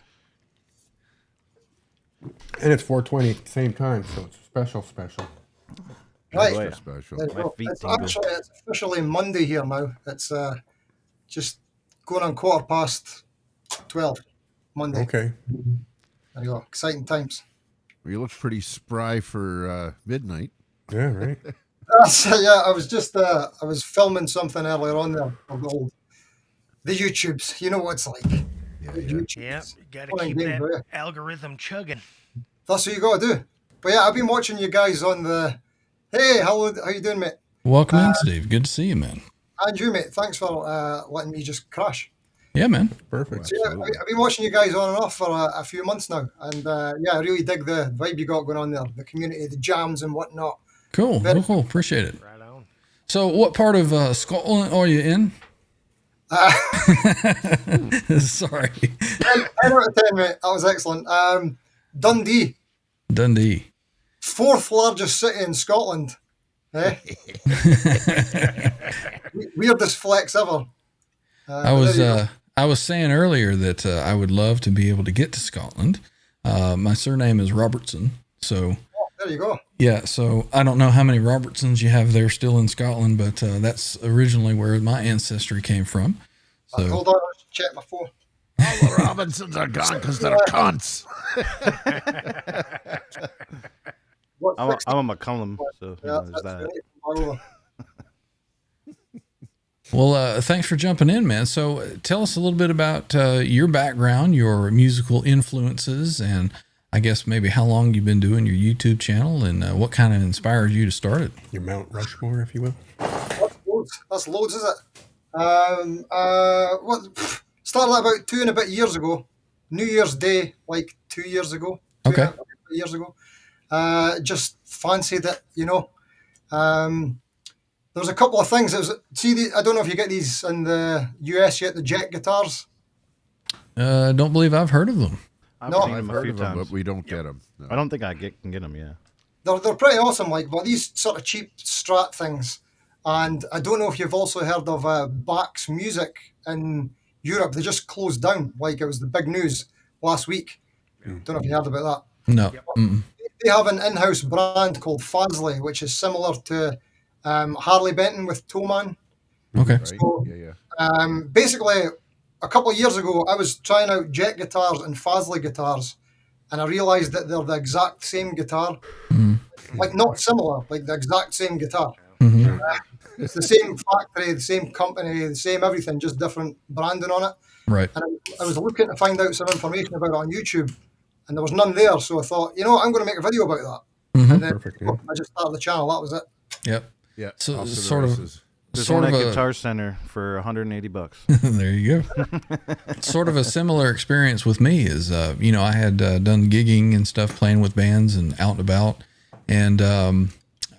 [SPEAKER 3] And it's 4:20 at the same time, so it's special.
[SPEAKER 10] Right.
[SPEAKER 9] Boy,
[SPEAKER 6] Special.
[SPEAKER 10] There you
[SPEAKER 9] My
[SPEAKER 10] go.
[SPEAKER 9] feet
[SPEAKER 10] It's
[SPEAKER 9] tingle.
[SPEAKER 10] actually, it's officially Monday here now. It's just going on 12:15. Monday.
[SPEAKER 3] Okay.
[SPEAKER 10] There you go. Exciting times.
[SPEAKER 6] Well, you look pretty spry for midnight.
[SPEAKER 3] Yeah, right.
[SPEAKER 10] Yeah, I was just I was filming something earlier on there of the YouTubes. You know what it's like.
[SPEAKER 6] Yeah,
[SPEAKER 10] The
[SPEAKER 6] yeah.
[SPEAKER 10] YouTubes.
[SPEAKER 4] Yep, you got to
[SPEAKER 10] Fun and
[SPEAKER 4] keep
[SPEAKER 10] games,
[SPEAKER 4] that
[SPEAKER 10] yeah.
[SPEAKER 4] algorithm chugging.
[SPEAKER 10] That's what you got to do. But yeah, I've been watching you guys on the. Hey, how you doing, mate?
[SPEAKER 2] Welcome in, Steve. Good to see you, man.
[SPEAKER 10] And you, mate. Thanks for letting me just crash.
[SPEAKER 2] Yeah, man.
[SPEAKER 3] Perfect.
[SPEAKER 10] So, yeah, I've been watching you guys on and off for a few months now, and yeah, I really dig the vibe you got going on there, the community, the jams and whatnot.
[SPEAKER 2] Cool.
[SPEAKER 10] Very-
[SPEAKER 2] Cool. Appreciate it.
[SPEAKER 4] Right on.
[SPEAKER 2] So, what part of Scotland are you in? Sorry.
[SPEAKER 10] 10 out of 10, mate. That was excellent. Dundee,
[SPEAKER 2] Dundee.
[SPEAKER 10] 4th largest city in Scotland. Eh? Weirdest flex ever.
[SPEAKER 2] I was saying earlier that I would love to be able to get to Scotland. My surname is Robertson. So,
[SPEAKER 10] There you go.
[SPEAKER 2] yeah, so I don't know how many Robertsons you have there still in Scotland, but that's originally where my ancestry came from. So,
[SPEAKER 10] Hold on, let's check my phone.
[SPEAKER 6] All the Robinsons are gone because they're cunts.
[SPEAKER 10] What,
[SPEAKER 9] I'm
[SPEAKER 10] 60?
[SPEAKER 9] a McCullum, so you
[SPEAKER 10] Yeah,
[SPEAKER 9] know, there's
[SPEAKER 10] that's
[SPEAKER 9] that.
[SPEAKER 10] great. Wow.
[SPEAKER 2] well, thanks for jumping in, man. So, tell us a little bit about your background, your musical influences, and I guess maybe how long you've been doing your YouTube channel and what kind of inspired you to start it.
[SPEAKER 3] Your Mount Rushmore, if you will.
[SPEAKER 10] That's loads. That's loads, is it? Started about 2 and a bit years ago. New Year's Day, like 2 years ago.
[SPEAKER 2] Okay.
[SPEAKER 10] 2 years ago. Just fancied it, you know. There was a couple of things. I don't know if you get these in the US yet, the jet guitars.
[SPEAKER 2] Don't believe I've heard of them.
[SPEAKER 9] I've
[SPEAKER 10] No,
[SPEAKER 9] seen
[SPEAKER 6] I've
[SPEAKER 9] them a
[SPEAKER 6] heard
[SPEAKER 9] few
[SPEAKER 6] of them,
[SPEAKER 9] times.
[SPEAKER 6] but we don't get them. No.
[SPEAKER 9] I don't think I can get them. Yeah.
[SPEAKER 10] They're pretty awesome, like, but these sort of cheap Strat things. And I don't know if you've also heard of Bach's Music in Europe. They just closed down. Like, it was the big news last week. Don't know if you heard about that.
[SPEAKER 2] No. Mm-mm.
[SPEAKER 10] They have an in-house brand called Fazley, which is similar to Harley Benton with Toeman.
[SPEAKER 2] Okay.
[SPEAKER 6] Right?
[SPEAKER 10] So-
[SPEAKER 6] Yeah.
[SPEAKER 10] Basically, a couple of years ago, I was trying out jet guitars and Fazley guitars, and I realised that they're the exact same guitar. Like, not similar, like the exact same guitar.
[SPEAKER 2] Mhm.
[SPEAKER 10] It's the same factory, the same company, the same everything, just different branding on it.
[SPEAKER 2] Right.
[SPEAKER 10] And I was looking to find out some information about it on YouTube, and there was none there. So I thought, you know what, I'm going to make a video about that.
[SPEAKER 2] Mhm.
[SPEAKER 10] And then
[SPEAKER 3] Perfect, yeah.
[SPEAKER 10] I just started the channel. That was it.
[SPEAKER 2] Yep.
[SPEAKER 6] Yeah.
[SPEAKER 2] So
[SPEAKER 6] off to the
[SPEAKER 2] sort of-
[SPEAKER 6] races.
[SPEAKER 9] There's
[SPEAKER 2] Sort
[SPEAKER 9] one
[SPEAKER 2] of
[SPEAKER 9] at
[SPEAKER 2] a-
[SPEAKER 9] Guitar Center for $180.
[SPEAKER 2] There you go. Sort of a similar experience with me is, I had done gigging and stuff, playing with bands and out and about. And,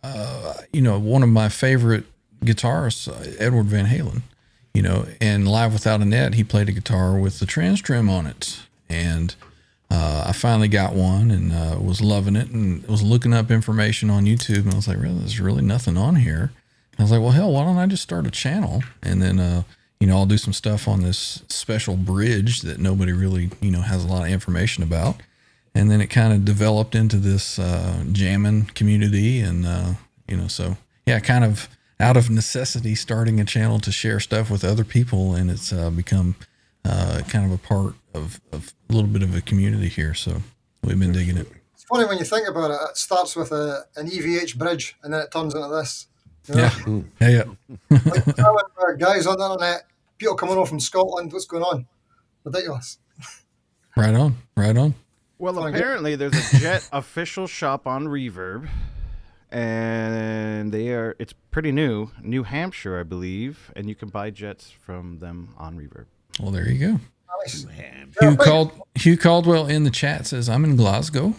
[SPEAKER 2] one of my favorite guitarists, Edward Van Halen, and Live Without a Net, he played a guitar with the trans trim on it. And I finally got one and was loving it and was looking up information on YouTube. And I was like, really, there's really nothing on here. I was like, well, hell, why don't I just start a channel? And then, I'll do some stuff on this special bridge that nobody really, has a lot of information about. And then it kind of developed into this jamming community. And, so yeah, kind of out of necessity, starting a channel to share stuff with other people. And it's become kind of a part of a little bit of a community here. So we've been digging it.
[SPEAKER 10] It's funny when you think about it. It starts with an EVH bridge, and then it turns into this. You know?
[SPEAKER 2] Yeah.
[SPEAKER 10] Like telling guys on the internet, people coming over from Scotland, what's going on? Ridiculous.
[SPEAKER 2] Right on.
[SPEAKER 9] Well,
[SPEAKER 10] Fine.
[SPEAKER 9] apparently there's a Jet official shop on Reverb, and it's pretty new, New Hampshire, I believe, and you can buy Jets from them on Reverb.
[SPEAKER 2] Well, there you go.
[SPEAKER 10] Nice.
[SPEAKER 2] Hugh Caldwell in the chat says, I'm in Glasgow.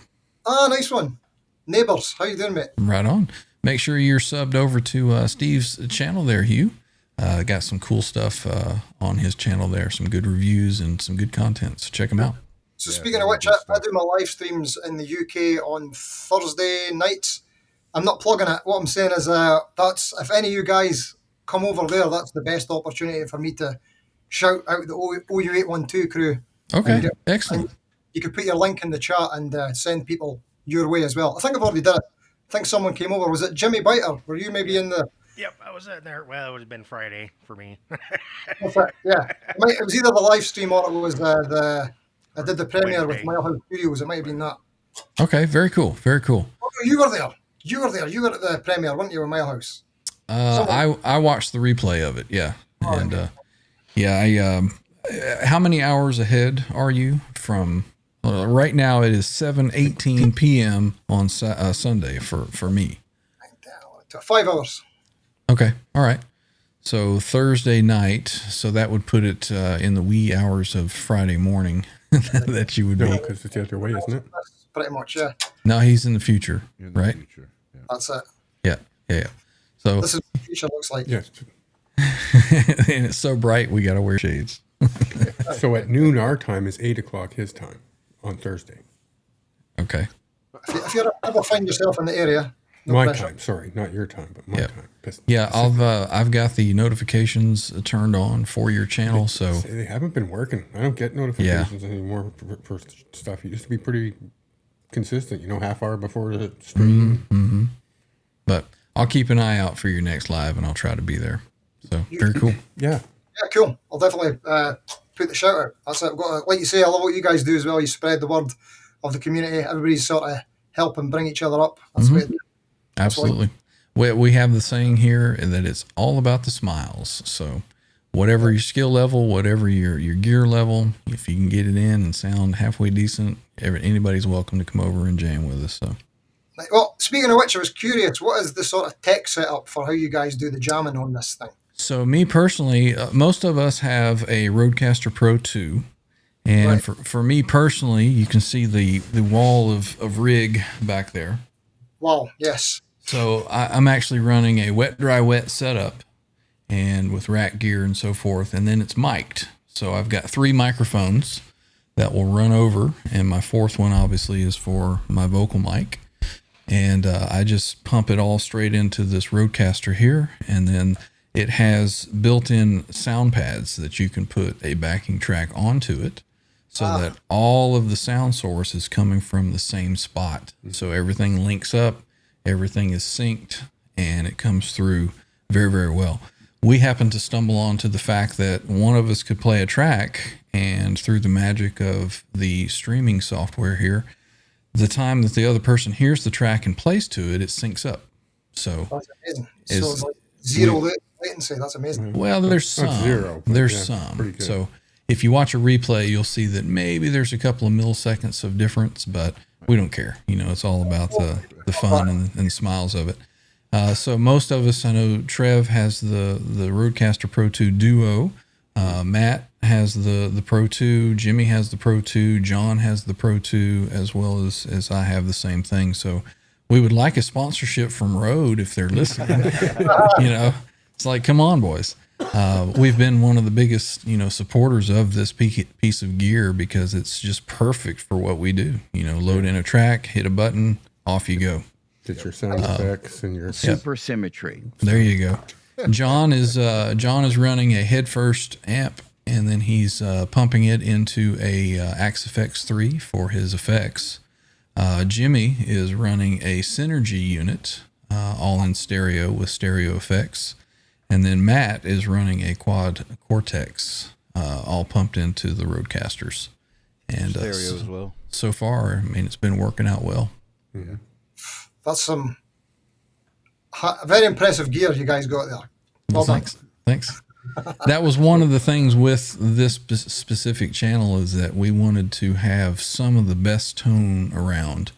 [SPEAKER 10] Ah, nice one. Neighbours, how you doing, mate?
[SPEAKER 2] Right on. Make sure you're subbed over to Steve's channel there, Hugh. Got some cool stuff on his channel there, some good reviews and some good content. So check him out.
[SPEAKER 10] So speaking of which, I do my live streams in the UK on Thursday nights. I'm not plugging it. What I'm saying is that's if any of you guys come over there, that's the best opportunity for me to shout out the OU812 crew.
[SPEAKER 2] Okay, excellent.
[SPEAKER 10] And you could put your link in the chat and send people your way as well. I think I've already done it. I think someone came over. Was it Jimmy Biter? Were you maybe in the...
[SPEAKER 4] Yep, I was in there. Well, it would have been Friday for me.
[SPEAKER 10] That's it, yeah. It was either the live stream or it was I did the premiere with Mile House Studios. It might have been that.
[SPEAKER 2] Okay, very cool. Oh,
[SPEAKER 10] you were there. You were at the premiere, weren't you, in Mile House?
[SPEAKER 2] I watched the replay of it, yeah.
[SPEAKER 10] Oh,
[SPEAKER 2] And
[SPEAKER 10] okay.
[SPEAKER 2] how many hours ahead are you from... right now it is 7:18 p.m. on Sunday for me.
[SPEAKER 10] 5 hours.
[SPEAKER 2] Okay. All right. So Thursday night. So that would put it in the wee hours of Friday morning that you would be.
[SPEAKER 3] No, because it's the other way, isn't it?
[SPEAKER 10] That's pretty much, yeah.
[SPEAKER 2] No, he's in the future, right?
[SPEAKER 6] Future, yeah.
[SPEAKER 10] That's it.
[SPEAKER 2] Yeah. So
[SPEAKER 10] This is what the future looks like.
[SPEAKER 3] Yes.
[SPEAKER 2] and it's so bright we got to wear shades.
[SPEAKER 3] So at noon our time is 8 o'clock his time on Thursday.
[SPEAKER 2] Okay.
[SPEAKER 10] If you ever find yourself in the area, no
[SPEAKER 3] My
[SPEAKER 10] pressure.
[SPEAKER 3] time, sorry, not your time, but my
[SPEAKER 2] Yeah.
[SPEAKER 3] time.
[SPEAKER 2] Yeah, I've got the notifications turned on for your channel, so
[SPEAKER 3] They haven't been working. I don't get notifications anymore for stuff. It used to be pretty consistent, half hour before the stream.
[SPEAKER 2] but I'll keep an eye out for your next live and I'll try to be there. So very cool.
[SPEAKER 3] Yeah.
[SPEAKER 10] Yeah, cool. I'll definitely put the shout out. That's it. I've got like you say, I love what you guys do as well. You spread the word of the community. Everybody's sort of helping bring each other up. That's the way it is.
[SPEAKER 2] Absolutely. We have the saying here that it's all about the smiles. So whatever your skill level, whatever your gear level, if you can get it in and sound halfway decent, anybody's welcome to come over and jam with us. So.
[SPEAKER 10] Well, speaking of which, I was curious, what is the sort of tech setup for how you guys do the jamming on this thing?
[SPEAKER 2] So me personally, most of us have a Rodecaster Pro 2. And
[SPEAKER 10] Right.
[SPEAKER 2] for me personally, you can see the wall of rig back there.
[SPEAKER 10] Wow, yes.
[SPEAKER 2] So I'm actually running a wet, dry, wet setup and with rack gear and so forth. And then it's mic'd. So I've got 3 microphones that will run over. And my 4th one obviously is for my vocal mic. And I just pump it all straight into this Rodecaster here. And then it has built-in sound pads that you can put a backing track onto it so that all of the sound source is coming from the same spot. So everything links up, everything is synced, and it comes through very, very well. We happened to stumble onto the fact that one of us could play a track, and through the magic of the streaming software here, the time that the other person hears the track and plays to it, it syncs up. So
[SPEAKER 10] That's amazing.
[SPEAKER 2] Is-
[SPEAKER 10] So it's like zero latency. That's amazing.
[SPEAKER 2] well, there's some.
[SPEAKER 3] Not zero, but
[SPEAKER 2] There's
[SPEAKER 3] yeah,
[SPEAKER 2] some.
[SPEAKER 3] pretty good.
[SPEAKER 2] So if you watch a replay, you'll see that maybe there's a couple of milliseconds of difference, but we don't care. It's all about the fun and the smiles of it. So most of us, I know Trev has the Rodecaster Pro 2 Duo. Matt has the Pro 2. Jimmy has the Pro 2. John has the Pro 2, as well as I have the same thing. So we would like a sponsorship from Rode if they're listening. It's like, come on, boys. We've been one of the biggest, supporters of this piece of gear because it's just perfect for what we do. Load in a track, hit a button, off you go.
[SPEAKER 3] Get your sound effects and your
[SPEAKER 11] Super symmetry.
[SPEAKER 2] There you go. John is running a headfirst amp, and then he's pumping it into a Axe FX 3 for his effects. Jimmy is running a Synergy unit, all in stereo with stereo effects. And then Matt is running a Quad Cortex, all pumped into the Roadcasters. And
[SPEAKER 9] Stereo as well.
[SPEAKER 2] So far, I mean, it's been working out well.
[SPEAKER 3] Yeah.
[SPEAKER 10] That's some very impressive gear you guys got there. Well done.
[SPEAKER 2] Thanks. That was one of the things with this specific channel, is that we wanted to have some of the best tone around.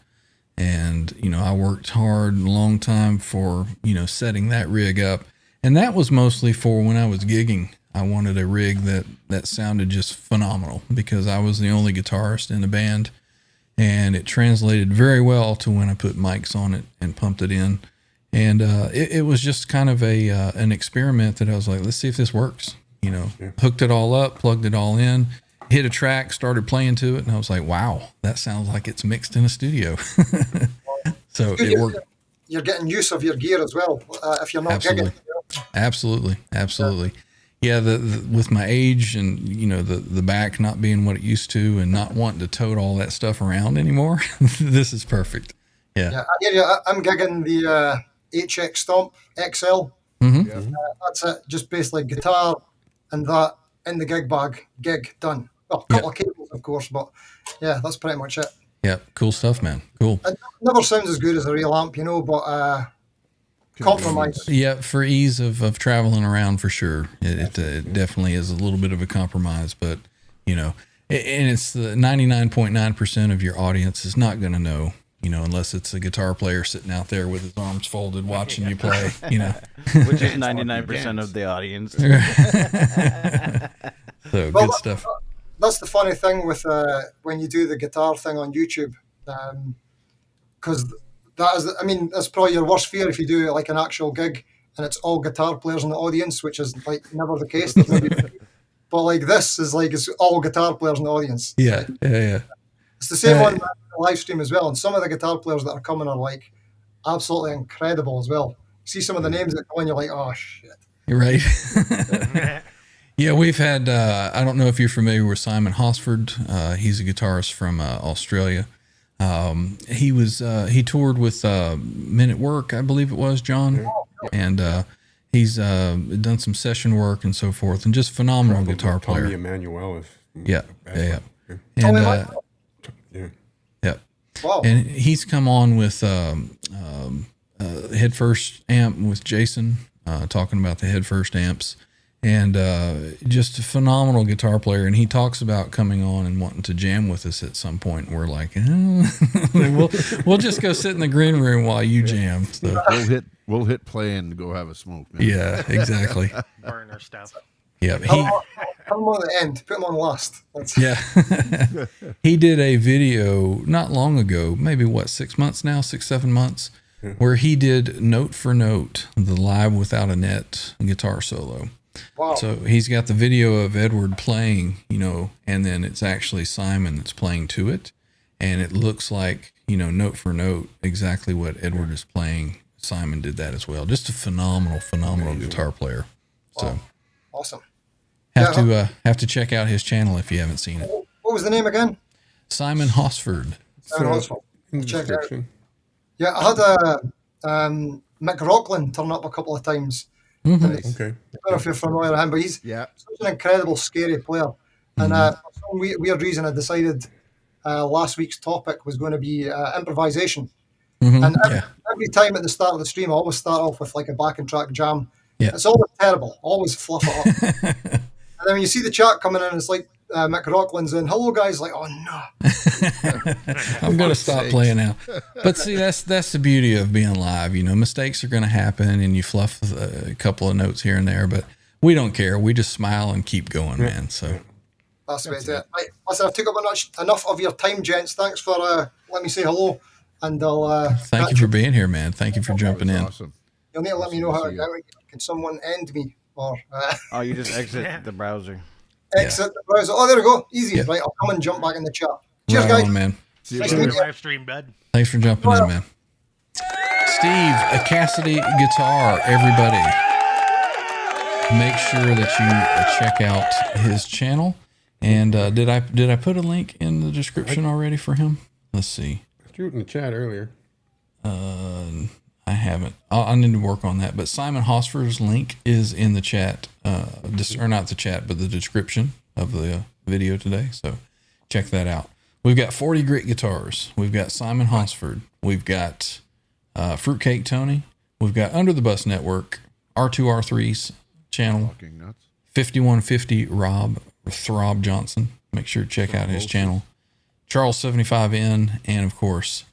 [SPEAKER 2] And, you know, I worked hard a long time for, you know, setting that rig up. And that was mostly for when I was gigging. I wanted a rig that sounded just phenomenal, because I was the only guitarist in the band. And it translated very well to when I put mics on it and pumped it in. And it was just kind of an experiment that I was like, let's see if this works. You know, hooked it all up, plugged it all in, hit a track, started playing to it. And I was like, wow, that sounds like it's mixed in a studio. So it worked.
[SPEAKER 10] You're getting use of your gear as well, if you're not gigging.
[SPEAKER 2] Absolutely. Yeah, with my age and, you know, the back not being what it used to and not wanting to tote all that stuff around anymore, this is perfect. Yeah.
[SPEAKER 10] I hear you. I'm gigging the HX Stomp XL.
[SPEAKER 2] Mm-hmm.
[SPEAKER 10] That's it. Just basically guitar and that in the gig bag. Gig done. Well, a couple of cables, of course, but yeah, that's pretty much it.
[SPEAKER 2] Yeah, cool stuff, man. Cool.
[SPEAKER 10] It never sounds as good as a real amp, you know, but compromise.
[SPEAKER 2] Yeah, for ease of traveling around, for sure. It definitely is a little bit of a compromise, but, you know, and it's the 99.9% of your audience is not going to know, you know, unless it's a guitar player sitting out there with his arms folded watching you play, you know.
[SPEAKER 9] Which is 99% of the audience.
[SPEAKER 2] So good stuff.
[SPEAKER 10] That's the funny thing with when you do the guitar thing on YouTube, because that is, I mean, that's probably your worst fear if you do like an actual gig and it's all guitar players in the audience, which is like never the case. But like this is like it's all guitar players in the audience.
[SPEAKER 2] Yeah.
[SPEAKER 10] It's the same on the live stream as well, and some of the guitar players that are coming are like absolutely incredible as well. See some of the names that go in, you're like, oh shit.
[SPEAKER 2] You're right. Yeah, we've had, I don't know if you're familiar with Simon Hosford. He's a guitarist from Australia. He toured with Men at Work, I believe it was, John. And he's done some session work and so forth, and just phenomenal guitar player.
[SPEAKER 3] Tommy Emmanuel is.
[SPEAKER 2] Yeah. And,
[SPEAKER 3] Yeah.
[SPEAKER 10] Wow.
[SPEAKER 2] And he's come on with Headfirst amp with Jason, talking about the Headfirst amps. And just a phenomenal guitar player. And he talks about coming on and wanting to jam with us at some point. And we're like, we'll just go sit in the green room while you jam. So.
[SPEAKER 6] We'll hit play and go have a smoke, man.
[SPEAKER 2] Yeah, exactly.
[SPEAKER 4] Burn our stuff.
[SPEAKER 2] Yeah,
[SPEAKER 10] Come on at the end. Put him on last.
[SPEAKER 2] Yeah. He did a video not long ago, maybe 6 months now, 7 months, where he did note for note the Live Without a Net guitar solo.
[SPEAKER 10] Wow.
[SPEAKER 2] So he's got the video of Edward playing, you know, and then it's actually Simon that's playing to it. And it looks like, you know, note for note, exactly what Edward is playing. Simon did that as well. Just a phenomenal guitar player.
[SPEAKER 10] Wow.
[SPEAKER 2] So
[SPEAKER 10] Awesome.
[SPEAKER 2] have to check out his channel if you haven't seen it.
[SPEAKER 10] What was the name again?
[SPEAKER 2] Simon Hosford.
[SPEAKER 3] In the
[SPEAKER 10] Check it out.
[SPEAKER 3] description.
[SPEAKER 10] Yeah, I had Mick Rockland turn up a couple of times.
[SPEAKER 2] Mm-hmm.
[SPEAKER 3] Okay.
[SPEAKER 10] I don't know if you're familiar with him, but he's such an incredible, scary player. And for some weird reason, I decided last week's topic was going to be improvisation.
[SPEAKER 2] Mm-hmm.
[SPEAKER 10] And every time at the start of the stream, I always start off with like a backing track jam.
[SPEAKER 2] Yeah.
[SPEAKER 10] It's always terrible. Always fluff it up. And then when you see the chat coming in, it's like Mick Rockland's in. Hello, guys. Like, oh no.
[SPEAKER 2] I'm going to stop playing now. But see, that's the beauty of being live. You know, mistakes are going to happen, and you fluff a couple of notes here and there. But we don't care. We just smile and keep going, man. So
[SPEAKER 10] that's the way to do it. Right. Listen, I've taken up enough of your time, gents. Thanks for letting me say hello. And I'll
[SPEAKER 2] thank you for being here, man. Thank you for jumping in.
[SPEAKER 6] Awesome.
[SPEAKER 10] You'll need to let me know how can someone end me or
[SPEAKER 9] Oh, you just exit the browser.
[SPEAKER 10] exit the browser. Oh, there we go. Easy. Right, I'll come and jump back in the chat. Cheers,
[SPEAKER 2] Right
[SPEAKER 10] guys.
[SPEAKER 2] on, man.
[SPEAKER 10] Nice to meet you.
[SPEAKER 4] Live stream, bud.
[SPEAKER 2] Thanks for jumping in, man. Steve, a Cassidy guitar, everybody. make sure that you check out his channel. And did I put a link in the description already for him? Let's see.
[SPEAKER 3] I threw it in the chat earlier.
[SPEAKER 2] I haven't. I need to work on that. But Simon Hosfer's link is in the chat, or not the chat, but the description of the video today. So check that out. We've got 40 Grit Guitars. We've got Simon Hosford. We've got Fruitcake Tony. We've got Under the Bus Network, R2R3's channel,
[SPEAKER 6] Fucking nuts.
[SPEAKER 2] 5150 Rob Throb Johnson. Make sure to check out his channel. Charles 75N, and of course,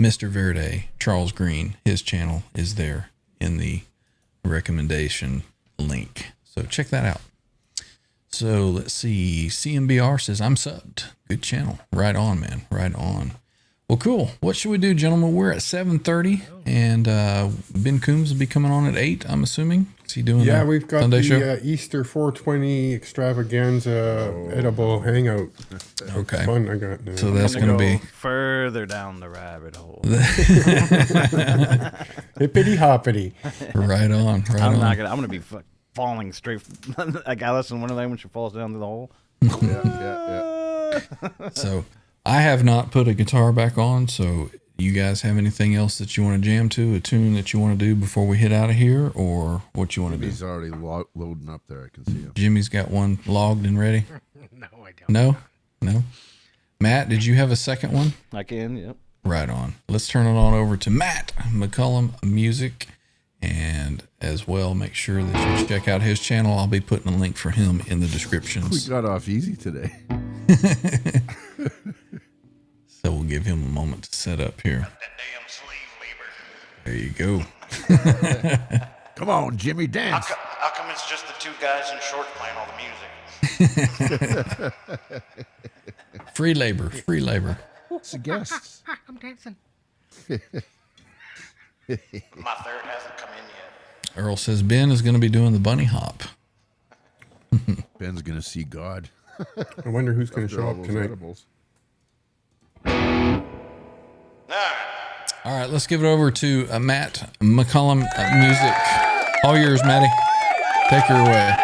[SPEAKER 2] Mr. Verde, Charles Green. His channel is there in the recommendation link. So check that out. So let's see. CMBR says, I'm subbed. Good channel. Right on, man. Right on. Well, cool. What should we do, gentlemen? We're at 7:30, and Ben Coombs will be coming on at 8, I'm assuming. Is he doing
[SPEAKER 3] Yeah,
[SPEAKER 2] the
[SPEAKER 3] we've got
[SPEAKER 2] Sunday show?
[SPEAKER 3] the Easter 420 extravaganza edible hangout.
[SPEAKER 2] Okay.
[SPEAKER 3] Fun I got now.
[SPEAKER 2] So that's going to be
[SPEAKER 9] further down the rabbit hole.
[SPEAKER 3] hippity hoppity.
[SPEAKER 2] right on. Right
[SPEAKER 9] I'm
[SPEAKER 2] on.
[SPEAKER 9] not gonna. I'm gonna be falling straight. Like Alice in Wonderland when she falls down to the hole.
[SPEAKER 6] Yeah.
[SPEAKER 2] So I have not put a guitar back on. So you guys have anything else that you want to jam to, a tune that you want to do before we head out of here, or what you want to do?
[SPEAKER 6] He's already loading up there. I can see him.
[SPEAKER 2] Jimmy's got one logged and ready.
[SPEAKER 4] No, I don't.
[SPEAKER 2] No. Matt, did you have a second one?
[SPEAKER 9] I can. Yep.
[SPEAKER 2] Right on. Let's turn it on over to Matt McCullum Music. And as well, make sure that you check out his channel. I'll be putting a link for him in the
[SPEAKER 6] We
[SPEAKER 2] descriptions.
[SPEAKER 6] got off easy today.
[SPEAKER 2] So we'll give him a moment to set up here. There you go.
[SPEAKER 6] Come on, Jimmy, dance.
[SPEAKER 11] How come it's just the two guys in shorts playing all the music?
[SPEAKER 2] Free labor.
[SPEAKER 6] It's the guests.
[SPEAKER 4] I'm dancing.
[SPEAKER 11] My third hasn't come in yet.
[SPEAKER 2] Earl says Ben is going to be doing the bunny hop.
[SPEAKER 6] Ben's gonna see God.
[SPEAKER 3] I wonder who's going to
[SPEAKER 6] After
[SPEAKER 3] show
[SPEAKER 6] all
[SPEAKER 3] up
[SPEAKER 6] those
[SPEAKER 3] tonight.
[SPEAKER 6] edibles.
[SPEAKER 2] All right, let's give it over to Matt McCullum Music. All yours, Matty. Take her away.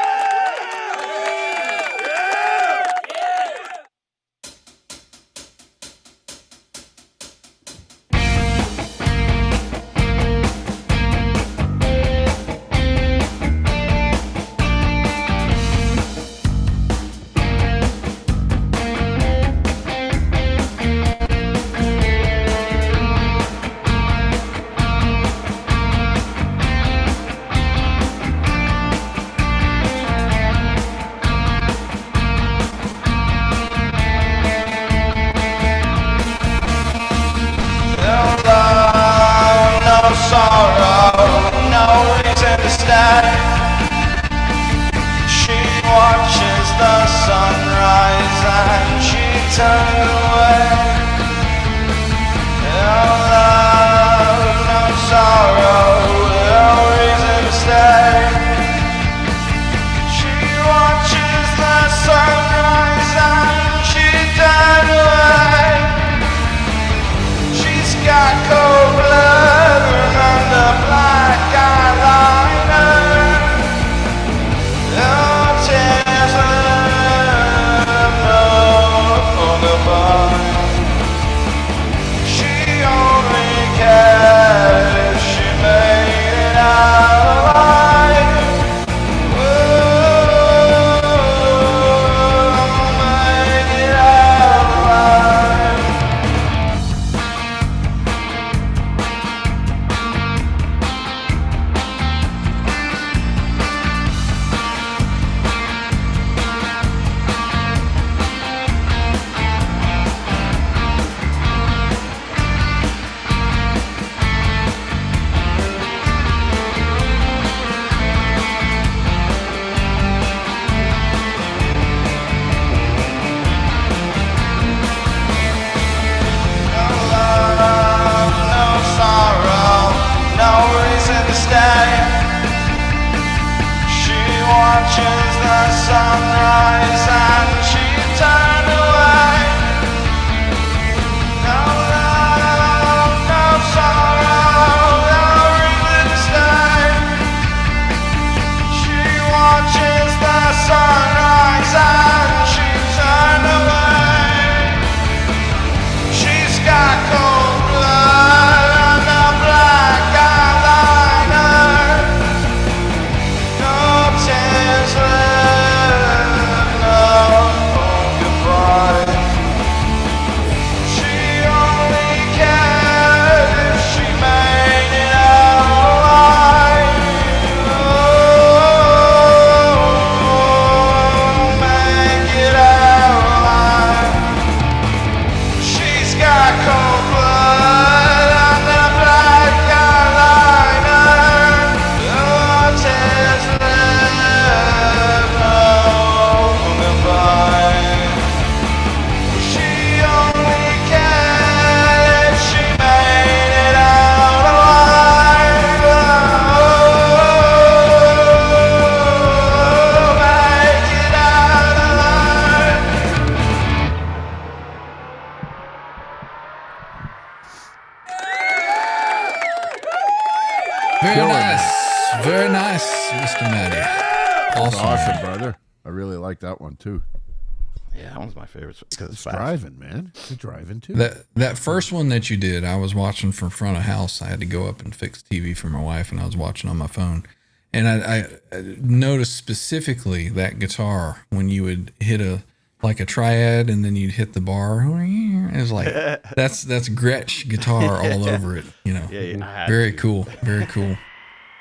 [SPEAKER 2] Very nice. Very nice, Mr. Matty.
[SPEAKER 6] Awesome, brother. I really like that one too.
[SPEAKER 9] Yeah, that one's my favorite because it's
[SPEAKER 6] It's
[SPEAKER 9] fast.
[SPEAKER 6] driving, man. It's driving too.
[SPEAKER 2] That first one that you did, I was watching from front of house. I had to go up and fix TV for my wife, and I was watching on my phone. And I noticed specifically that guitar when you would hit a triad and then you'd hit the bar. It was like that's Gretsch guitar all over it. You know,
[SPEAKER 9] Yeah,
[SPEAKER 2] very cool, very cool.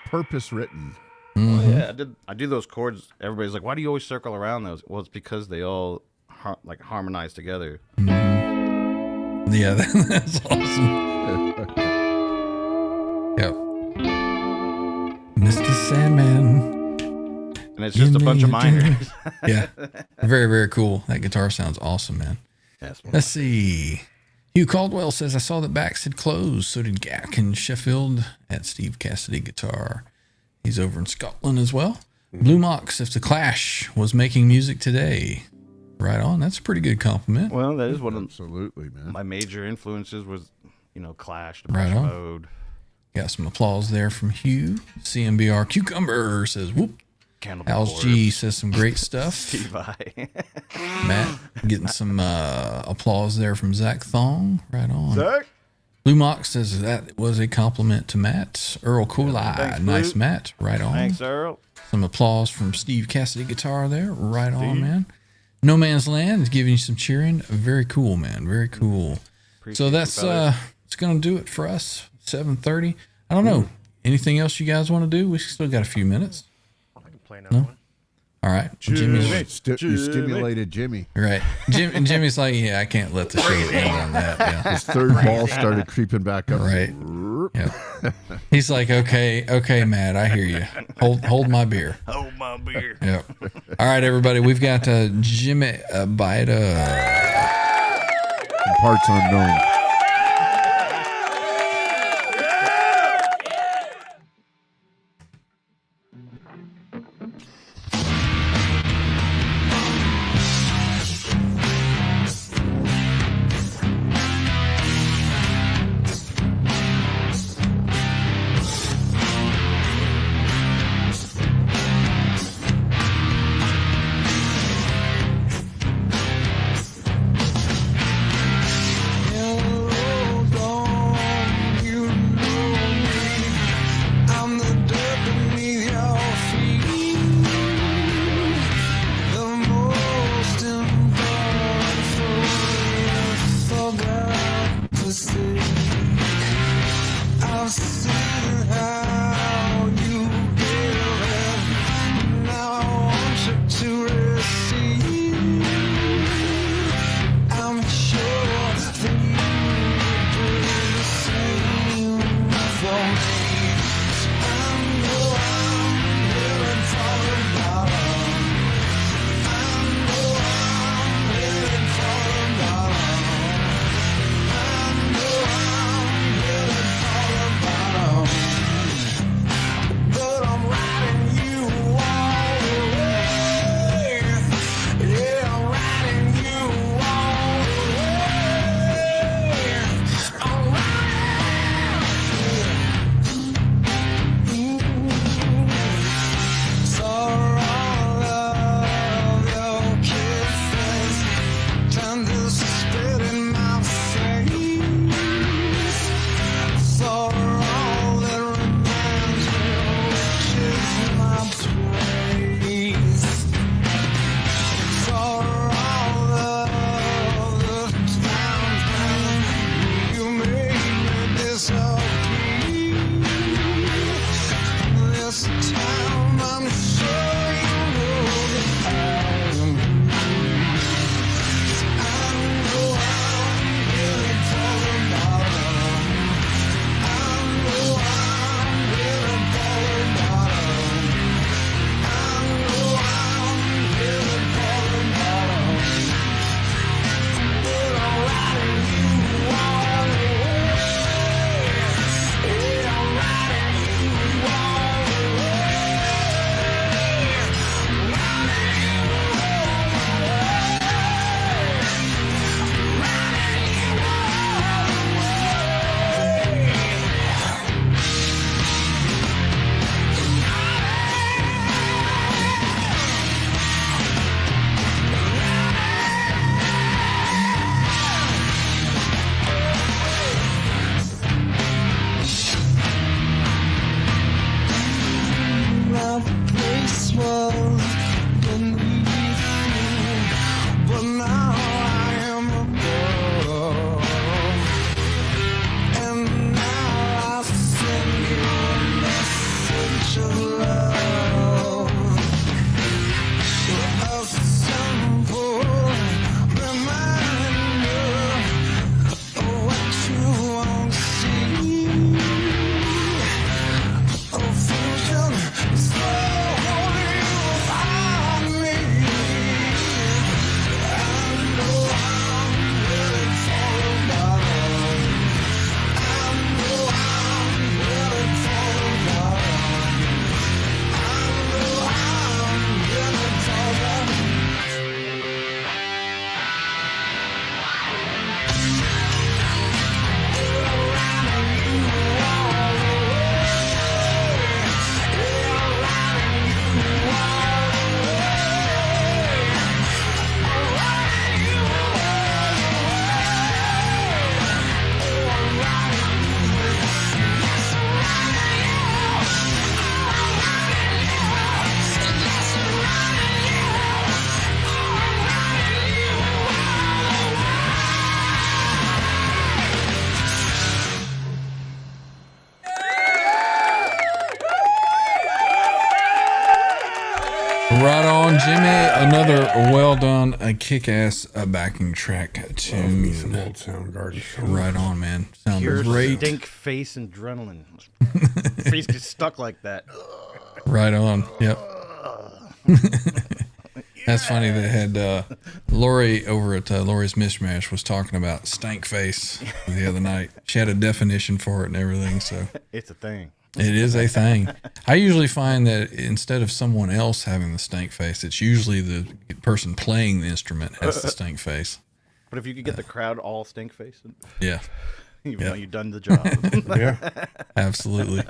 [SPEAKER 6] Purpose written.
[SPEAKER 2] Mm-hmm.
[SPEAKER 9] Yeah, I do those chords. Everybody's like, "Why do you always circle around those?" Well, it's because they all harmonize together.
[SPEAKER 2] Yeah, that's awesome. Yep. Mr. Sandman.
[SPEAKER 9] And it's just a bunch of minors.
[SPEAKER 2] Yeah. Very, very cool. That guitar sounds awesome, man.
[SPEAKER 9] Yes.
[SPEAKER 2] Let's see. Hugh Caldwell says, I saw that Bax had closed. So did Gak in Sheffield at Steve Cassidy Guitar. He's over in Scotland as well. Blue Mox, if The Clash was making music today. Right on. That's a pretty good compliment.
[SPEAKER 9] Well, that is one of
[SPEAKER 6] Absolutely, man.
[SPEAKER 9] my major influences was, Clash,
[SPEAKER 2] Right
[SPEAKER 9] Depeche
[SPEAKER 2] on.
[SPEAKER 9] Mode.
[SPEAKER 2] Got some applause there from Hugh. CMBR Cucumber says, whoop.
[SPEAKER 9] Cannibal
[SPEAKER 2] Al's
[SPEAKER 9] Corpse,
[SPEAKER 2] G says some great stuff.
[SPEAKER 9] Steve I.
[SPEAKER 2] Matt getting some applause there from Zach Thong. Right on.
[SPEAKER 9] Zach?
[SPEAKER 2] Blue Mox says that was a compliment to Matt. Earl Cooley.
[SPEAKER 9] Thanks,
[SPEAKER 2] Nice,
[SPEAKER 9] Blue.
[SPEAKER 2] Matt. Right on.
[SPEAKER 9] Thanks, Earl.
[SPEAKER 2] Some applause from Steve Cassidy Guitar there. Right on, man. No Man's Land is giving you some cheering. Very cool, man. Very cool. So that's it's going to do it for us. 7:30. I don't know. Anything else you guys want to do? We still got a few minutes.
[SPEAKER 4] I can play another one.
[SPEAKER 2] All right. Jimmy's
[SPEAKER 6] You stimulated Jimmy.
[SPEAKER 2] right. Jimmy's like, yeah, I can't let the show end on that. Yeah.
[SPEAKER 6] His third ball started creeping back up.
[SPEAKER 2] Right. Yeah. He's like, okay, Matt, I hear you. Hold my beer.
[SPEAKER 9] Hold my beer.
[SPEAKER 2] Yep. All right, everybody, we've got Jimmy Bida.
[SPEAKER 6] In parts unknown.
[SPEAKER 2] Jimmy, another well done, a kick-ass backing track
[SPEAKER 3] Love me some
[SPEAKER 2] tune.
[SPEAKER 3] old Soundgarden.
[SPEAKER 2] Right on, man. Sounds
[SPEAKER 9] Pure
[SPEAKER 2] great.
[SPEAKER 9] stink face adrenaline. Face gets stuck like that.
[SPEAKER 2] Right on. Yep. That's funny. They had Lori over at Lori's Mishmash was talking about stank face the other night. She had a definition for it and everything. So
[SPEAKER 9] It's a thing.
[SPEAKER 2] it is a thing. I usually find that instead of someone else having the stank face, it's usually the person playing the instrument has the stank face.
[SPEAKER 9] But if you could get the crowd all stink faced,
[SPEAKER 2] Yeah,
[SPEAKER 9] you know you've done the job.
[SPEAKER 3] Yeah.
[SPEAKER 2] absolutely.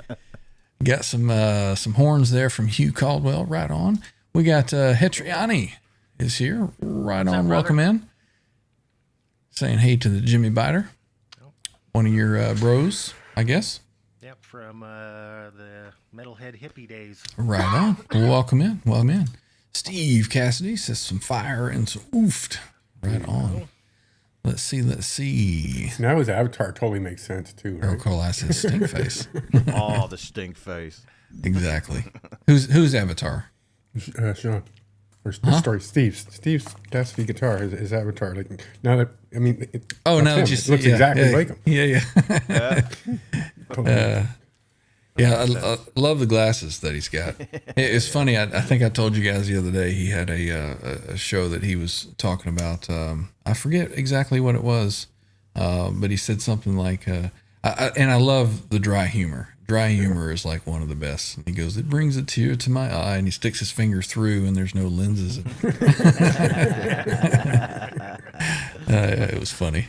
[SPEAKER 2] Got some horns there from Hugh Caldwell. Right on. We got Hetriani is here. Right on. Welcome in. Saying hey to the Jimmy Biter. One of your bros, I guess.
[SPEAKER 4] Yep, from the metalhead hippie days.
[SPEAKER 2] Right on. Well, welcome in. Welcome in. Steve Cassidy says some fire and some oofed. Right on. Let's see.
[SPEAKER 3] Now his avatar totally makes sense too,
[SPEAKER 2] Earl
[SPEAKER 3] right?
[SPEAKER 2] Carl says stink face.
[SPEAKER 9] Oh, the stink face.
[SPEAKER 2] Exactly. Who's avatar?
[SPEAKER 3] Sean. Or story, Steve's Cassidy guitar, his avatar. Like now that now that
[SPEAKER 2] you
[SPEAKER 3] it
[SPEAKER 2] see,
[SPEAKER 3] looks exactly like him.
[SPEAKER 2] Yeah.
[SPEAKER 3] Totally.
[SPEAKER 2] I love the glasses that he's got. It's funny. I think I told you guys the other day he had a show that he was talking about. I forget exactly what it was, but he said something like, and I love the dry humor. Dry humor is like one of the best. He goes, it brings a tear to my eye, and he sticks his finger through, and there's no lenses. It was funny.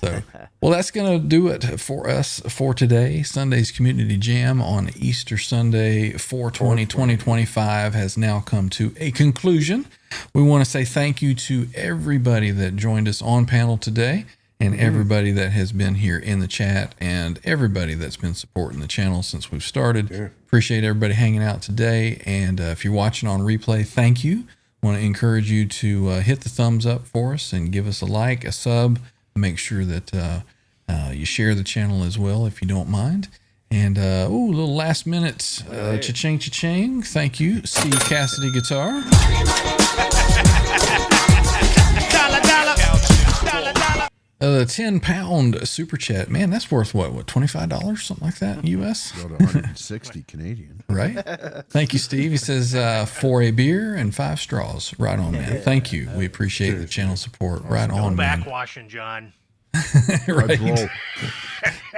[SPEAKER 2] So, well, that's going to do it for us for today. Sunday's Community Jam on Easter Sunday, 4/20/2025 has now come to a conclusion. We want to say thank you to everybody that joined us on panel today and everybody that has been here in the chat and everybody that's been supporting the channel since we've started.
[SPEAKER 3] Yeah.
[SPEAKER 2] Appreciate everybody hanging out today. And if you're watching on replay, thank you. Want to encourage you to hit the thumbs up for us and give us a like, a sub. Make sure that you share the channel as well if you don't mind. And a little last minute cha-ching, cha-ching. Thank you, Steve Cassidy Guitar. The 10-pound super chat, man, that's worth what, $25, something like that, US?
[SPEAKER 6] Go to 160 Canadian.
[SPEAKER 2] Right. Thank you, Steve. He says for a beer and 5 straws. Right on, man. Thank you. We appreciate the channel support. Right on, man.
[SPEAKER 4] Backwashing, John.
[SPEAKER 2] Right.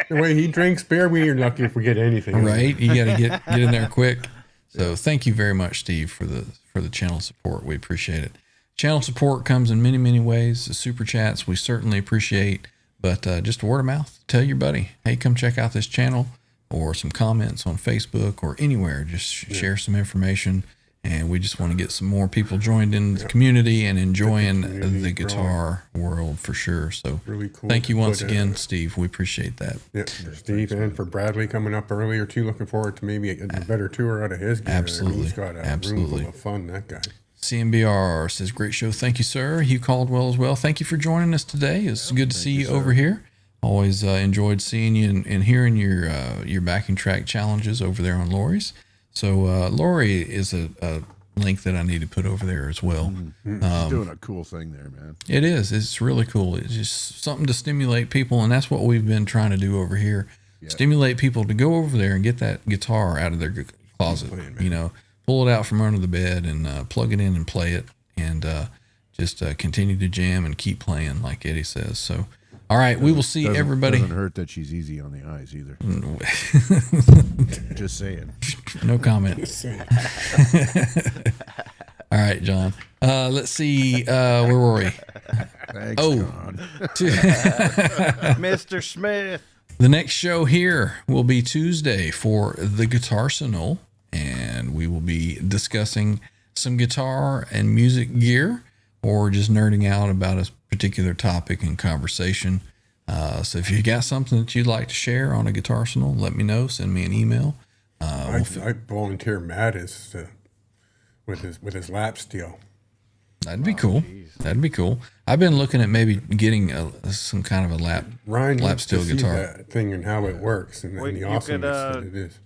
[SPEAKER 3] The way he drinks beer, we are lucky if we get anything.
[SPEAKER 2] Right. You got to get in there quick. So thank you very much, Steve, for the channel support. We appreciate it. Channel support comes in many, many ways. The super chats we certainly appreciate, but just word of mouth. Tell your buddy, hey, come check out this channel, or some comments on Facebook or anywhere. Just share some information, and we just want to get some more people joined in the community and enjoying the guitar world for sure. So
[SPEAKER 3] Really cool.
[SPEAKER 2] thank you once again, Steve. We appreciate that.
[SPEAKER 3] Yeah, for Steve and for Bradley coming up earlier too. Looking forward to maybe a better tour out of his gear.
[SPEAKER 2] Absolutely.
[SPEAKER 3] He's got a
[SPEAKER 2] Absolutely.
[SPEAKER 3] room full of fun, that guy.
[SPEAKER 2] CMBR says, great show. Thank you, sir. Hugh Caldwell as well. Thank you for joining us today. It's good to see you over here. Always enjoyed seeing you and hearing your backing track challenges over there on Lori's. So Lori is a link that I need to put over there as well.
[SPEAKER 6] She's doing a cool thing there, man.
[SPEAKER 2] It is. It's really cool. It's just something to stimulate people, and that's what we've been trying to do over here. Yeah. Stimulate people to go over there and get that guitar out of their closet. Pull it out from under the bed and plug it in and play it, and just continue to jam and keep playing, like Eddie says. So, all right, we will see everybody.
[SPEAKER 6] Doesn't hurt that she's easy on the eyes either. Just saying.
[SPEAKER 2] No comment.
[SPEAKER 3] Just saying.
[SPEAKER 2] All right, John. Let's see. Where were we?
[SPEAKER 6] Thanks, John.
[SPEAKER 9] Mr. Smith.
[SPEAKER 2] The next show here will be Tuesday for the Guitarsenal, and we will be discussing some guitar and music gear, or just nerding out about a particular topic in conversation. So if you got something that you'd like to share on a Guitarsenal, let me know. Send me an email.
[SPEAKER 3] I volunteer Matt with his lap steel.
[SPEAKER 2] That'd be cool. That'd be cool. I've been looking at maybe getting some kind of a lap steel guitar
[SPEAKER 3] that thing and how it works, and the awesomeness that it is.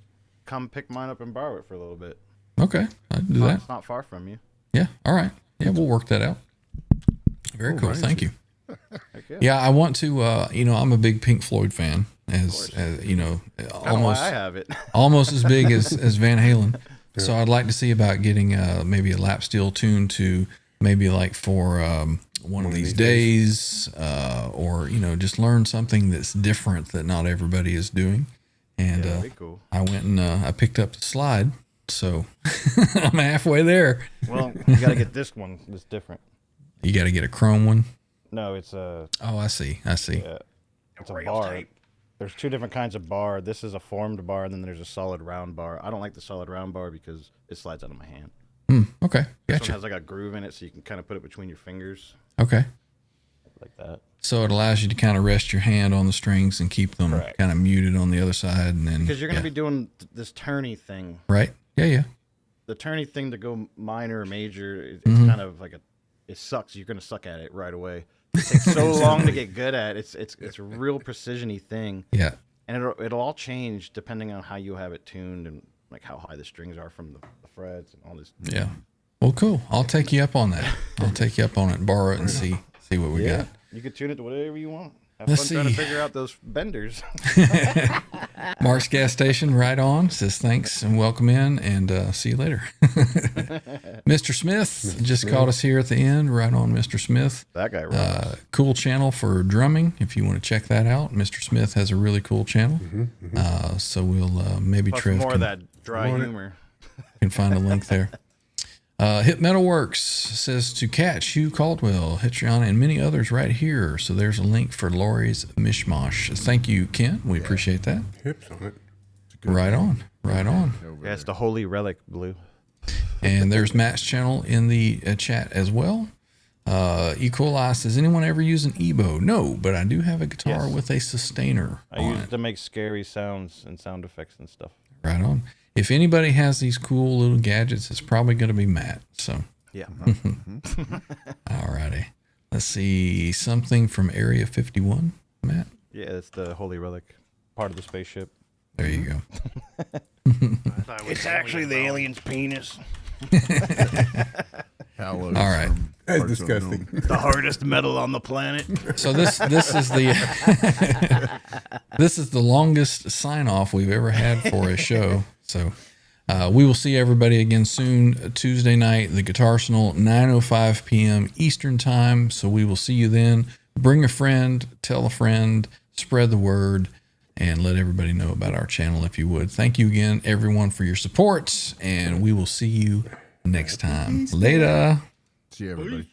[SPEAKER 9] Come pick mine up and borrow it for a little bit.
[SPEAKER 2] Okay, I'd do that.
[SPEAKER 9] It's not far from you.
[SPEAKER 2] Yeah. All right. Yeah, we'll work that out. Very cool.
[SPEAKER 6] nice.
[SPEAKER 2] Thank you. Yeah, I want to. I'm a big Pink Floyd fan, as you know, almost
[SPEAKER 9] I have it.
[SPEAKER 2] almost as big as Van Halen. So I'd like to see about getting maybe a lap steel tune to maybe like for one of these days, or just learn something that's different that not everybody is doing. And
[SPEAKER 9] That'd be cool.
[SPEAKER 2] I went and I picked up the slide, so I'm halfway there.
[SPEAKER 9] Well, you got to get this one. It's different.
[SPEAKER 2] You got to get a chrome one.
[SPEAKER 9] No, it's a.
[SPEAKER 2] Oh, I see. It's a
[SPEAKER 9] bar. There's two different kinds of bar. This is a formed bar, and then there's a solid round bar. I don't like the solid round bar because it slides out of my hand.
[SPEAKER 2] Okay,
[SPEAKER 9] This
[SPEAKER 2] gotcha.
[SPEAKER 9] one has like a groove in it, so you can kind of put it between your fingers,
[SPEAKER 2] Okay.
[SPEAKER 9] like that.
[SPEAKER 2] So it allows you to kind of rest your hand on the strings and keep them
[SPEAKER 9] Correct.
[SPEAKER 2] kind of muted on the other side, and then
[SPEAKER 9] Because you're going to be doing this turny thing.
[SPEAKER 2] right. Yeah.
[SPEAKER 9] The turny thing to go minor or major, it's
[SPEAKER 2] Mm-hmm.
[SPEAKER 9] kind of like it sucks. You're going to suck at it right away. It takes so long to get good at it. It's a real precision-y thing.
[SPEAKER 2] Yeah.
[SPEAKER 9] And it'll all change depending on how you have it tuned and like how high the strings are from the frets and all this.
[SPEAKER 2] Yeah. Well, cool. I'll take you up on that. I'll take you up on it and borrow it and see what we got.
[SPEAKER 9] You can tune it to whatever you want. Have
[SPEAKER 2] Let's
[SPEAKER 9] fun trying
[SPEAKER 2] see.
[SPEAKER 9] to figure out those benders.
[SPEAKER 2] Mark's Gas Station, right on. Says thanks and welcome in, and see you later. Mr. Smith just caught us here at the end. Right on, Mr. Smith.
[SPEAKER 9] That guy rocks.
[SPEAKER 2] Cool channel for drumming. If you want to check that out, Mr. Smith has a really cool channel. So we'll maybe
[SPEAKER 9] Plus
[SPEAKER 2] Trev
[SPEAKER 9] more
[SPEAKER 2] can,
[SPEAKER 9] of that dry humor.
[SPEAKER 2] can find a link there. Hip Metalworks says to catch Hugh Caldwell, Hitriana, and many others right here. So there's a link for Lori's Mishmash. Thank you, Ken. We appreciate that.
[SPEAKER 3] Hips on it.
[SPEAKER 2] Right on. Right on.
[SPEAKER 9] Yeah, it's the Holy Relic Blue.
[SPEAKER 2] And there's Matt's channel in the chat as well. E. coli says, anyone ever use an Ebo? No, but I do have a guitar with a sustainer
[SPEAKER 9] I
[SPEAKER 2] on
[SPEAKER 9] use
[SPEAKER 2] it.
[SPEAKER 9] it to make scary sounds and sound effects and stuff.
[SPEAKER 2] Right on. If anybody has these cool little gadgets, it's probably going to be Matt. So,
[SPEAKER 9] Yeah.
[SPEAKER 2] all righty. Let's see. Something from Area 51, Matt.
[SPEAKER 9] Yeah, it's the Holy Relic, part of the spaceship.
[SPEAKER 2] There you go.
[SPEAKER 4] It's
[SPEAKER 9] actually the alien's penis.
[SPEAKER 6] Hallows
[SPEAKER 2] All right.
[SPEAKER 6] from
[SPEAKER 3] That's
[SPEAKER 6] parts
[SPEAKER 3] disgusting.
[SPEAKER 6] unknown.
[SPEAKER 9] The hardest metal on the planet.
[SPEAKER 2] So this is the this is the longest sign off we've ever had for a show. So we will see everybody again soon. Tuesday night, the Guitar Arsenal, 9:05 p.m. Eastern time. So we will see you then. Bring a friend, tell a friend, spread the word, and let everybody know about our channel if you would. Thank you again, everyone, for your support, and we will see you next time. Later.
[SPEAKER 6] See you, everybody.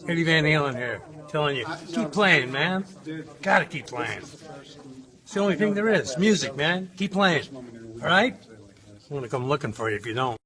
[SPEAKER 1] Eddie Van Halen here, telling you, keep playing, man. Gotta keep playing. It's the only thing there is. Music, man. Keep playing. All right? I'm gonna come looking for you if you don't.